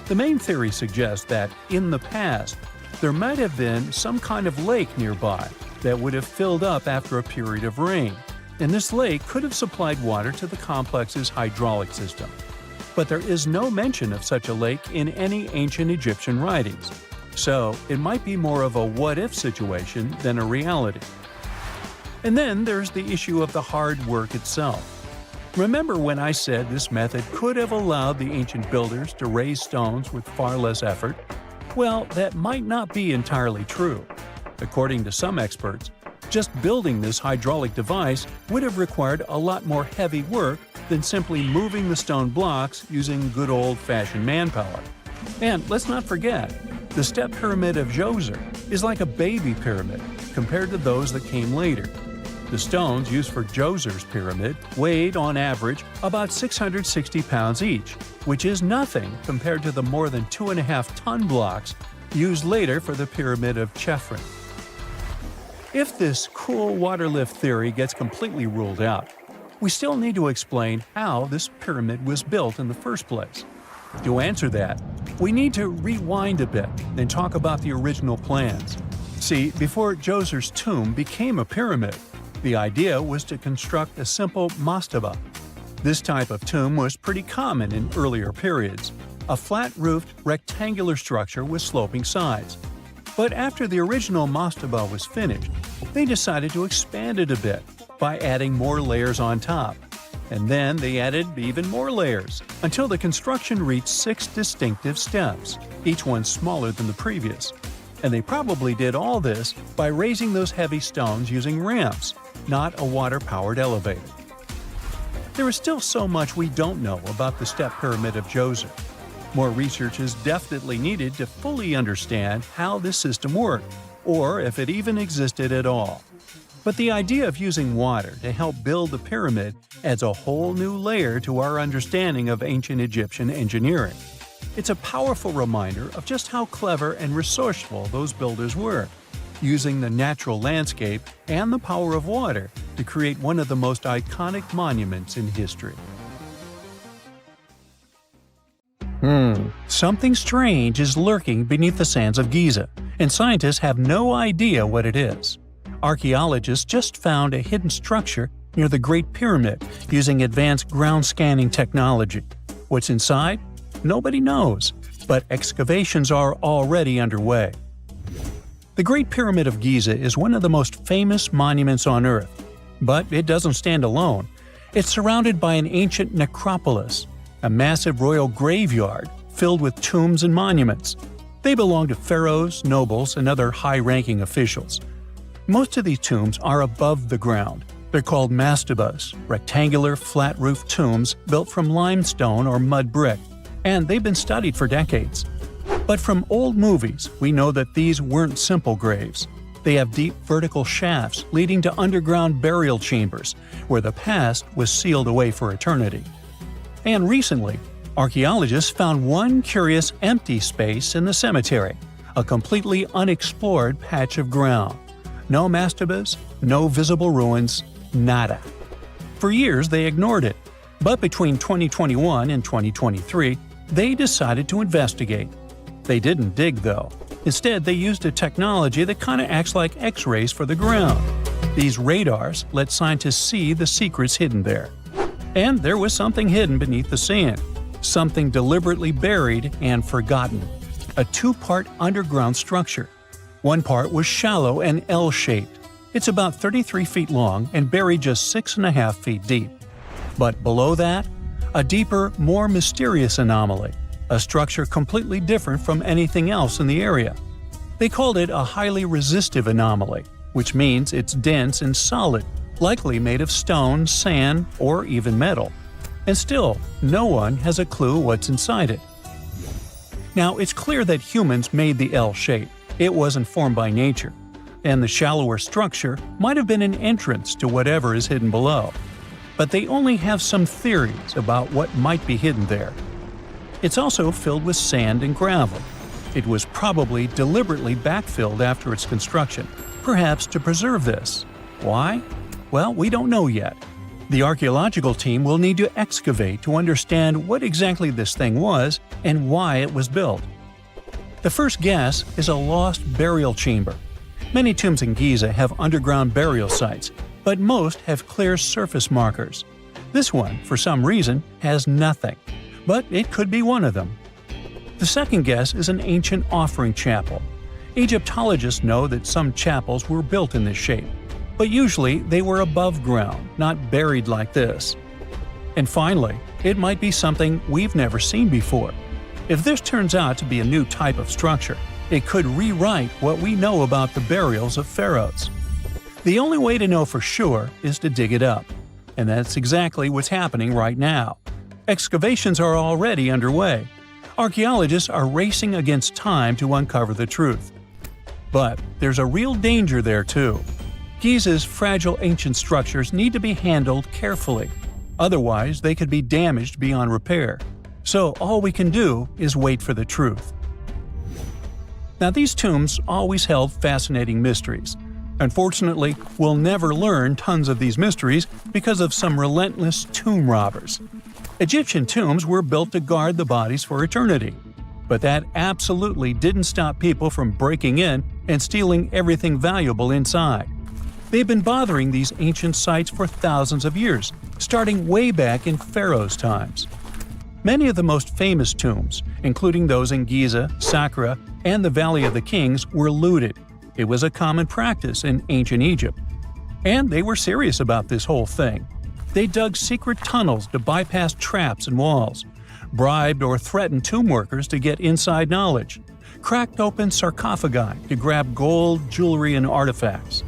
S1: The main theory suggests that, in the past, there might have been some kind of lake nearby that would have filled up after a period of rain, and this lake could have supplied water to the complex's hydraulic system. But there is no mention of such a lake in any ancient Egyptian writings, so it might be more of a what-if situation than a reality. And then there's the issue of the hard work itself. Remember when I said this method could have allowed the ancient builders to raise stones with far less effort? Well, that might not be entirely true. According to some experts, just building this hydraulic device would have required a lot more heavy work than simply moving the stone blocks using good old-fashioned manpower. And let's not forget, the step pyramid of Djoser is like a baby pyramid compared to those that came later. The stones used for Djoser's pyramid weighed, on average, about 660 pounds each, which is nothing compared to the more than 2.5-ton blocks used later for the pyramid of Chephren. If this cool water lift theory gets completely ruled out, we still need to explain how this pyramid was built in the first place. To answer that, we need to rewind a bit and talk about the original plans. See, before Djoser's tomb became a pyramid, the idea was to construct a simple mastaba. This type of tomb was pretty common in earlier periods, a flat-roofed, rectangular structure with sloping sides. But after the original mastaba was finished, they decided to expand it a bit by adding more layers on top. And then they added even more layers, until the construction reached 6 distinctive steps, each one smaller than the previous. And they probably did all this by raising those heavy stones using ramps, not a water-powered elevator. There is still so much we don't know about the step pyramid of Djoser. More research is definitely needed to fully understand how this system worked, or if it even existed at all. But the idea of using water to help build the pyramid adds a whole new layer to our understanding of ancient Egyptian engineering. It's a powerful reminder of just how clever and resourceful those builders were, using the natural landscape and the power of water to create one of the most iconic monuments in history. Something strange is lurking beneath the sands of Giza, and scientists have no idea what it is. Archaeologists just found a hidden structure near the Great Pyramid using advanced ground scanning technology. What's inside? Nobody knows, but excavations are already underway. The Great Pyramid of Giza is one of the most famous monuments on Earth, but it doesn't stand alone. It's surrounded by an ancient necropolis, a massive royal graveyard filled with tombs and monuments. They belong to pharaohs, nobles, and other high-ranking officials. Most of these tombs are above the ground. They're called mastabas, rectangular, flat-roofed tombs built from limestone or mud brick, and they've been studied for decades. But from old movies, we know that these weren't simple graves. They have deep vertical shafts leading to underground burial chambers, where the past was sealed away for eternity. And recently, archaeologists found one curious empty space in the cemetery, a completely unexplored patch of ground. No mastabas, no visible ruins, nada. For years they ignored it, but between 2021 and 2023, they decided to investigate. They didn't dig though. Instead, they used a technology that kind of acts like X-rays for the ground. These radars let scientists see the secrets hidden there. And there was something hidden beneath the sand, something deliberately buried and forgotten. A 2-part underground structure. One part was shallow and L-shaped. It's about 33 feet long and buried just 6.5 feet deep. But below that, a deeper, more mysterious anomaly, a structure completely different from anything else in the area. They called it a highly resistive anomaly, which means it's dense and solid, likely made of stone, sand, or even metal. And still, no one has a clue what's inside it. Now, it's clear that humans made the L shape. It wasn't formed by nature. And the shallower structure might have been an entrance to whatever is hidden below. But they only have some theories about what might be hidden there. It's also filled with sand and gravel. It was probably deliberately backfilled after its construction, perhaps to preserve this. Why? Well, we don't know yet. The archaeological team will need to excavate to understand what exactly this thing was and why it was built. The first guess is a lost burial chamber. Many tombs in Giza have underground burial sites, but most have clear surface markers. This one, for some reason, has nothing, but it could be one of them. The second guess is an ancient offering chapel. Egyptologists know that some chapels were built in this shape, but usually they were above ground, not buried like this. And finally, it might be something we've never seen before. If this turns out to be a new type of structure, it could rewrite what we know about the burials of pharaohs. The only way to know for sure is to dig it up. And that's exactly what's happening right now. Excavations are already underway. Archaeologists are racing against time to uncover the truth. But there's a real danger there too. Giza's fragile ancient structures need to be handled carefully. Otherwise, they could be damaged beyond repair. So all we can do is wait for the truth. Now, these tombs always held fascinating mysteries. Unfortunately, we'll never learn tons of these mysteries because of some relentless tomb robbers. Egyptian tombs were built to guard the bodies for eternity. But that absolutely didn't stop people from breaking in and stealing everything valuable inside. They've been bothering these ancient sites for thousands of years, starting way back in Pharaoh's times. Many of the most famous tombs, including those in Giza, Saqqara, and the Valley of the Kings, were looted. It was a common practice in ancient Egypt. And they were serious about this whole thing. They dug secret tunnels to bypass traps and walls, bribed or threatened tomb workers to get inside knowledge, cracked open sarcophagi to grab gold, jewelry, and artifacts.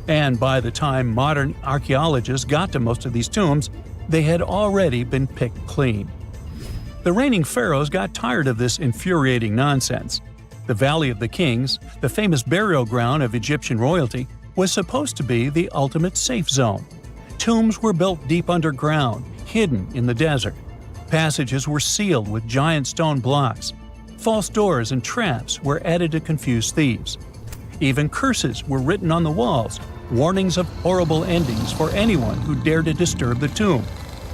S1: And by the time modern archaeologists got to most of these tombs, they had already been picked clean. The reigning pharaohs got tired of this infuriating nonsense. The Valley of the Kings, the famous burial ground of Egyptian royalty, was supposed to be the ultimate safe zone. Tombs were built deep underground, hidden in the desert. Passages were sealed with giant stone blocks. False doors and traps were added to confuse thieves. Even curses were written on the walls, warnings of horrible endings for anyone who dared to disturb the tomb,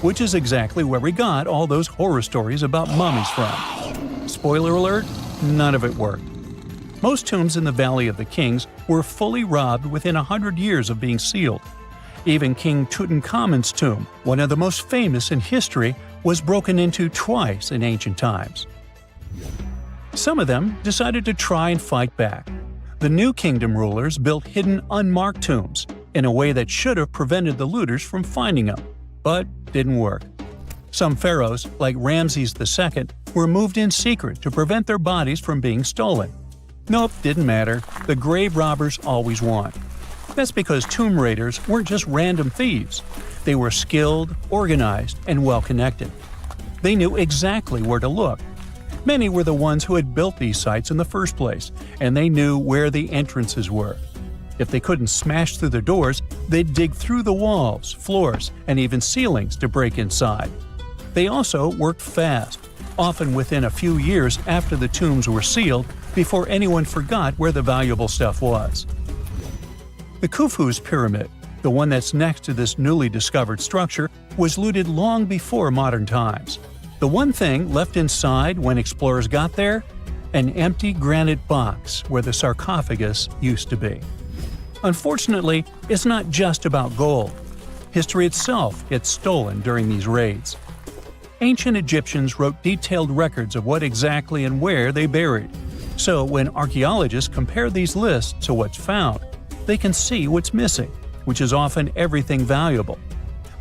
S1: which is exactly where we got all those horror stories about mummies from. Spoiler alert, none of it worked. Most tombs in the Valley of the Kings were fully robbed within 100 years of being sealed. Even King Tutankhamun's tomb, one of the most famous in history, was broken into twice in ancient times. Some of them decided to try and fight back. The New Kingdom rulers built hidden unmarked tombs in a way that should have prevented the looters from finding them, but didn't work. Some pharaohs, like Ramses II, were moved in secret to prevent their bodies from being stolen. Nope, didn't matter. The grave robbers always won. That's because tomb raiders weren't just random thieves. They were skilled, organized, and well-connected. They knew exactly where to look. Many were the ones who had built these sites in the first place, and they knew where the entrances were. If they couldn't smash through the doors, they'd dig through the walls, floors, and even ceilings to break inside. They also worked fast, often within a few years after the tombs were sealed, before anyone forgot where the valuable stuff was. The Khufu's pyramid, the one that's next to this newly discovered structure, was looted long before modern times. The one thing left inside when explorers got there? An empty granite box where the sarcophagus used to be. Unfortunately, it's not just about gold. History itself gets stolen during these raids. Ancient Egyptians wrote detailed records of what exactly and where they buried. So when archaeologists compare these lists to what's found, they can see what's missing, which is often everything valuable.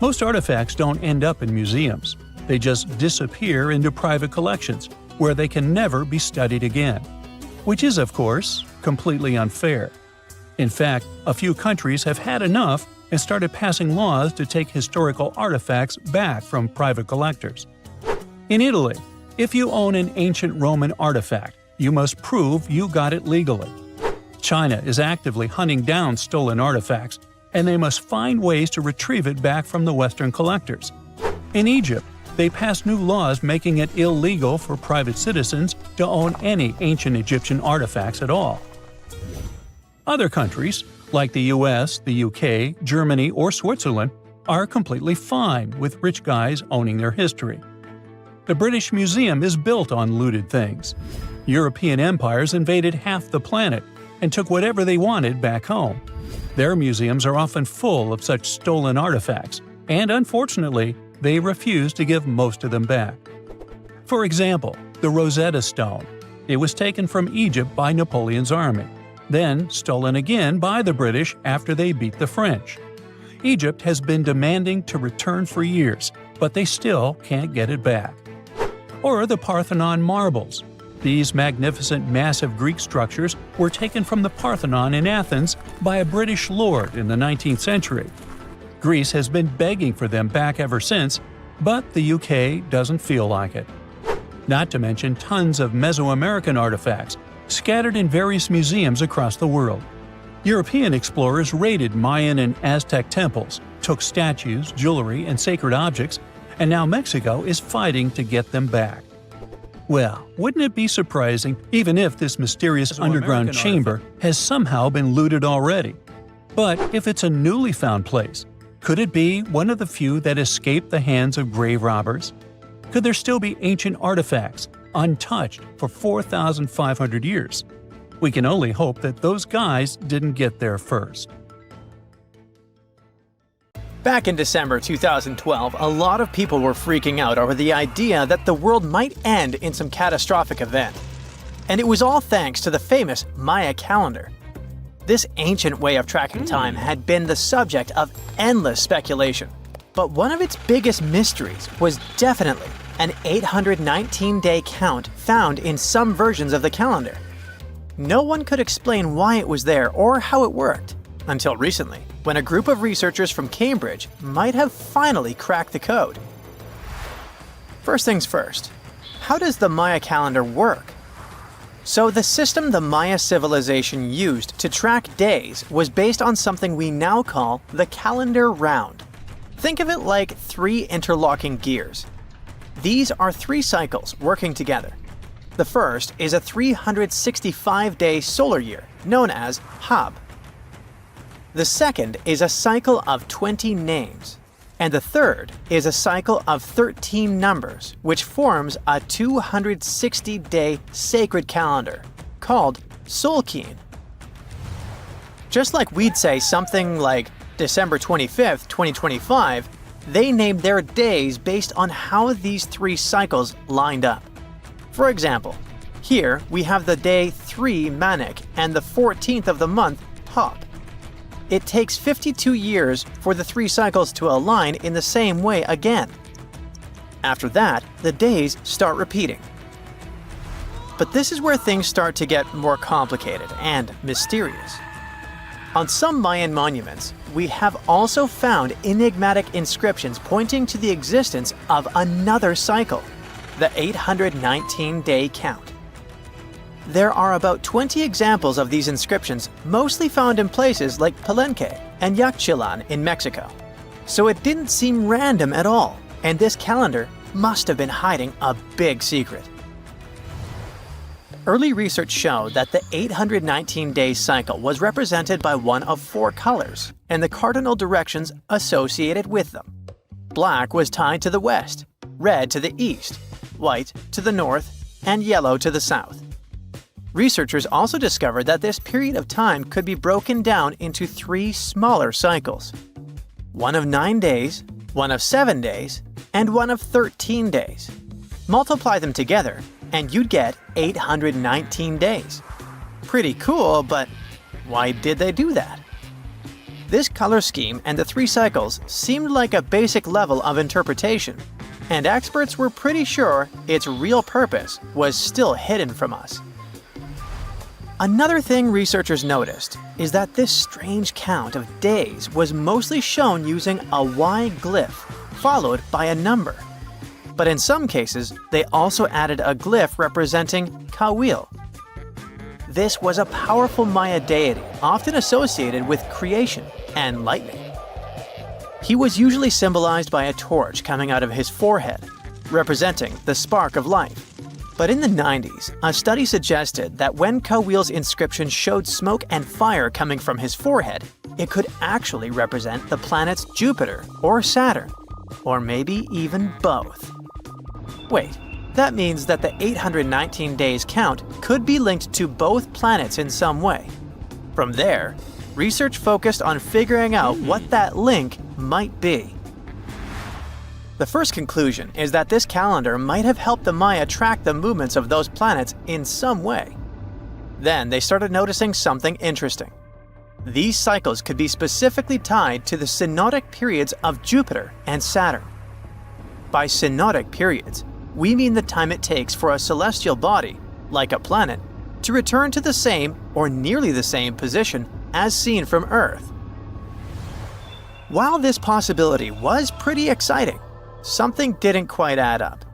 S1: Most artifacts don't end up in museums. They just disappear into private collections, where they can never be studied again. Which is, of course, completely unfair. In fact, a few countries have had enough and started passing laws to take historical artifacts back from private collectors. In Italy, if you own an ancient Roman artifact, you must prove you got it legally. China is actively hunting down stolen artifacts, and they must find ways to retrieve it back from the Western collectors. In Egypt, they passed new laws making it illegal for private citizens to own any ancient Egyptian artifacts at all. Other countries, like the US, the UK, Germany, or Switzerland, are completely fine with rich guys owning their history. The British Museum is built on looted things. European empires invaded half the planet and took whatever they wanted back home. Their museums are often full of such stolen artifacts, and unfortunately, they refuse to give most of them back. For example, the Rosetta Stone. It was taken from Egypt by Napoleon's army, then stolen again by the British after they beat the French. Egypt has been demanding to return for years, but they still can't get it back. Or the Parthenon marbles. These magnificent massive Greek structures were taken from the Parthenon in Athens by a British lord in the 19th century. Greece has been begging for them back ever since, but the UK doesn't feel like it. Not to mention tons of Mesoamerican artifacts scattered in various museums across the world. European explorers raided Mayan and Aztec temples, took statues, jewelry, and sacred objects, and now Mexico is fighting to get them back. Well, wouldn't it be surprising even if this mysterious underground chamber has somehow been looted already? But if it's a newly found place, could it be one of the few that escaped the hands of grave robbers? Could there still be ancient artifacts, untouched for 4,500 years? We can only hope that those guys didn't get there first.
S4: Back in December 2012, a lot of people were freaking out over the idea that the world might end in some catastrophic event. And it was all thanks to the famous Maya calendar. This ancient way of tracking time had been the subject of endless speculation. But one of its biggest mysteries was definitely an 819-day count found in some versions of the calendar. No one could explain why it was there or how it worked, until recently, when a group of researchers from Cambridge might have finally cracked the code. First things first, how does the Maya calendar work? So the system the Maya civilization used to track days was based on something we now call the calendar round. Think of it like 3 interlocking gears. These are 3 cycles working together. The first is a 365-day solar year, known as Hab. The second is a cycle of 20 names. And the third is a cycle of 13 numbers, which forms a 260-day sacred calendar, called Solkeen. Just like we'd say something like December 25th, 2025, they named their days based on how these 3 cycles lined up. For example, here we have the day 3 Manik and the 14th of the month Hop. It takes 52 years for the 3 cycles to align in the same way again. After that, the days start repeating. But this is where things start to get more complicated and mysterious. On some Mayan monuments, we have also found enigmatic inscriptions pointing to the existence of another cycle, the 819-day count. There are about 20 examples of these inscriptions, mostly found in places like Palenque and Yaxchilan in Mexico. So it didn't seem random at all, and this calendar must have been hiding a big secret. Early research showed that the 819-day cycle was represented by one of 4 colors and the cardinal directions associated with them. Black was tied to the west, red to the east, white to the north, and yellow to the south. Researchers also discovered that this period of time could be broken down into 3 smaller cycles. One of 9 days, one of 7 days, and one of 13 days. Multiply them together, and you'd get 819 days. Pretty cool, but why did they do that? This color scheme and the 3 cycles seemed like a basic level of interpretation, and experts were pretty sure its real purpose was still hidden from us. Another thing researchers noticed is that this strange count of days was mostly shown using a Y glyph, followed by a number. But in some cases, they also added a glyph representing Kawil. This was a powerful Maya deity, often associated with creation and lightning. He was usually symbolized by a torch coming out of his forehead, representing the spark of life. But in the 90s, a study suggested that when Kawil's inscription showed smoke and fire coming from his forehead, it could actually represent the planets Jupiter or Saturn, or maybe even both. Wait, that means that the 819 days count could be linked to both planets in some way. From there, research focused on figuring out what that link might be. The first conclusion is that this calendar might have helped the Maya track the movements of those planets in some way. Then they started noticing something interesting. These cycles could be specifically tied to the synodic periods of Jupiter and Saturn. By synodic periods, we mean the time it takes for a celestial body, like a planet, to return to the same or nearly the same position as seen from Earth. While this possibility was pretty exciting, something didn't quite add up.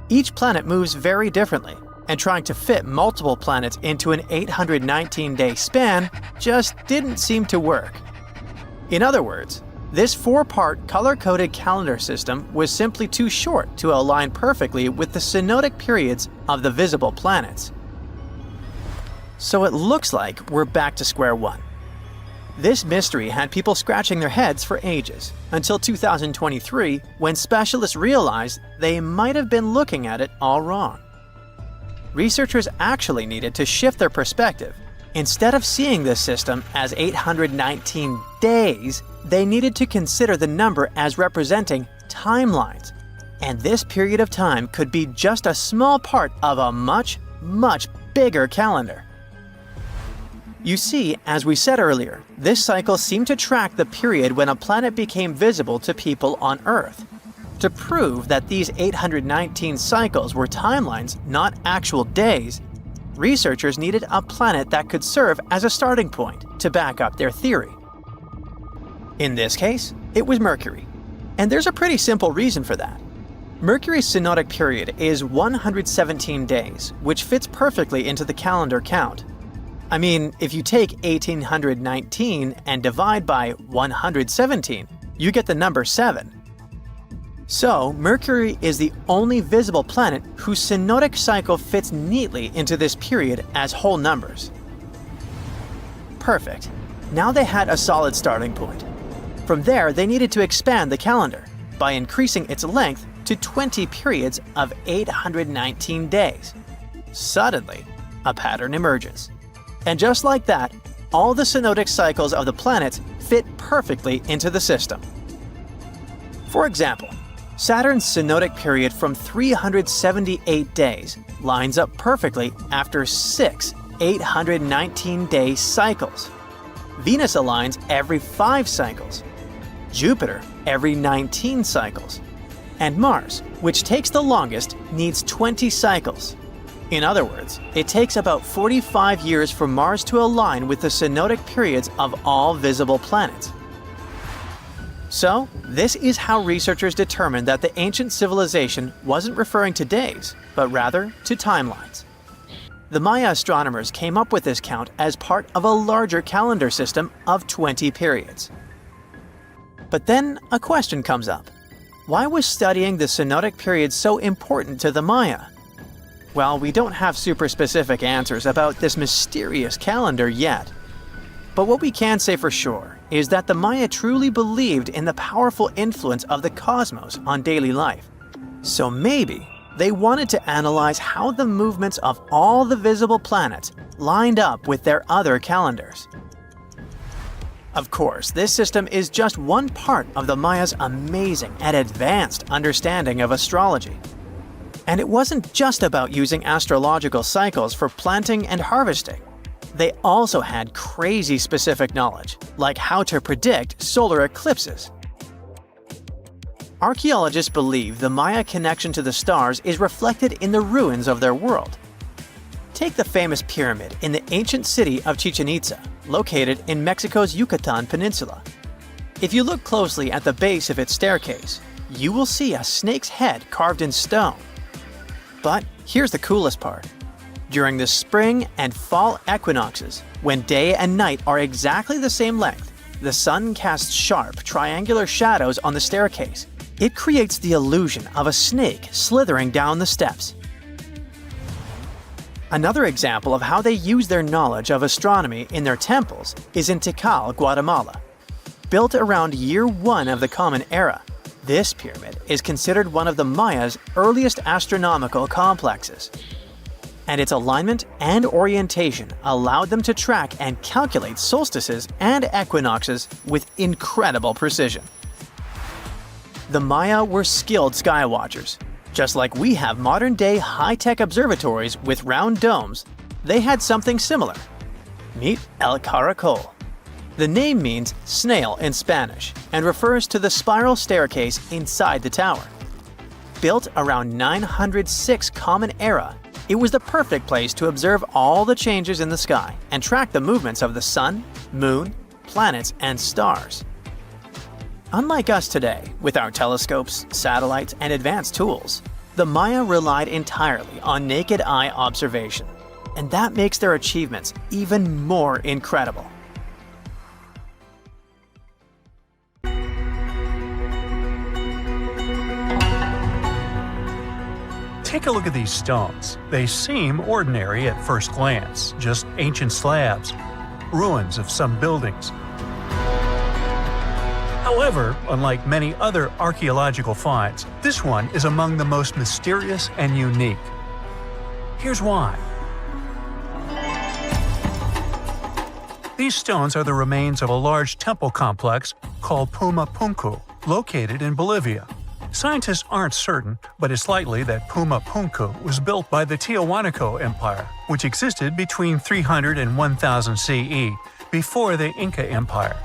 S4: Each planet moves very differently, and trying to fit multiple planets into an 819-day span just didn't seem to work. In other words, this 4-part color-coded calendar system was simply too short to align perfectly with the synodic periods of the visible planets. So it looks like we're back to square one. This mystery had people scratching their heads for ages, until 2023, when specialists realized they might have been looking at it all wrong. Researchers actually needed to shift their perspective. Instead of seeing this system as 819 days, they needed to consider the number as representing timelines. And this period of time could be just a small part of a much, much bigger calendar. You see, as we said earlier, this cycle seemed to track the period when a planet became visible to people on Earth. To prove that these 819 cycles were timelines, not actual days, researchers needed a planet that could serve as a starting point to back up their theory. In this case, it was Mercury. And there's a pretty simple reason for that. Mercury's synodic period is 117 days, which fits perfectly into the calendar count. I mean, if you take 1819 and divide by 117, you get the number 7. So, Mercury is the only visible planet whose synodic cycle fits neatly into this period as whole numbers. Perfect. Now they had a solid starting point. From there, they needed to expand the calendar by increasing its length to 20 periods of 819 days. Suddenly, a pattern emerges. And just like that, all the synodic cycles of the planets fit perfectly into the system. For example, Saturn's synodic period from 378 days lines up perfectly after 6 819-day cycles. Venus aligns every 5 cycles. Jupiter every 19 cycles. And Mars, which takes the longest, needs 20 cycles. In other words, it takes about 45 years for Mars to align with the synodic periods of all visible planets. So, this is how researchers determined that the ancient civilization wasn't referring to days, but rather to timelines. The Maya astronomers came up with this count as part of a larger calendar system of 20 periods. But then a question comes up. Why was studying the synodic period so important to the Maya? Well, we don't have super specific answers about this mysterious calendar yet. But what we can say for sure is that the Maya truly believed in the powerful influence of the cosmos on daily life. So maybe they wanted to analyze how the movements of all the visible planets lined up with their other calendars. Of course, this system is just one part of the Maya's amazing and advanced understanding of astrology. And it wasn't just about using astrological cycles for planting and harvesting. They also had crazy specific knowledge, like how to predict solar eclipses. Archaeologists believe the Maya connection to the stars is reflected in the ruins of their world. Take the famous pyramid in the ancient city of Chichen Itza, located in Mexico's Yucatan Peninsula. If you look closely at the base of its staircase, you will see a snake's head carved in stone. But here's the coolest part. During the spring and fall equinoxes, when day and night are exactly the same length, the sun casts sharp, triangular shadows on the staircase. It creates the illusion of a snake slithering down the steps. Another example of how they use their knowledge of astronomy in their temples is in Tikal, Guatemala. Built around year 1 of the Common Era, this pyramid is considered one of the Mayas' earliest astronomical complexes. And its alignment and orientation allowed them to track and calculate solstices and equinoxes with incredible precision. The Maya were skilled skywatchers. Just like we have modern-day high-tech observatories with round domes, they had something similar. Meet El Caracol. The name means snail in Spanish and refers to the spiral staircase inside the tower. Built around 906 Common Era, it was the perfect place to observe all the changes in the sky and track the movements of the sun, moon, planets, and stars. Unlike us today, with our telescopes, satellites, and advanced tools, the Maya relied entirely on naked eye observation, and that makes their achievements even more incredible.
S1: Take a look at these stones. They seem ordinary at first glance, just ancient slabs, ruins of some buildings. However, unlike many other archaeological finds, this one is among the most mysterious and unique. Here's why. These stones are the remains of a large temple complex called Puma Punku, located in Bolivia. Scientists aren't certain, but it's likely that Puma Punku was built by the Tiahuanaco Empire, which existed between 300 and 1000 CE, before the Inca Empire.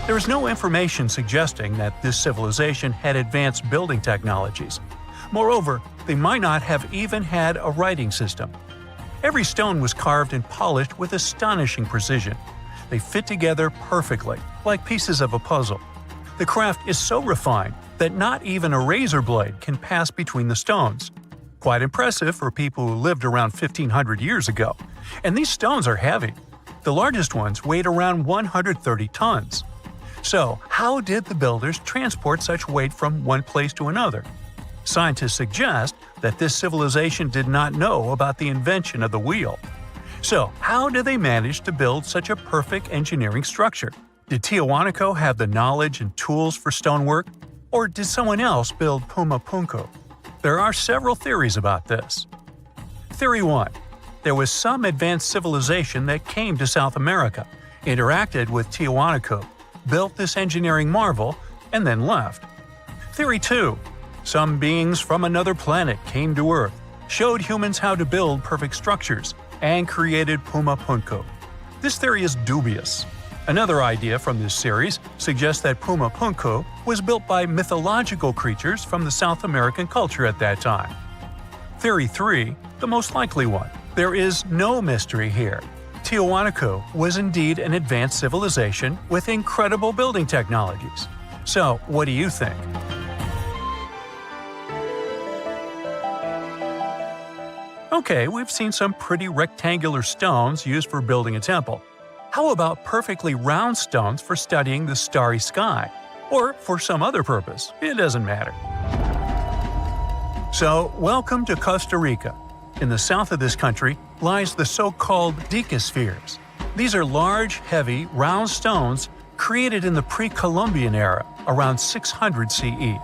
S1: There is no information suggesting that this civilization had advanced building technologies. Moreover, they might not have even had a writing system. Every stone was carved and polished with astonishing precision. They fit together perfectly, like pieces of a puzzle. The craft is so refined that not even a razor blade can pass between the stones. Quite impressive for people who lived around 1500 years ago. And these stones are heavy. The largest ones weighed around 130 tons. So, how did the builders transport such weight from one place to another? Scientists suggest that this civilization did not know about the invention of the wheel. So, how did they manage to build such a perfect engineering structure? Did Tiahuanaco have the knowledge and tools for stonework? Or did someone else build Puma Punku? There are several theories about this. Theory 1. There was some advanced civilization that came to South America, interacted with Tiahuanaco, built this engineering marvel, and then left. Theory 2. Some beings from another planet came to Earth, showed humans how to build perfect structures, and created Puma Punku. This theory is dubious. Another idea from this series suggests that Puma Punku was built by mythological creatures from the South American culture at that time. Theory 3, the most likely one. There is no mystery here. Tiahuanaco was indeed an advanced civilization with incredible building technologies. So, what do you think? Okay, we've seen some pretty rectangular stones used for building a temple. How about perfectly round stones for studying the starry sky? Or for some other purpose, it doesn't matter. So, welcome to Costa Rica. In the south of this country lies the so-called decaspheres. These are large, heavy, round stones created in the pre-Columbian era, around 600 CE.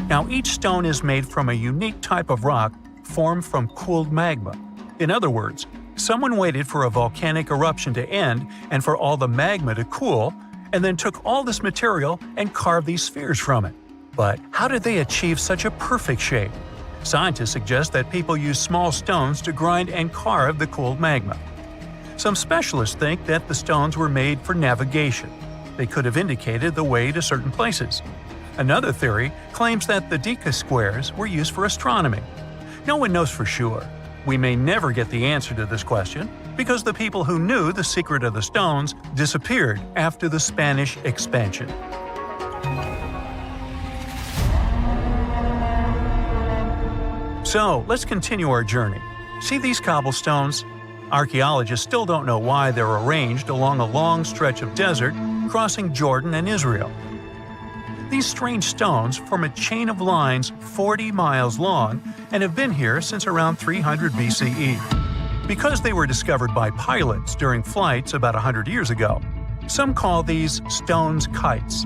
S1: Now, each stone is made from a unique type of rock formed from cooled magma. In other words, someone waited for a volcanic eruption to end and for all the magma to cool, and then took all this material and carved these spheres from it. But how did they achieve such a perfect shape? Scientists suggest that people use small stones to grind and carve the cooled magma. Some specialists think that the stones were made for navigation. They could have indicated the way to certain places. Another theory claims that the deca squares were used for astronomy. No one knows for sure. We may never get the answer to this question because the people who knew the secret of the stones disappeared after the Spanish expansion. So, let's continue our journey. See these cobblestones? Archaeologists still don't know why they're arranged along a long stretch of desert crossing Jordan and Israel. These strange stones form a chain of lines 40 miles long and have been here since around 300 BCE. Because they were discovered by pilots during flights about 100 years ago, some call these stones kites.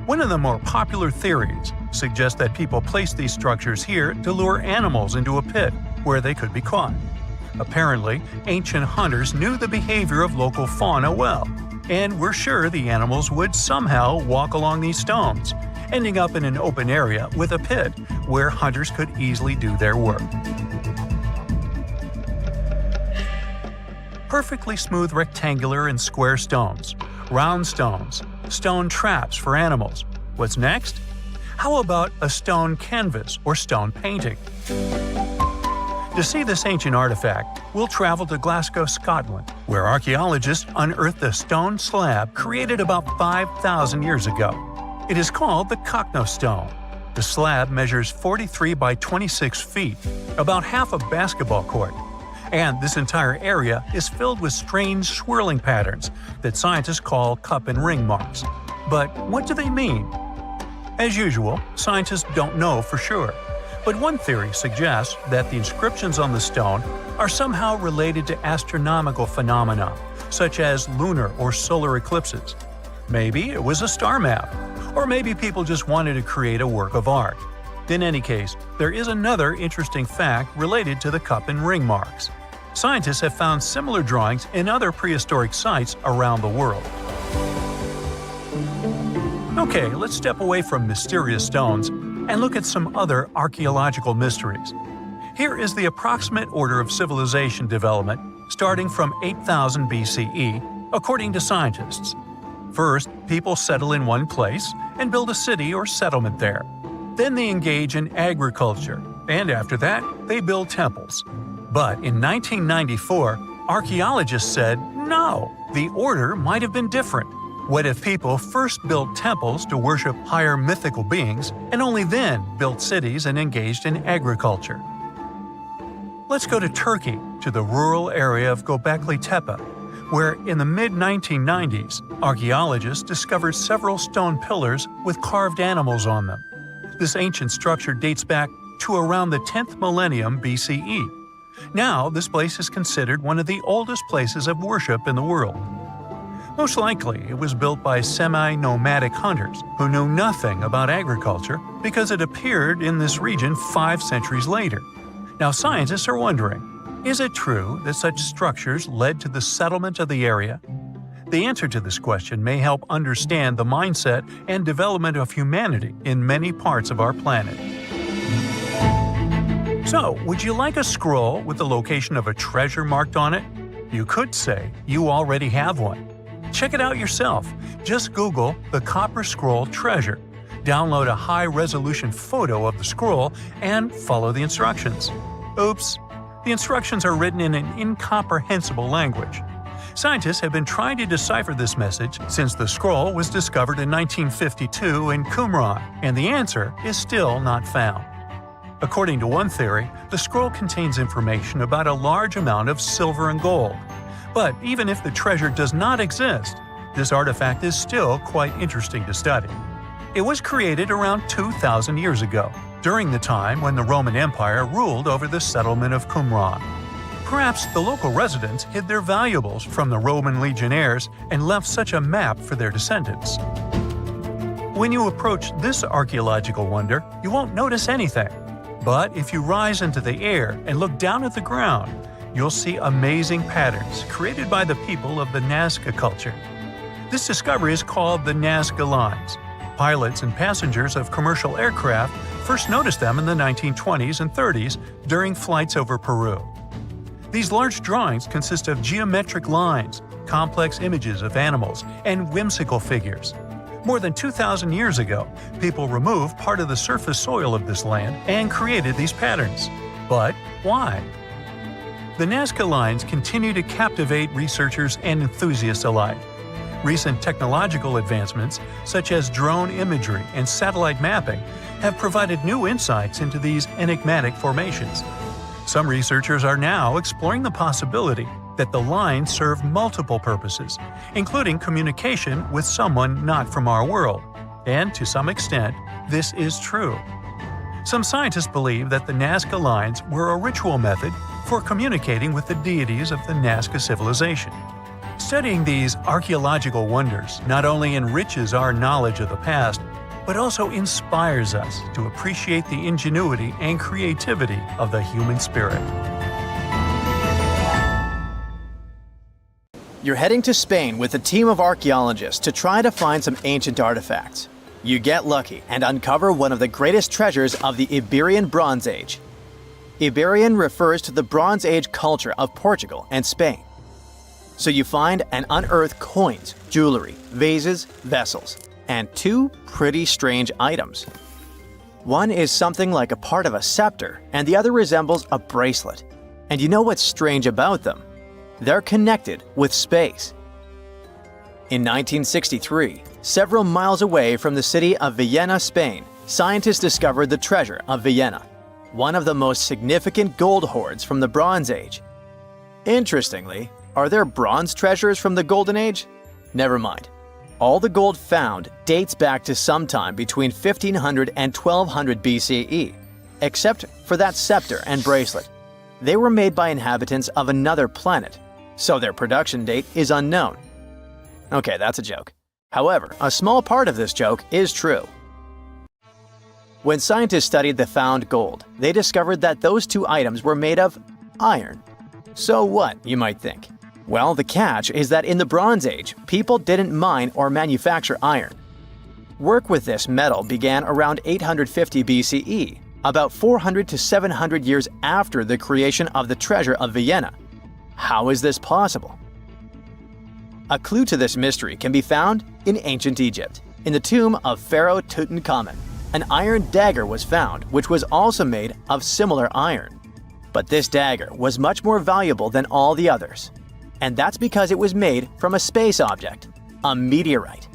S1: One of the more popular theories suggests that people placed these structures here to lure animals into a pit where they could be caught. Apparently, ancient hunters knew the behavior of local fauna well, and were sure the animals would somehow walk along these stones, ending up in an open area with a pit where hunters could easily do their work. Perfectly smooth rectangular and square stones, round stones, stone traps for animals. What's next? How about a stone canvas or stone painting? To see this ancient artifact, we'll travel to Glasgow, Scotland, where archaeologists unearthed a stone slab created about 5,000 years ago. It is called the Cockno stone. The slab measures 43 by 26 feet, about half a basketball court. And this entire area is filled with strange swirling patterns that scientists call cup and ring marks. But what do they mean? As usual, scientists don't know for sure. But one theory suggests that the inscriptions on the stone are somehow related to astronomical phenomena, such as lunar or solar eclipses. Maybe it was a star map, or maybe people just wanted to create a work of art. In any case, there is another interesting fact related to the cup and ring marks. Scientists have found similar drawings in other prehistoric sites around the world. Okay, let's step away from mysterious stones and look at some other archaeological mysteries. Here is the approximate order of civilization development starting from 8000 BCE, according to scientists. First, people settle in one place and build a city or settlement there. Then they engage in agriculture, and after that, they build temples. But in 1994, archaeologists said, no, the order might have been different. What if people first built temples to worship higher mythical beings and only then built cities and engaged in agriculture? Let's go to Turkey, to the rural area of Göbekli Tepe, where in the mid-1990s, archaeologists discovered several stone pillars with carved animals on them. This ancient structure dates back to around the 10th millennium BCE. Now, this place is considered one of the oldest places of worship in the world. Most likely, it was built by semi-nomadic hunters who knew nothing about agriculture because it appeared in this region 5 centuries later. Now, scientists are wondering, is it true that such structures led to the settlement of the area? The answer to this question may help understand the mindset and development of humanity in many parts of our planet. So, would you like a scroll with the location of a treasure marked on it? You could say you already have one. Check it out yourself. Just Google the Copper Scroll Treasure. Download a high-resolution photo of the scroll and follow the instructions. Oops! The instructions are written in an incomprehensible language. Scientists have been trying to decipher this message since the scroll was discovered in 1952 in Qumran, and the answer is still not found. According to one theory, the scroll contains information about a large amount of silver and gold. But even if the treasure does not exist, this artifact is still quite interesting to study. It was created around 2,000 years ago, during the time when the Roman Empire ruled over the settlement of Qumran. Perhaps the local residents hid their valuables from the Roman legionnaires and left such a map for their descendants. When you approach this archaeological wonder, you won't notice anything. But if you rise into the air and look down at the ground, you'll see amazing patterns created by the people of the Nazca culture. This discovery is called the Nazca Lines. Pilots and passengers of commercial aircraft first noticed them in the 1920s and 30s during flights over Peru. These large drawings consist of geometric lines, complex images of animals, and whimsical figures. More than 2,000 years ago, people removed part of the surface soil of this land and created these patterns. But why? The Nazca Lines continue to captivate researchers and enthusiasts alike. Recent technological advancements, such as drone imagery and satellite mapping, have provided new insights into these enigmatic formations. Some researchers are now exploring the possibility that the lines serve multiple purposes, including communication with someone not from our world. And to some extent, this is true. Some scientists believe that the Nazca Lines were a ritual method for communicating with the deities of the Nazca civilization. Studying these archaeological wonders not only enriches our knowledge of the past, but also inspires us to appreciate the ingenuity and creativity of the human spirit.
S4: You're heading to Spain with a team of archaeologists to try to find some ancient artifacts. You get lucky and uncover one of the greatest treasures of the Iberian Bronze Age. Iberian refers to the Bronze Age culture of Portugal and Spain. So you find and unearth coins, jewelry, vases, vessels, and two pretty strange items. One is something like a part of a scepter, and the other resembles a bracelet. And you know what's strange about them? They're connected with space. In 1963, several miles away from the city of Villena, Spain, scientists discovered the treasure of Villena, one of the most significant gold hoards from the Bronze Age. Interestingly, are there bronze treasures from the Golden Age? Never mind. All the gold found dates back to sometime between 1500 and 1200 BCE, except for that scepter and bracelet. They were made by inhabitants of another planet, so their production date is unknown. Okay, that's a joke. However, a small part of this joke is true. When scientists studied the found gold, they discovered that those two items were made of iron. So what, you might think? Well, the catch is that in the Bronze Age, people didn't mine or manufacture iron. Work with this metal began around 850 BCE, about 400 to 700 years after the creation of the treasure of Villena. How is this possible? A clue to this mystery can be found in ancient Egypt. In the tomb of Pharaoh Tutankhamun, an iron dagger was found, which was also made of similar iron. But this dagger was much more valuable than all the others. And that's because it was made from a space object, a meteorite.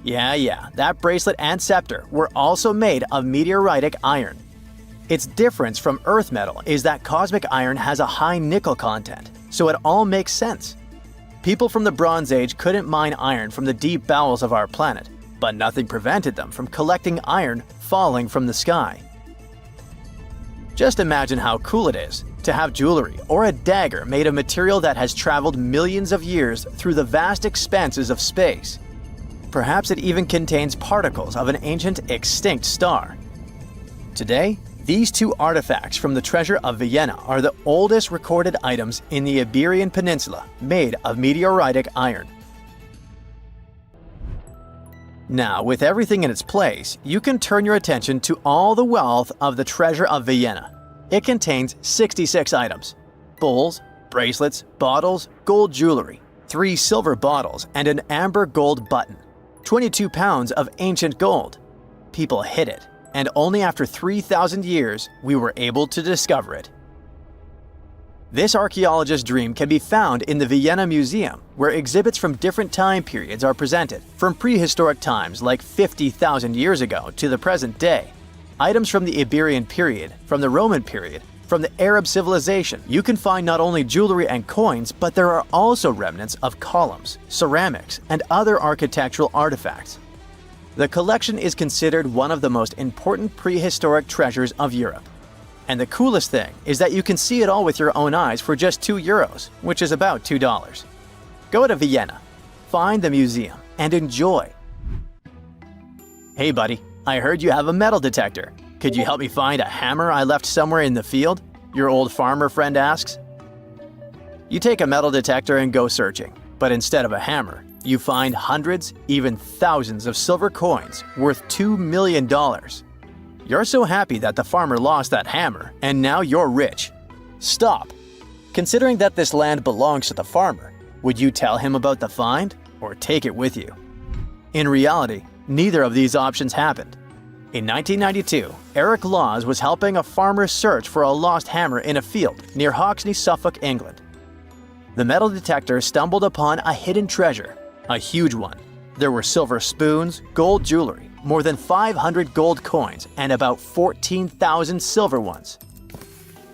S4: Yeah, that bracelet and scepter were also made of meteoritic iron. Its difference from Earth metal is that cosmic iron has a high nickel content, so it all makes sense. People from the Bronze Age couldn't mine iron from the deep bowels of our planet, but nothing prevented them from collecting iron falling from the sky. Just imagine how cool it is to have jewelry or a dagger made of material that has traveled millions of years through the vast expanses of space. Perhaps it even contains particles of an ancient extinct star. Today, these two artifacts from the treasure of Villena are the oldest recorded items in the Iberian Peninsula made of meteoritic iron. Now, with everything in its place, you can turn your attention to all the wealth of the treasure of Villena. It contains 66 items: bowls, bracelets, bottles, gold jewelry, 3 silver bottles, and an amber gold button. 22 pounds of ancient gold. People hid it, and only after 3,000 years we were able to discover it. This archaeologist's dream can be found in the Villena Museum, where exhibits from different time periods are presented, from prehistoric times like 50,000 years ago to the present day. Items from the Iberian period, from the Roman period, from the Arab civilization. You can find not only jewelry and coins, but there are also remnants of columns, ceramics, and other architectural artifacts. The collection is considered one of the most important prehistoric treasures of Europe. And the coolest thing is that you can see it all with your own eyes for just €2, which is about $2. Go to Villena, find the museum, and enjoy. Hey buddy, I heard you have a metal detector. Could you help me find a hammer I left somewhere in the field? Your old farmer friend asks. You take a metal detector and go searching, but instead of a hammer, you find hundreds, even thousands of silver coins worth $2 million. You're so happy that the farmer lost that hammer, and now you're rich. Stop! Considering that this land belongs to the farmer, would you tell him about the find or take it with you? In reality, neither of these options happened. In 1992, Eric Laws was helping a farmer search for a lost hammer in a field near Hoxne, Suffolk, England. The metal detector stumbled upon a hidden treasure, a huge one. There were silver spoons, gold jewelry, more than 500 gold coins, and about 14,000 silver ones.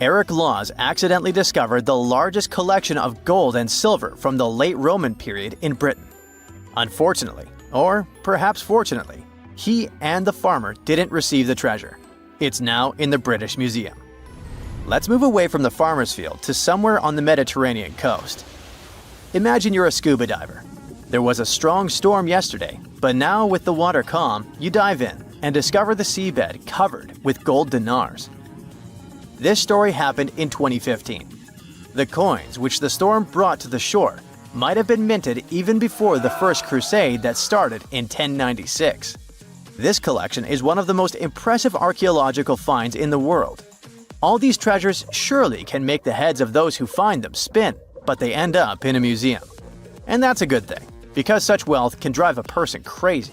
S4: Eric Laws accidentally discovered the largest collection of gold and silver from the late Roman period in Britain. Unfortunately, or perhaps fortunately, he and the farmer didn't receive the treasure. It's now in the British Museum. Let's move away from the farmer's field to somewhere on the Mediterranean coast. Imagine you're a scuba diver. There was a strong storm yesterday, but now with the water calm, you dive in and discover the seabed covered with gold dinars. This story happened in 2015. The coins which the storm brought to the shore might have been minted even before the First Crusade that started in 1096. This collection is one of the most impressive archaeological finds in the world. All these treasures surely can make the heads of those who find them spin, but they end up in a museum. And that's a good thing, because such wealth can drive a person crazy.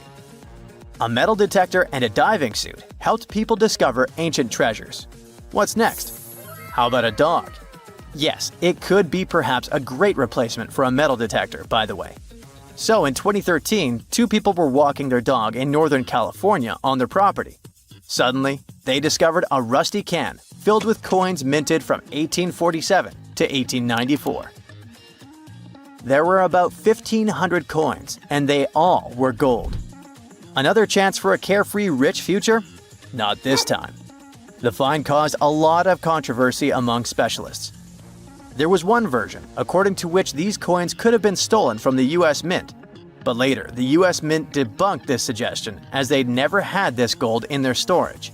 S4: A metal detector and a diving suit helped people discover ancient treasures. What's next? How about a dog? Yes, it could be perhaps a great replacement for a metal detector, by the way. So in 2013, two people were walking their dog in Northern California on their property. Suddenly, they discovered a rusty can filled with coins minted from 1847 to 1894. There were about 1,500 coins, and they all were gold. Another chance for a carefree, rich future? Not this time. The find caused a lot of controversy among specialists. There was one version, according to which these coins could have been stolen from the US Mint. But later, the US Mint debunked this suggestion as they'd never had this gold in their storage.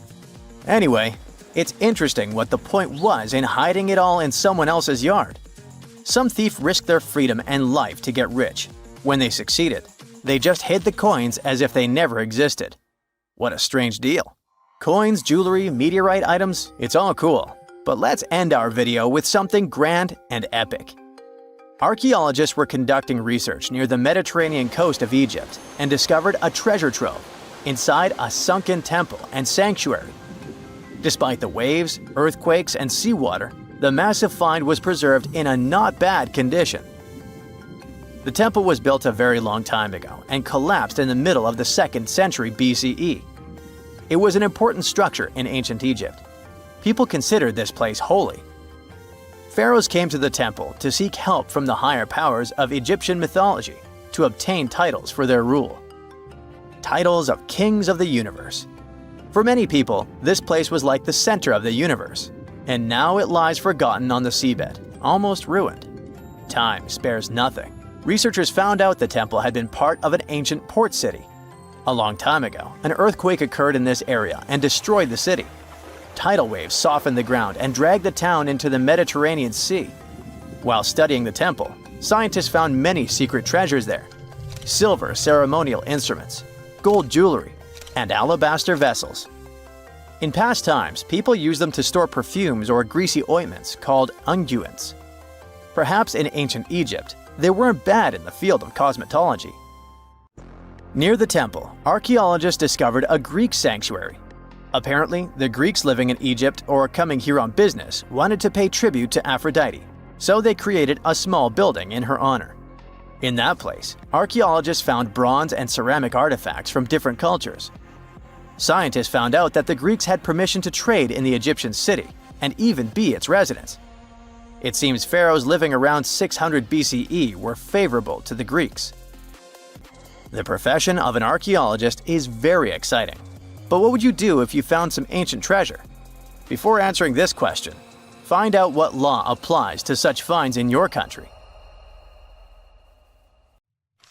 S4: Anyway, it's interesting what the point was in hiding it all in someone else's yard. Some thief risked their freedom and life to get rich. When they succeeded, they just hid the coins as if they never existed. What a strange deal. Coins, jewelry, meteorite items, it's all cool. But let's end our video with something grand and epic. Archaeologists were conducting research near the Mediterranean coast of Egypt and discovered a treasure trove inside a sunken temple and sanctuary. Despite the waves, earthquakes, and seawater, the massive find was preserved in a not bad condition. The temple was built a very long time ago and collapsed in the middle of the 2nd century BCE. It was an important structure in ancient Egypt. People considered this place holy. Pharaohs came to the temple to seek help from the higher powers of Egyptian mythology to obtain titles for their rule. Titles of kings of the universe. For many people, this place was like the center of the universe, and now it lies forgotten on the seabed, almost ruined. Time spares nothing. Researchers found out the temple had been part of an ancient port city. A long time ago, an earthquake occurred in this area and destroyed the city. Tidal waves softened the ground and dragged the town into the Mediterranean Sea. While studying the temple, scientists found many secret treasures there: silver ceremonial instruments, gold jewelry, and alabaster vessels. In past times, people used them to store perfumes or greasy ointments called unguents. Perhaps in ancient Egypt, they weren't bad in the field of cosmetology. Near the temple, archaeologists discovered a Greek sanctuary. Apparently, the Greeks living in Egypt or coming here on business wanted to pay tribute to Aphrodite, so they created a small building in her honor. In that place, archaeologists found bronze and ceramic artifacts from different cultures. Scientists found out that the Greeks had permission to trade in the Egyptian city and even be its residents. It seems pharaohs living around 600 BCE were favorable to the Greeks. The profession of an archaeologist is very exciting. But what would you do if you found some ancient treasure? Before answering this question, find out what law applies to such finds in your country.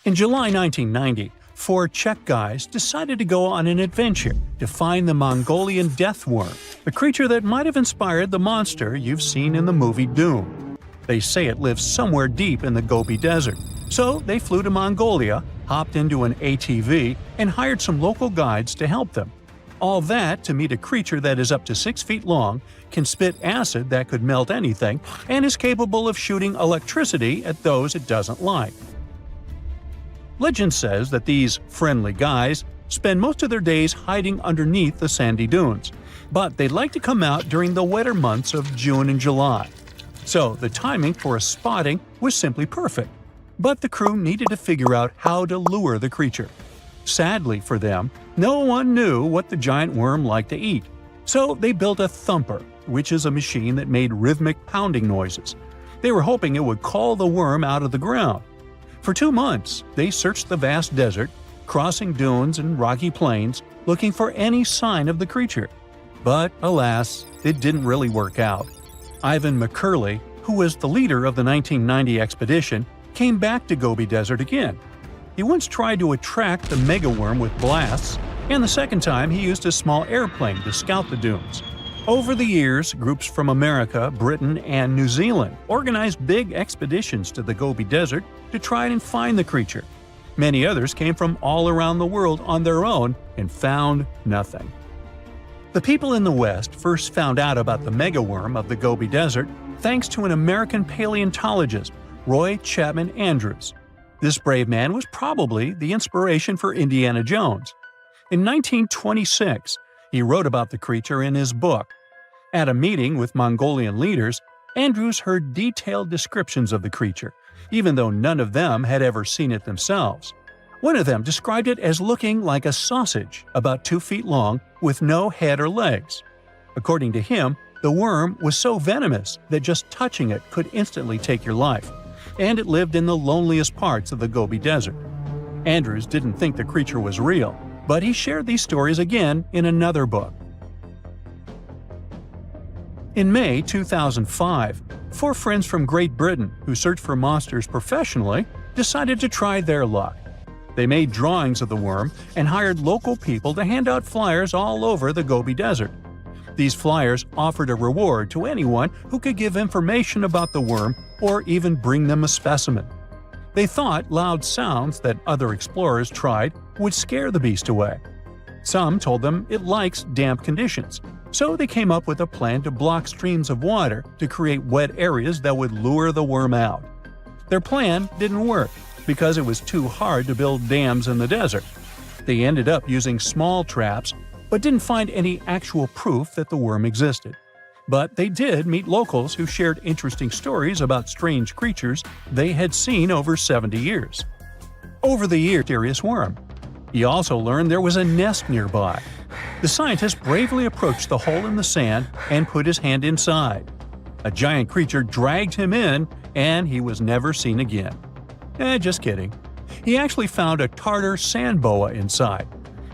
S1: In July 1990, 4 Czech guys decided to go on an adventure to find the Mongolian death worm, a creature that might have inspired the monster you've seen in the movie Doom. They say it lives somewhere deep in the Gobi Desert. So they flew to Mongolia, hopped into an ATV, and hired some local guides to help them. All that to meet a creature that is up to 6 feet long, can spit acid that could melt anything, and is capable of shooting electricity at those it doesn't like. Legend says that these friendly guys spend most of their days hiding underneath the sandy dunes, but they'd like to come out during the wetter months of June and July. So the timing for a spotting was simply perfect. But the crew needed to figure out how to lure the creature. Sadly for them, no one knew what the giant worm liked to eat. So they built a thumper, which is a machine that made rhythmic pounding noises. They were hoping it would call the worm out of the ground. For 2 months, they searched the vast desert, crossing dunes and rocky plains, looking for any sign of the creature. But alas, it didn't really work out. Ivan McCurley, who was the leader of the 1990 expedition, came back to Gobi Desert again. He once tried to attract the megaworm with blasts, and the second time he used a small airplane to scout the dunes. Over the years, groups from America, Britain, and New Zealand organized big expeditions to the Gobi Desert to try and find the creature. Many others came from all around the world on their own and found nothing. The people in the West first found out about the megaworm of the Gobi Desert thanks to an American paleontologist, Roy Chapman Andrews. This brave man was probably the inspiration for Indiana Jones. In 1926, he wrote about the creature in his book. At a meeting with Mongolian leaders, Andrews heard detailed descriptions of the creature, even though none of them had ever seen it themselves. One of them described it as looking like a sausage, about 2 feet long, with no head or legs. According to him, the worm was so venomous that just touching it could instantly take your life, and it lived in the loneliest parts of the Gobi Desert. Andrews didn't think the creature was real, but he shared these stories again in another book. In May 2005, 4 friends from Great Britain who searched for monsters professionally decided to try their luck. They made drawings of the worm and hired local people to hand out flyers all over the Gobi Desert. These flyers offered a reward to anyone who could give information about the worm or even bring them a specimen. They thought loud sounds that other explorers tried would scare the beast away. Some told them it likes damp conditions, so they came up with a plan to block streams of water to create wet areas that would lure the worm out. Their plan didn't work because it was too hard to build dams in the desert. They ended up using small traps, but didn't find any actual proof that the worm existed. But they did meet locals who shared interesting stories about strange creatures they had seen over 70 years. Over the year, mysterious worm. He also learned there was a nest nearby. The scientist bravely approached the hole in the sand and put his hand inside. A giant creature dragged him in, and he was never seen again. Just kidding. He actually found a Tartar sand boa inside.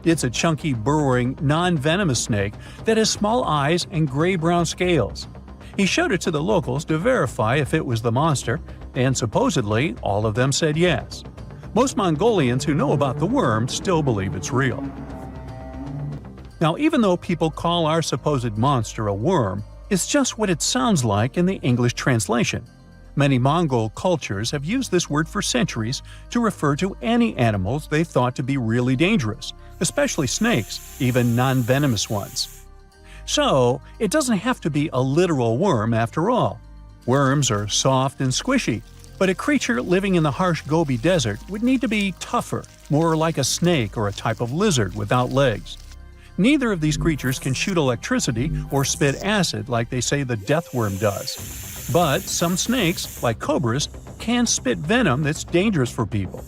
S1: It's a chunky, burrowing, non-venomous snake that has small eyes and gray-brown scales. He showed it to the locals to verify if it was the monster, and supposedly all of them said yes. Most Mongolians who know about the worm still believe it's real. Now, even though people call our supposed monster a worm, it's just what it sounds like in the English translation. Many Mongol cultures have used this word for centuries to refer to any animals they thought to be really dangerous, especially snakes, even non-venomous ones. So, it doesn't have to be a literal worm after all. Worms are soft and squishy, but a creature living in the harsh Gobi Desert would need to be tougher, more like a snake or a type of lizard without legs. Neither of these creatures can shoot electricity or spit acid like they say the death worm does. But some snakes, like cobras, can spit venom that's dangerous for people.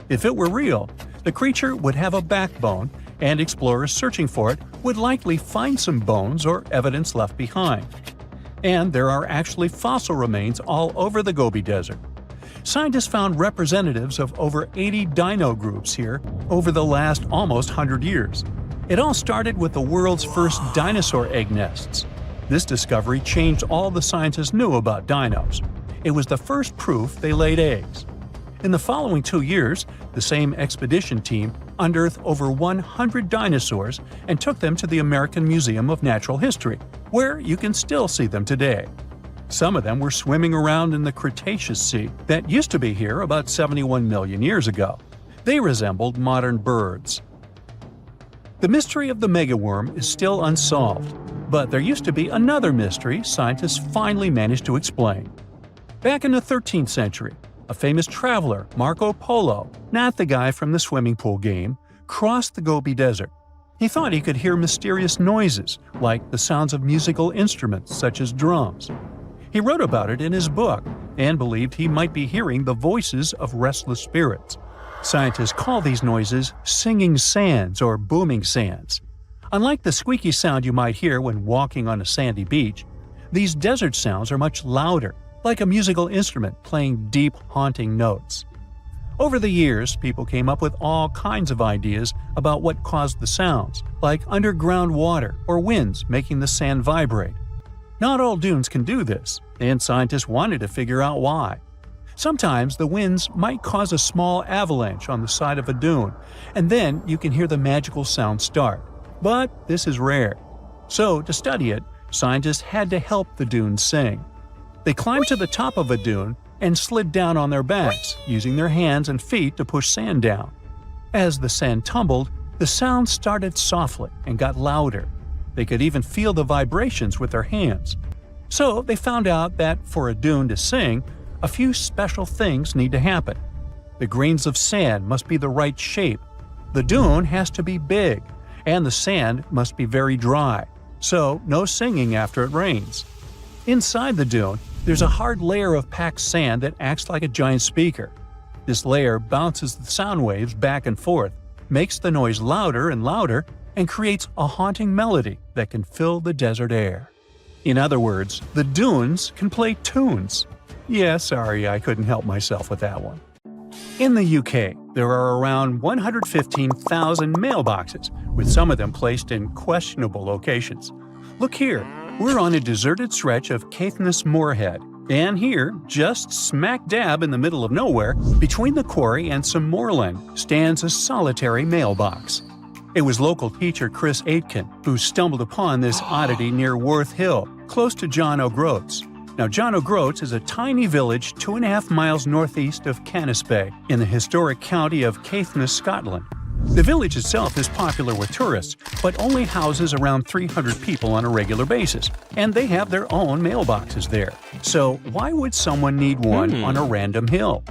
S1: If it were real, the creature would have a backbone, and explorers searching for it would likely find some bones or evidence left behind. And there are actually fossil remains all over the Gobi Desert. Scientists found representatives of over 80 dino groups here over the last almost 100 years. It all started with the world's first dinosaur egg nests. This discovery changed all the scientists knew about dinos. It was the first proof they laid eggs. In the following 2 years, the same expedition team unearthed over 100 dinosaurs and took them to the American Museum of Natural History, where you can still see them today. Some of them were swimming around in the Cretaceous Sea that used to be here about 71 million years ago. They resembled modern birds. The mystery of the megaworm is still unsolved, but there used to be another mystery scientists finally managed to explain. Back in the 13th century, a famous traveler, Marco Polo, not the guy from the swimming pool game, crossed the Gobi Desert. He thought he could hear mysterious noises, like the sounds of musical instruments such as drums. He wrote about it in his book and believed he might be hearing the voices of restless spirits. Scientists call these noises singing sands or booming sands. Unlike the squeaky sound you might hear when walking on a sandy beach, these desert sounds are much louder, like a musical instrument playing deep, haunting notes. Over the years, people came up with all kinds of ideas about what caused the sounds, like underground water or winds making the sand vibrate. Not all dunes can do this, and scientists wanted to figure out why. Sometimes the winds might cause a small avalanche on the side of a dune, and then you can hear the magical sound start. But this is rare. So, to study it, scientists had to help the dunes sing. They climbed to the top of a dune and slid down on their backs, using their hands and feet to push sand down. As the sand tumbled, the sound started softly and got louder. They could even feel the vibrations with their hands. So they found out that for a dune to sing, a few special things need to happen. The grains of sand must be the right shape. The dune has to be big, and the sand must be very dry, so no singing after it rains. Inside the dune, there's a hard layer of packed sand that acts like a giant speaker. This layer bounces the sound waves back and forth, makes the noise louder and louder, and creates a haunting melody that can fill the desert air. In other words, the dunes can play tunes. Yeah, sorry, I couldn't help myself with that one. In the UK, there are around 115,000 mailboxes, with some of them placed in questionable locations. Look here, we're on a deserted stretch of Caithness Moorhead, and here, just smack dab in the middle of nowhere, between the quarry and some moorland, stands a solitary mailbox. It was local teacher Chris Aitken who stumbled upon this oddity near Worth Hill, close to John O'Groats. Now, John O'Groats is a tiny village 2.5 miles northeast of Canisbay, in the historic county of Caithness, Scotland. The village itself is popular with tourists, but only houses around 300 people on a regular basis, and they have their own mailboxes there. So why would someone need one on a random hill?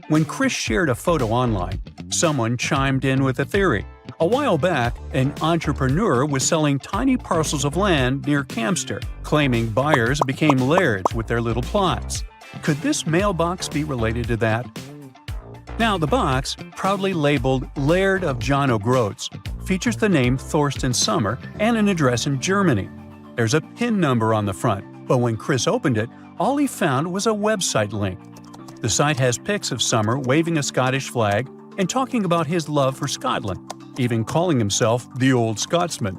S1: When Chris shared a photo online, someone chimed in with a theory. A while back, an entrepreneur was selling tiny parcels of land near Campster, claiming buyers became lairds with their little plots. Could this mailbox be related to that? Now, the box, proudly labeled Laird of John O'Groats, features the name Thorsten Sommer and an address in Germany. There's a PIN number on the front, but when Chris opened it, all he found was a website link. The site has pics of Sommer waving a Scottish flag and talking about his love for Scotland, even calling himself the Old Scotsman.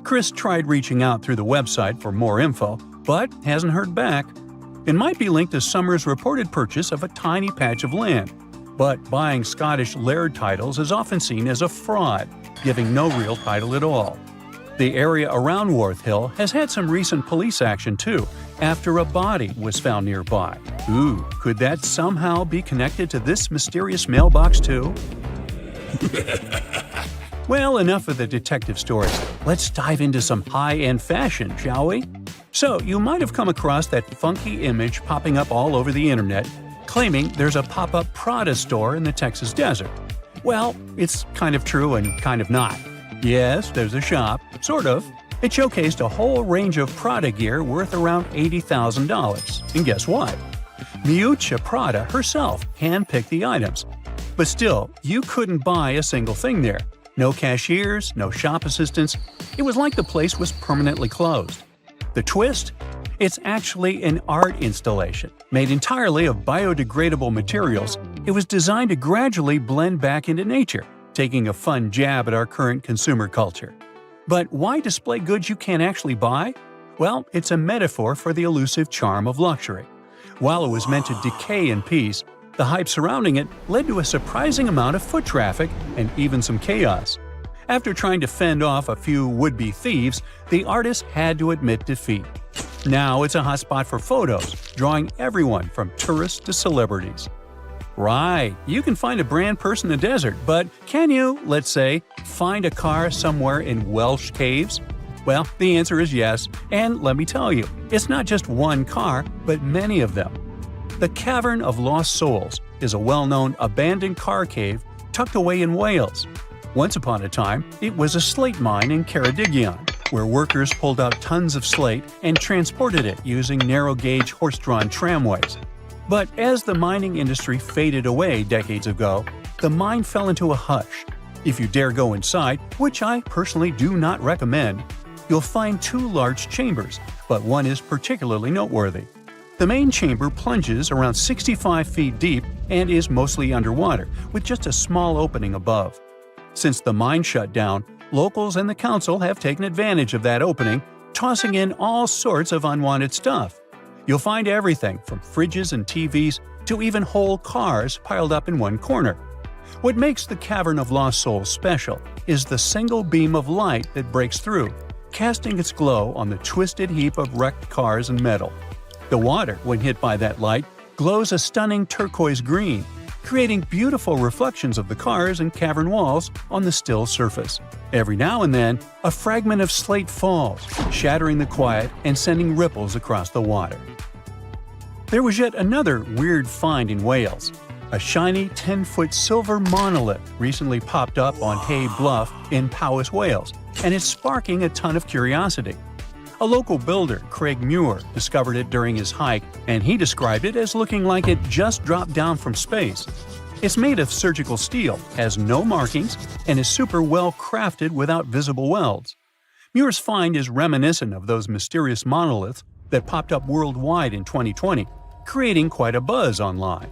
S1: Chris tried reaching out through the website for more info, but hasn't heard back. It might be linked to Sommer's reported purchase of a tiny patch of land. But buying Scottish laird titles is often seen as a fraud, giving no real title at all. The area around Worth Hill has had some recent police action too, after a body was found nearby. Ooh, could that somehow be connected to this mysterious mailbox too? Well, enough of the detective stories. Let's dive into some high-end fashion, shall we? So, you might have come across that funky image popping up all over the internet, claiming there's a pop-up Prada store in the Texas desert. Well, it's kind of true and kind of not. Yes, there's a shop, sort of. It showcased a whole range of Prada gear worth around $80,000. And guess what? Miuccia Prada herself handpicked the items. But still, you couldn't buy a single thing there. No cashiers, no shop assistants. It was like the place was permanently closed. The twist? It's actually an art installation. Made entirely of biodegradable materials, it was designed to gradually blend back into nature, taking a fun jab at our current consumer culture. But why display goods you can't actually buy? Well, it's a metaphor for the elusive charm of luxury. While it was meant to decay in peace, the hype surrounding it led to a surprising amount of foot traffic and even some chaos. After trying to fend off a few would-be thieves, the artist had to admit defeat. Now it's a hotspot for photos, drawing everyone from tourists to celebrities. Right, you can find a brand purse in the desert, but can you, let's say, find a car somewhere in Welsh caves? Well, the answer is yes, and let me tell you, it's not just one car, but many of them. The Cavern of Lost Souls is a well-known abandoned car cave tucked away in Wales. Once upon a time, it was a slate mine in Ceredigion, where workers pulled out tons of slate and transported it using narrow-gauge horse-drawn tramways. But as the mining industry faded away decades ago, the mine fell into a hush. If you dare go inside, which I personally do not recommend, you'll find two large chambers, but one is particularly noteworthy. The main chamber plunges around 65 feet deep and is mostly underwater, with just a small opening above. Since the mine shut down, locals and the council have taken advantage of that opening, tossing in all sorts of unwanted stuff. You'll find everything from fridges and TVs to even whole cars piled up in one corner. What makes the Cavern of Lost Souls special is the single beam of light that breaks through, casting its glow on the twisted heap of wrecked cars and metal. The water, when hit by that light, glows a stunning turquoise green, creating beautiful reflections of the cars and cavern walls on the still surface. Every now and then, a fragment of slate falls, shattering the quiet and sending ripples across the water. There was yet another weird find in Wales. A shiny 10-foot silver monolith recently popped up on Hay Bluff in Powys, Wales, and it's sparking a ton of curiosity. A local builder, Craig Muir, discovered it during his hike, and he described it as looking like it just dropped down from space. It's made of surgical steel, has no markings, and is super well crafted without visible welds. Muir's find is reminiscent of those mysterious monoliths that popped up worldwide in 2020, creating quite a buzz online.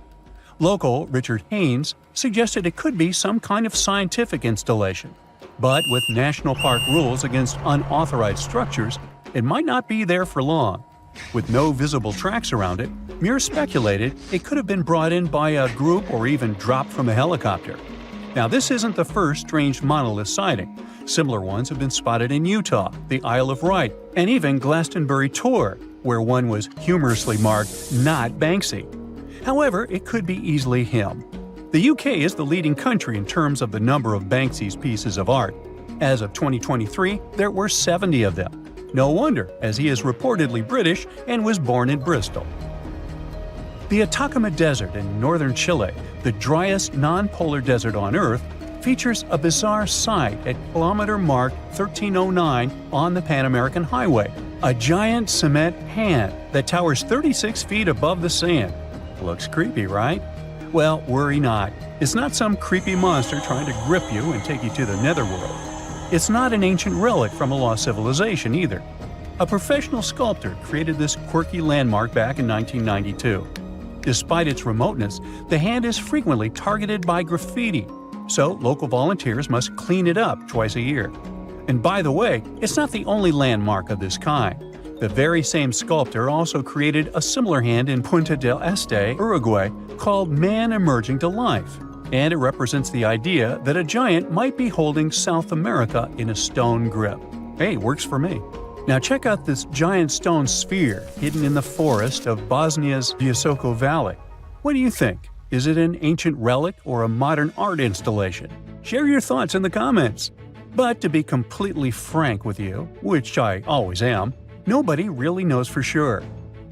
S1: Local Richard Haynes suggested it could be some kind of scientific installation, but with national park rules against unauthorized structures, it might not be there for long. With no visible tracks around it, Muir speculated it could have been brought in by a group or even dropped from a helicopter. Now, this isn't the first strange monolith sighting. Similar ones have been spotted in Utah, the Isle of Wight, and even Glastonbury Tor, where one was humorously marked "Not Banksy." However, it could be easily him. The UK is the leading country in terms of the number of Banksy's pieces of art. As of 2023, there were 70 of them. No wonder, as he is reportedly British and was born in Bristol. The Atacama Desert in northern Chile, the driest non-polar desert on Earth, features a bizarre sight at kilometer mark 1309 on the Pan American Highway, a giant cement hand that towers 36 feet above the sand. Looks creepy, right? Well, worry not. It's not some creepy monster trying to grip you and take you to the netherworld. It's not an ancient relic from a lost civilization either. A professional sculptor created this quirky landmark back in 1992. Despite its remoteness, the hand is frequently targeted by graffiti, so local volunteers must clean it up twice a year. And by the way, it's not the only landmark of this kind. The very same sculptor also created a similar hand in Punta del Este, Uruguay, called Man Emerging to Life, and it represents the idea that a giant might be holding South America in a stone grip. Hey, works for me. Now check out this giant stone sphere hidden in the forest of Bosnia's Biosoko Valley. What do you think? Is it an ancient relic or a modern art installation? Share your thoughts in the comments. But to be completely frank with you, which I always am, nobody really knows for sure.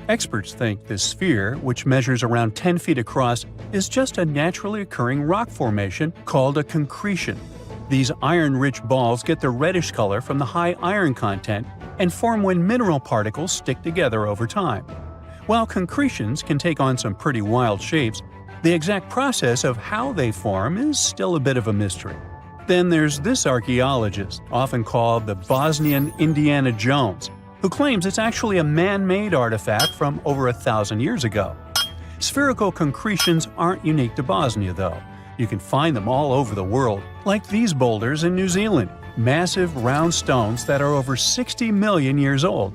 S1: Experts think this sphere, which measures around 10 feet across, is just a naturally occurring rock formation called a concretion. These iron-rich balls get their reddish color from the high iron content and form when mineral particles stick together over time. While concretions can take on some pretty wild shapes, the exact process of how they form is still a bit of a mystery. Then there's this archaeologist, often called the Bosnian Indiana Jones, who claims it's actually a man-made artifact from over 1,000 years ago. Spherical concretions aren't unique to Bosnia, though. You can find them all over the world, like these boulders in New Zealand, massive round stones that are over 60 million years old.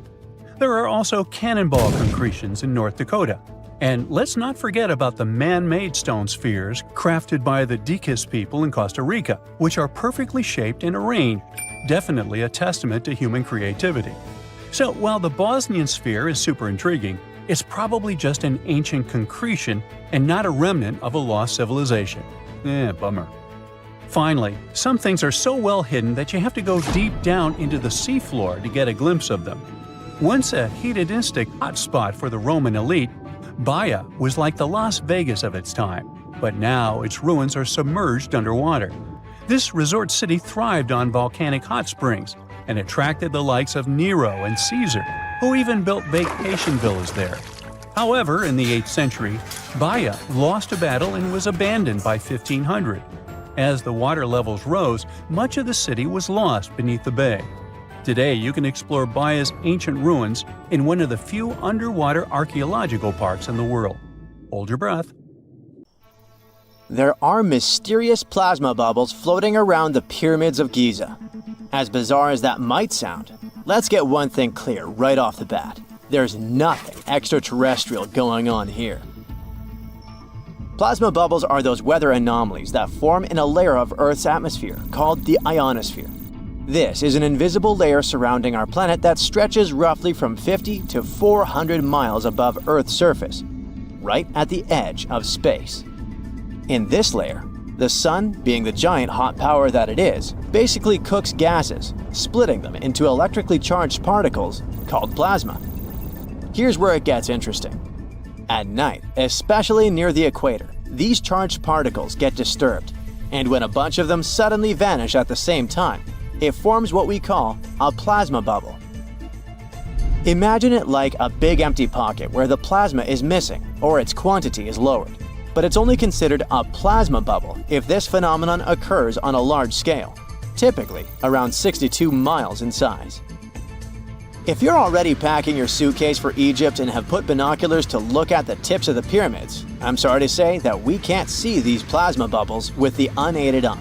S1: There are also cannonball concretions in North Dakota. And let's not forget about the man-made stone spheres crafted by the Diquis people in Costa Rica, which are perfectly shaped and arranged, definitely a testament to human creativity. So while the Bosnian sphere is super intriguing, it's probably just an ancient concretion and not a remnant of a lost civilization. Bummer. Finally, some things are so well hidden that you have to go deep down into the seafloor to get a glimpse of them. Once a hedonistic hotspot for the Roman elite, Baia was like the Las Vegas of its time, but now its ruins are submerged underwater. This resort city thrived on volcanic hot springs and attracted the likes of Nero and Caesar, who even built vacation villas there. However, in the 8th century, Baia lost a battle and was abandoned by 1500. As the water levels rose, much of the city was lost beneath the bay. Today, you can explore Baia's ancient ruins in one of the few underwater archaeological parks in the world. Hold your breath.
S4: There are mysterious plasma bubbles floating around the pyramids of Giza. As bizarre as that might sound, let's get one thing clear right off the bat. There's nothing extraterrestrial going on here. Plasma bubbles are those weather anomalies that form in a layer of Earth's atmosphere called the ionosphere. This is an invisible layer surrounding our planet that stretches roughly from 50 to 400 miles above Earth's surface, right at the edge of space. In this layer, the sun, being the giant hot power that it is, basically cooks gases, splitting them into electrically charged particles called plasma. Here's where it gets interesting. At night, especially near the equator, these charged particles get disturbed, and when a bunch of them suddenly vanish at the same time, it forms what we call a plasma bubble. Imagine it like a big empty pocket where the plasma is missing or its quantity is lowered. But it's only considered a plasma bubble if this phenomenon occurs on a large scale, typically around 62 miles in size. If you're already packing your suitcase for Egypt and have put binoculars to look at the tips of the pyramids, I'm sorry to say that we can't see these plasma bubbles with the unaided eye.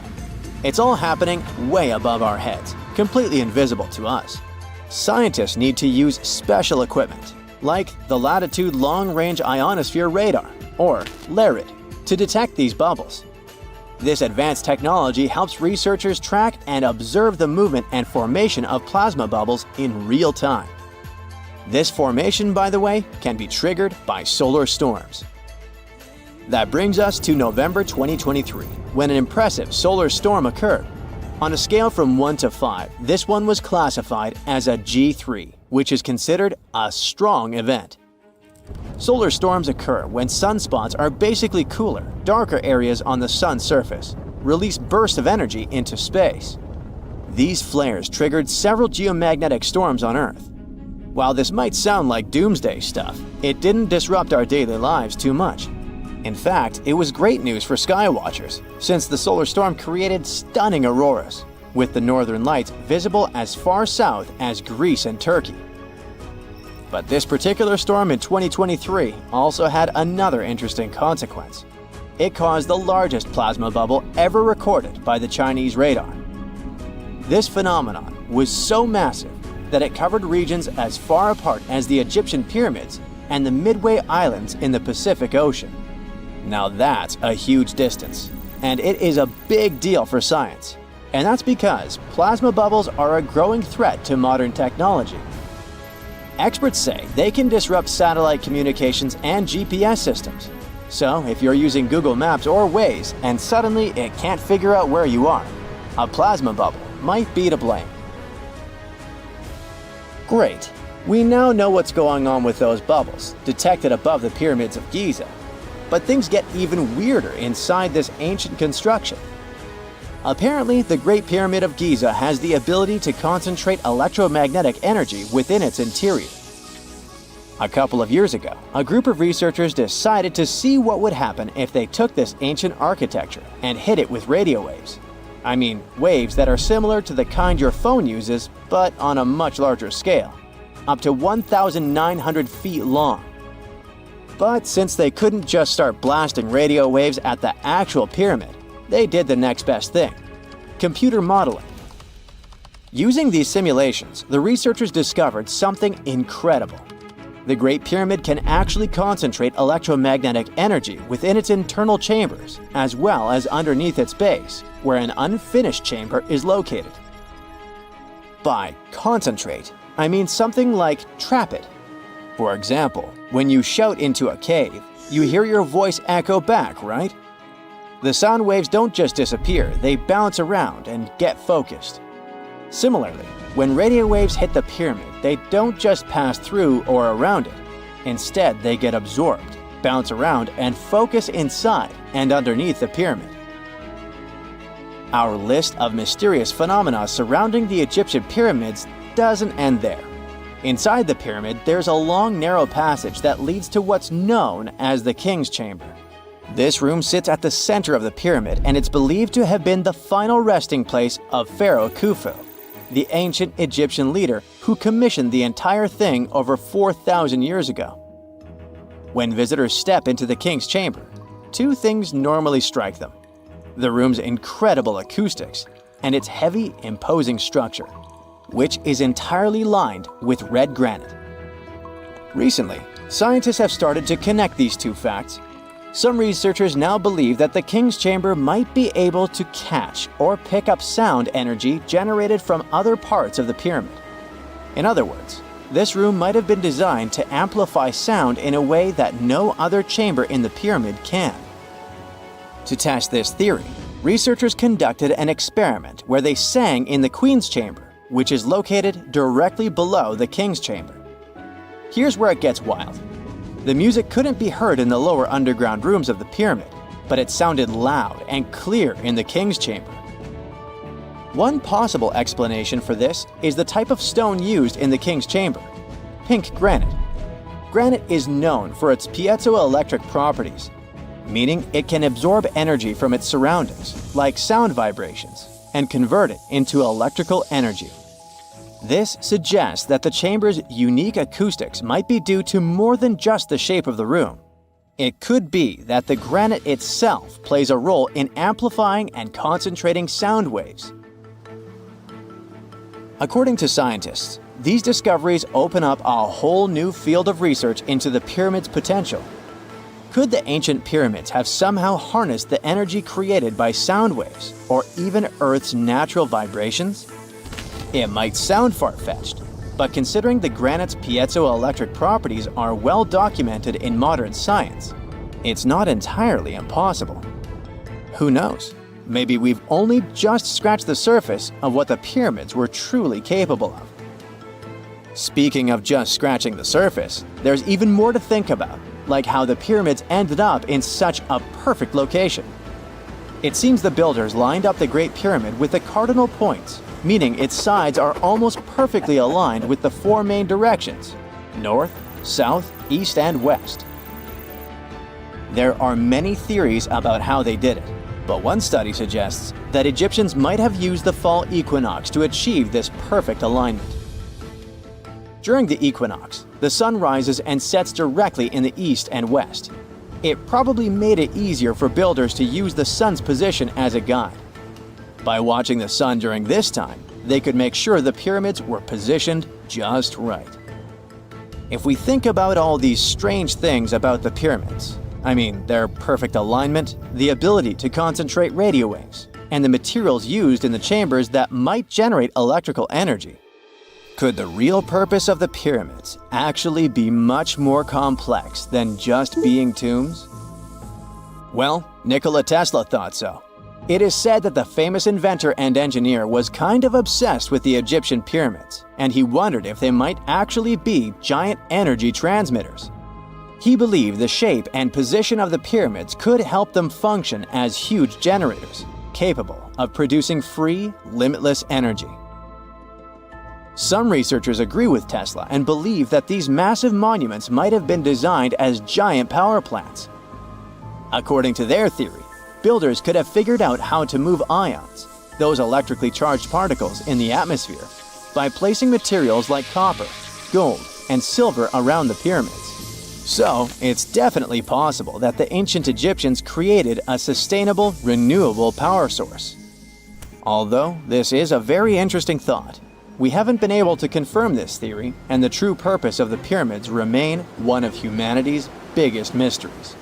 S4: It's all happening way above our heads, completely invisible to us. Scientists need to use special equipment, like the Latitude Long Range Ionosphere Radar, or LARID, to detect these bubbles. This advanced technology helps researchers track and observe the movement and formation of plasma bubbles in real time. This formation, by the way, can be triggered by solar storms. That brings us to November 2023, when an impressive solar storm occurred. On a scale from 1 to 5, this one was classified as a G3, which is considered a strong event. Solar storms occur when sunspots are basically cooler, darker areas on the sun's surface, release bursts of energy into space. These flares triggered several geomagnetic storms on Earth. While this might sound like doomsday stuff, it didn't disrupt our daily lives too much. In fact, it was great news for skywatchers, since the solar storm created stunning auroras, with the northern lights visible as far south as Greece and Turkey. But this particular storm in 2023 also had another interesting consequence. It caused the largest plasma bubble ever recorded by the Chinese radar. This phenomenon was so massive that it covered regions as far apart as the Egyptian pyramids and the Midway Islands in the Pacific Ocean. Now that's a huge distance, and it is a big deal for science. And that's because plasma bubbles are a growing threat to modern technology. Experts say they can disrupt satellite communications and GPS systems. So if you're using Google Maps or Waze and suddenly it can't figure out where you are, a plasma bubble might be to blame. Great. We now know what's going on with those bubbles, detected above the pyramids of Giza. But things get even weirder inside this ancient construction. Apparently, the Great Pyramid of Giza has the ability to concentrate electromagnetic energy within its interior. A couple of years ago, a group of researchers decided to see what would happen if they took this ancient architecture and hit it with radio waves. I mean, waves that are similar to the kind your phone uses, but on a much larger scale, up to 1,900 feet long. But since they couldn't just start blasting radio waves at the actual pyramid, they did the next best thing: computer modeling. Using these simulations, the researchers discovered something incredible. The Great Pyramid can actually concentrate electromagnetic energy within its internal chambers, as well as underneath its base, where an unfinished chamber is located. By concentrate, I mean something like trap it. For example, when you shout into a cave, you hear your voice echo back, right? The sound waves don't just disappear, they bounce around and get focused. Similarly, when radio waves hit the pyramid, they don't just pass through or around it. Instead, they get absorbed, bounce around, and focus inside and underneath the pyramid. Our list of mysterious phenomena surrounding the Egyptian pyramids doesn't end there. Inside the pyramid, there's a long, narrow passage that leads to what's known as the King's Chamber. This room sits at the center of the pyramid, and it's believed to have been the final resting place of Pharaoh Khufu, the ancient Egyptian leader who commissioned the entire thing over 4,000 years ago. When visitors step into the King's Chamber, two things normally strike them: the room's incredible acoustics and its heavy, imposing structure, which is entirely lined with red granite. Recently, scientists have started to connect these two facts. Some researchers now believe that the King's Chamber might be able to catch or pick up sound energy generated from other parts of the pyramid. In other words, this room might have been designed to amplify sound in a way that no other chamber in the pyramid can. To test this theory, researchers conducted an experiment where they sang in the Queen's Chamber, which is located directly below the King's Chamber. Here's where it gets wild. The music couldn't be heard in the lower underground rooms of the pyramid, but it sounded loud and clear in the King's Chamber. One possible explanation for this is the type of stone used in the King's Chamber: pink granite. Granite is known for its piezoelectric properties, meaning it can absorb energy from its surroundings, like sound vibrations, and convert it into electrical energy. This suggests that the chamber's unique acoustics might be due to more than just the shape of the room. It could be that the granite itself plays a role in amplifying and concentrating sound waves. According to scientists, these discoveries open up a whole new field of research into the pyramid's potential. Could the ancient pyramids have somehow harnessed the energy created by sound waves, or even Earth's natural vibrations? It might sound far-fetched, but considering the granite's piezoelectric properties are well documented in modern science, it's not entirely impossible. Who knows? Maybe we've only just scratched the surface of what the pyramids were truly capable of. Speaking of just scratching the surface, there's even more to think about, like how the pyramids ended up in such a perfect location. It seems the builders lined up the Great Pyramid with the cardinal points, meaning its sides are almost perfectly aligned with the four main directions: north, south, east, and west. There are many theories about how they did it, but one study suggests that Egyptians might have used the fall equinox to achieve this perfect alignment. During the equinox, the sun rises and sets directly in the east and west. It probably made it easier for builders to use the sun's position as a guide. By watching the sun during this time, they could make sure the pyramids were positioned just right. If we think about all these strange things about the pyramids, I mean their perfect alignment, the ability to concentrate radio waves, and the materials used in the chambers that might generate electrical energy, could the real purpose of the pyramids actually be much more complex than just being tombs? Well, Nikola Tesla thought so. It is said that the famous inventor and engineer was kind of obsessed with the Egyptian pyramids, and he wondered if they might actually be giant energy transmitters. He believed the shape and position of the pyramids could help them function as huge generators, capable of producing free, limitless energy. Some researchers agree with Tesla and believe that these massive monuments might have been designed as giant power plants. According to their theory, builders could have figured out how to move ions, those electrically charged particles in the atmosphere, by placing materials like copper, gold, and silver around the pyramids. So, it's definitely possible that the ancient Egyptians created a sustainable, renewable power source. Although this is a very interesting thought, we haven't been able to confirm this theory, and the true purpose of the pyramids remain one of humanity's biggest mysteries.